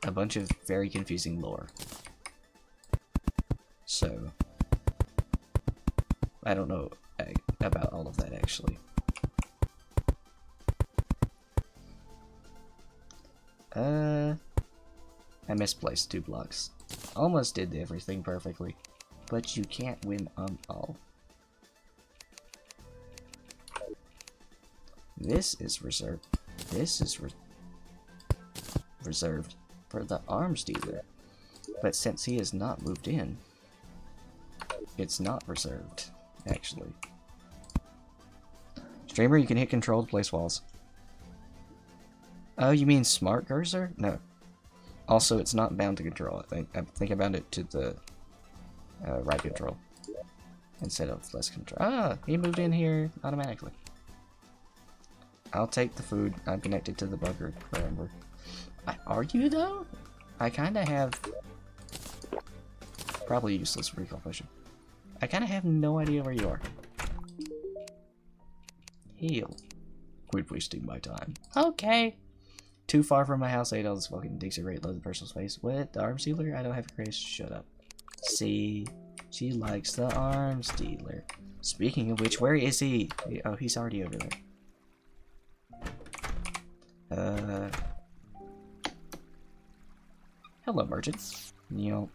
a bunch of very confusing lore. So, I don't know about all of that actually. I misplaced 2 blocks. Almost did everything perfectly, but you can't win on all. This is reserved. This is reserved for the arms dealer. But since he has not moved in, it's not reserved, actually. Streamer, you can hit control to place walls. Oh, you mean smart cursor? No. Also, it's not bound to control. I think I bound it to the right control instead of left control. Ah, he moved in here automatically. I'll take the food. I'm connected to the bunker, remember. Are you, though? I kind of have... Probably useless recall potion. I kind of have no idea where you are. Heal. Quit wasting my time. Okay. Too far from my house, 8 all this fucking takes a great load of personal space. What? The arms dealer? I don't have a craze. Shut up. See? She likes the arms dealer. Speaking of which, where is he? Oh, he's already over there. Hello, merchant. You know,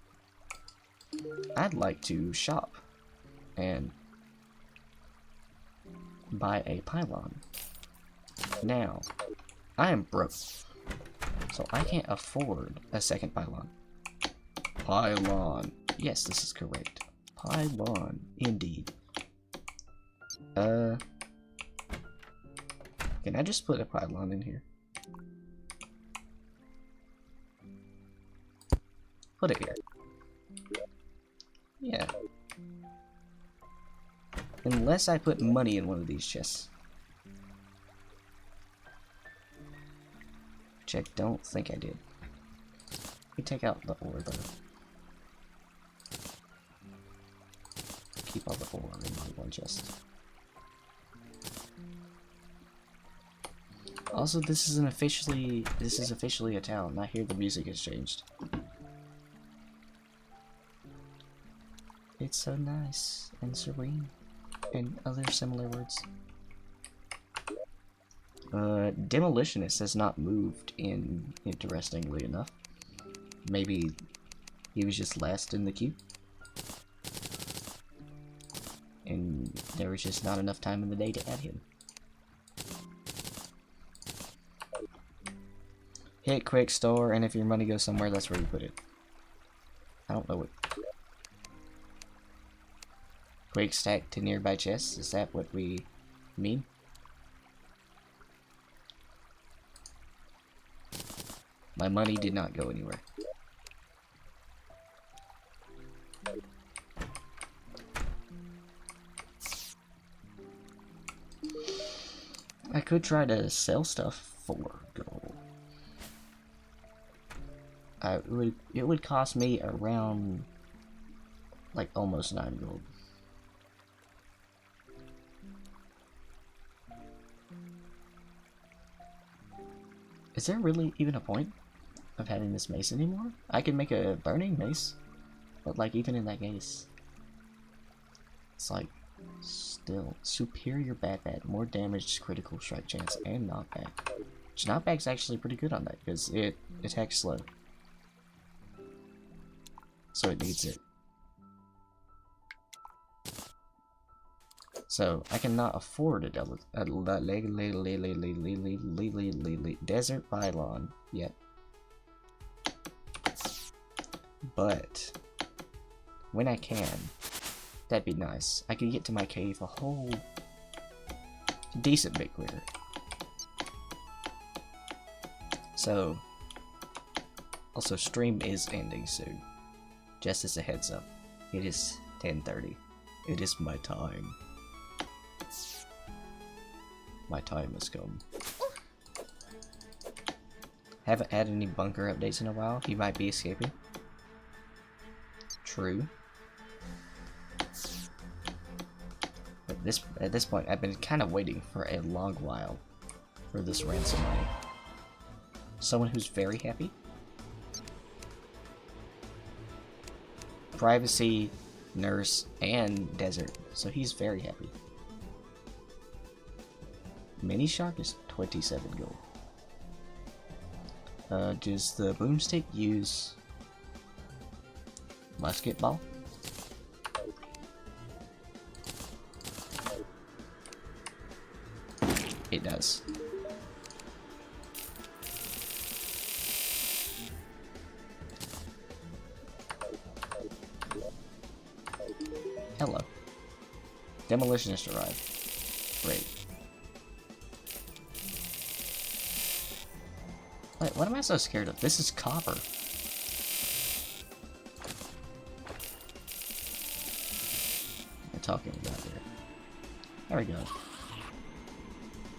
I'd like to shop and buy a pylon. Now, I am broke, so I can't afford a second pylon. Pylon. Yes, this is correct. Pylon, indeed. Can I just put a pylon in here? Put it here. Yeah. Unless I put money in one of these chests. Which I don't think I did. Let me take out the ore though. Keep all the ore in my one chest. Also, this is officially a town. I hear the music has changed. It's so nice and serene, and other similar words. Demolitionist has not moved in, interestingly enough. Maybe he was just last in the queue. And there was just not enough time in the day to add him. Hit quick store, and if your money goes somewhere, that's where you put it. I don't know what. Quick stack to nearby chests, is that what we mean? My money did not go anywhere. I could try to sell stuff for gold. It would cost me around like almost 9 gold. Is there really even a point of having this mace anymore? I can make a burning mace, but like even in that case, it's like still superior bat, more damage, critical strike chance, and knockback. Which knockback's actually pretty good on that because it attacks slow, so it needs it. So I cannot afford a desert pylon yet. But when I can, that'd be nice. I could get to my cave a whole decent bit quicker. So, also stream is ending soon. Just as a heads up, it is 10:30. It is my time. My time has come. Haven't had any bunker updates in a while. He might be escaping. True. But at this point, I've been kind of waiting for a long while for this ransom money. Someone who's very happy. Privacy, nurse, and desert. So he's very happy. Mini shark is 27 gold. Does the boomstick use musket ball? It does. Hello. Demolitionist arrived. Great. Wait, what am I so scared of? This is copper. We're talking about here. There we go.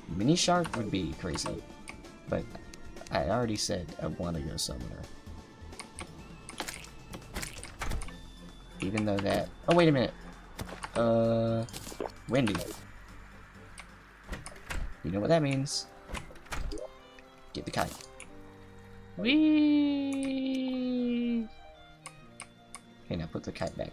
Mini shark would be crazy, but I already said I want to go somewhere. Even though that. Oh wait a minute. Windy. You know what that means? Get the kite. Whee! Okay, now put the kite back.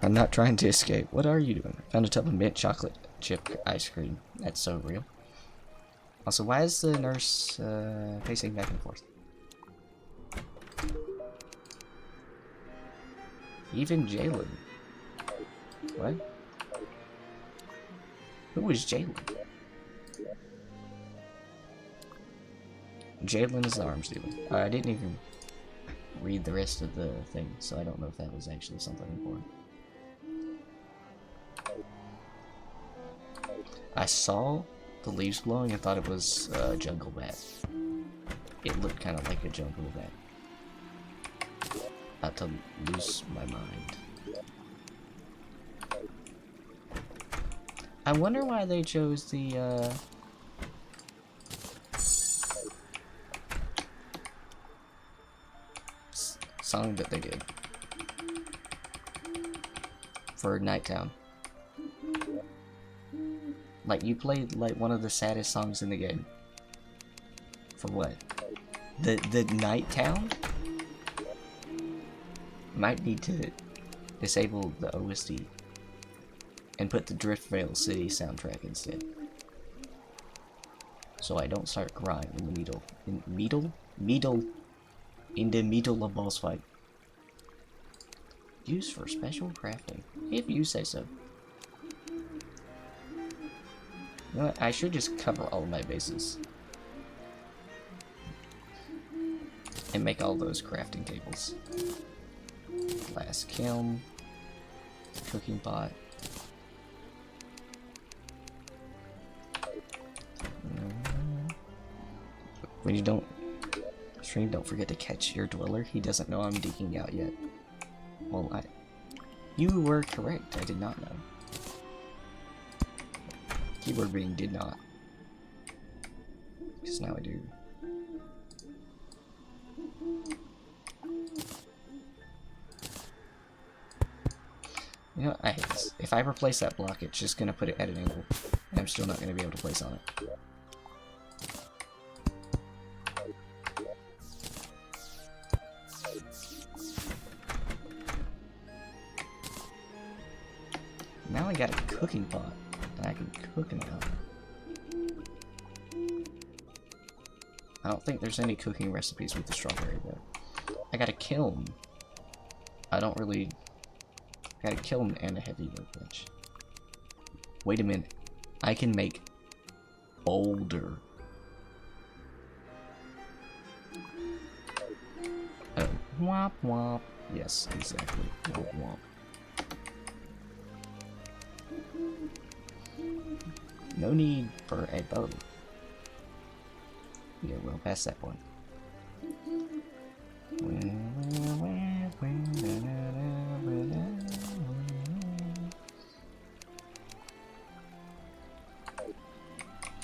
I'm not trying to escape. What are you doing? I found a tub of mint chocolate chip ice cream. That's so real. Also, why is the nurse pacing back and forth? Even Jalen. What? Who was Jalen? Jalen is the arms dealer. I didn't even read the rest of the thing, so I don't know if that was actually something important. I saw the leaves glowing and thought it was a jungle bat. It looked kind of like a jungle bat. About to lose my mind. I wonder why they chose the song that they did for Nighttown. Like, you played like one of the saddest songs in the game. For what? The Nighttown? Might need to disable the OSD and put the Driftvale City soundtrack instead. So I don't start crying in the middle. In the middle of boss fight. Used for special crafting, if you say so. You know what? I should just cover all of my bases. And make all those crafting tables. Glass kiln. Cooking pot. When you don't stream, don't forget to catch your dweller. He doesn't know I'm digging out yet. Well, you were correct. I did not know. Keyword being did not. Because now I do. You know, I hate this. If I replace that block, it's just gonna put it at an angle. And I'm still not gonna be able to place on it. Now I got a cooking pot, and I can cook now. I don't think there's any cooking recipes with the strawberry, but I got a kiln. I got a kiln and a heavy workbench. Wait a minute. I can make boulder. Oh, womp womp. Yes, exactly. Womp womp. No need for a bow. Yeah, we'll pass that point.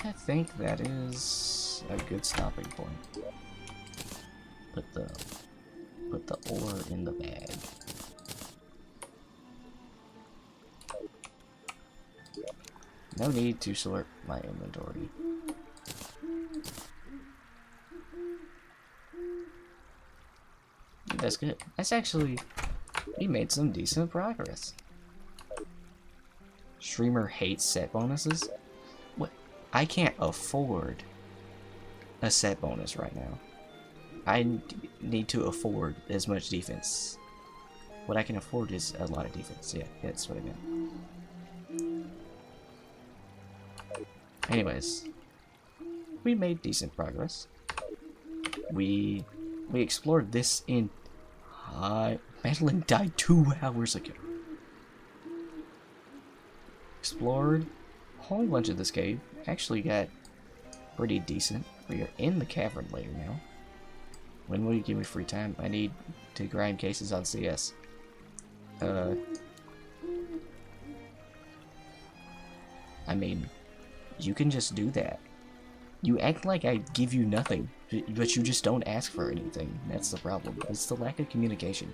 I think that is a good stopping point. Put the ore in the bag. No need to sort my inventory. That's good. That's actually... we made some decent progress. Streamer hates set bonuses? What? I can't afford a set bonus right now. I need to afford as much defense. What I can afford is a lot of defense. Yeah, that's what I meant. Anyways, we made decent progress. We explored this in... Madeline died 2 hours ago. Explored a whole bunch of this cave. Actually got pretty decent. We are in the cavern layer now. When will you give me free time? I need to grind cases on CS. I mean... you can just do that. You act like I give you nothing, but you just don't ask for anything. That's the problem. It's the lack of communication.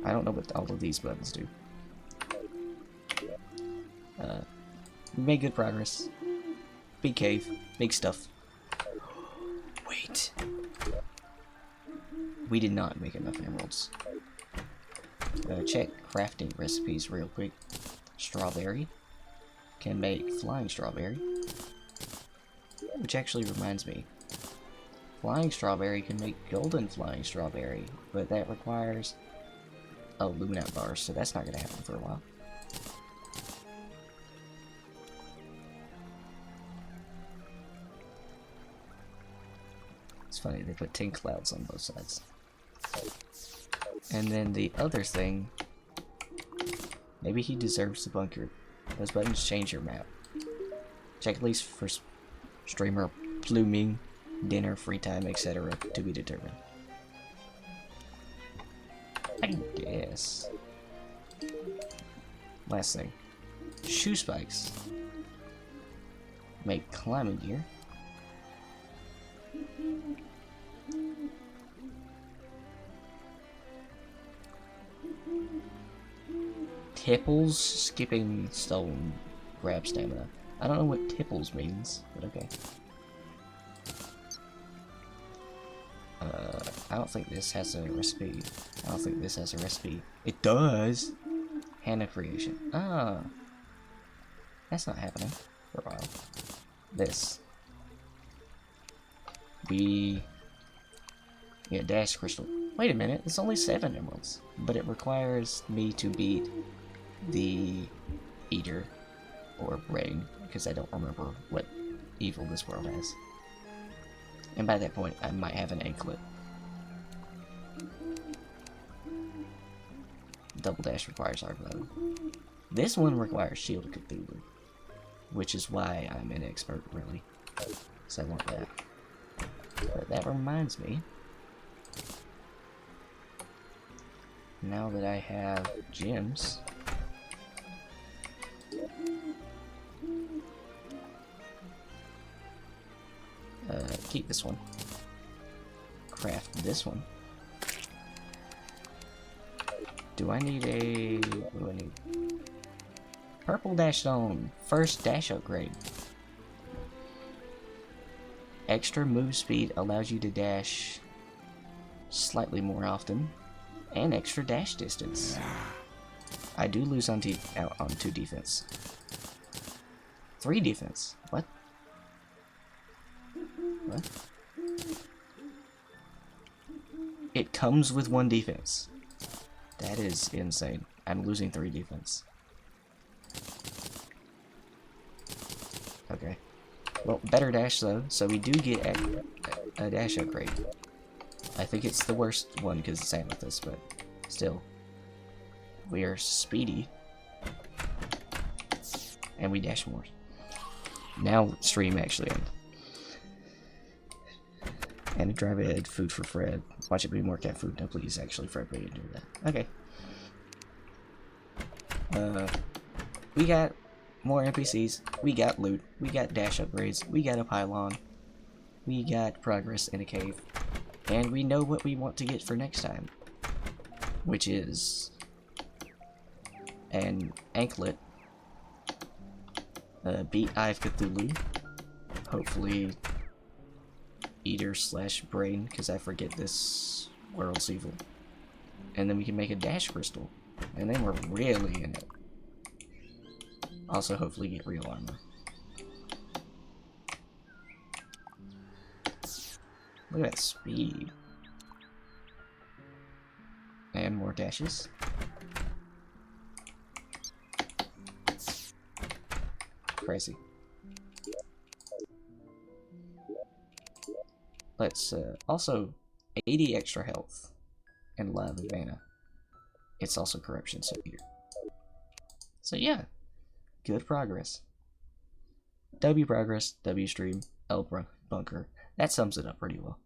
I don't know what all of these buttons do. We made good progress. Big cave. Big stuff. Wait. We did not make enough emeralds. Check crafting recipes real quick. Strawberry. Can make flying strawberry. Which actually reminds me. Flying strawberry can make golden flying strawberry, but that requires a luminite bar, so that's not going to happen for a while. It's funny, they put 10 clouds on both sides. And then the other thing, maybe he deserves the bunker. Those buttons change your map. Check at least for streamer pluming, dinner, free time, etc. to be determined. I guess. Last thing. Shoe spikes. Make climbing gear. Tipples, skipping stone, grab stamina. I don't know what tipples means, but okay. I don't think this has a recipe. I don't think this has a recipe. It does! Hand of creation. Ah. That's not happening for a while. This. We get dash crystal. Wait a minute, it's only 7 emeralds. But it requires me to beat the Eater or Brain, because I don't remember what evil this world has. And by that point, I might have an anklet. Double dash requires hard mode. This one requires Shield of Cthulhu, which is why I'm an expert, really. So I want that. But that reminds me, now that I have gems, keep this one. Craft this one. Do I need a... what do I need? Purple dash stone. First dash upgrade. Extra move speed allows you to dash slightly more often. And extra dash distance. I do lose on out on 2 defense. 3 defense. What? What? It comes with 1 defense. That is insane. I'm losing 3 defense. Okay. Well, better dash though, so we do get a dash upgrade. I think it's the worst one because it's amethyst, but still. We are speedy. And we dash more. Now stream actually end. And a drive ahead, food for Fred. Watch it be more cat food. No, please, actually, Fred, we didn't do that. Okay. We got more NPCs. We got loot. We got dash upgrades. We got a pylon. We got progress in a cave. And we know what we want to get for next time. Which is an anklet. Beat Eye of Cthulhu. Hopefully Eater / Brain, because I forget this world's evil. And then we can make a dash crystal. And then we're really in it. Also, hopefully get real armor. Look at that speed. And more dashes. Crazy. Let's also 80 extra health and lava mana. It's also corruption, so here. So yeah, good progress. W progress, W stream, L bunker. That sums it up pretty well.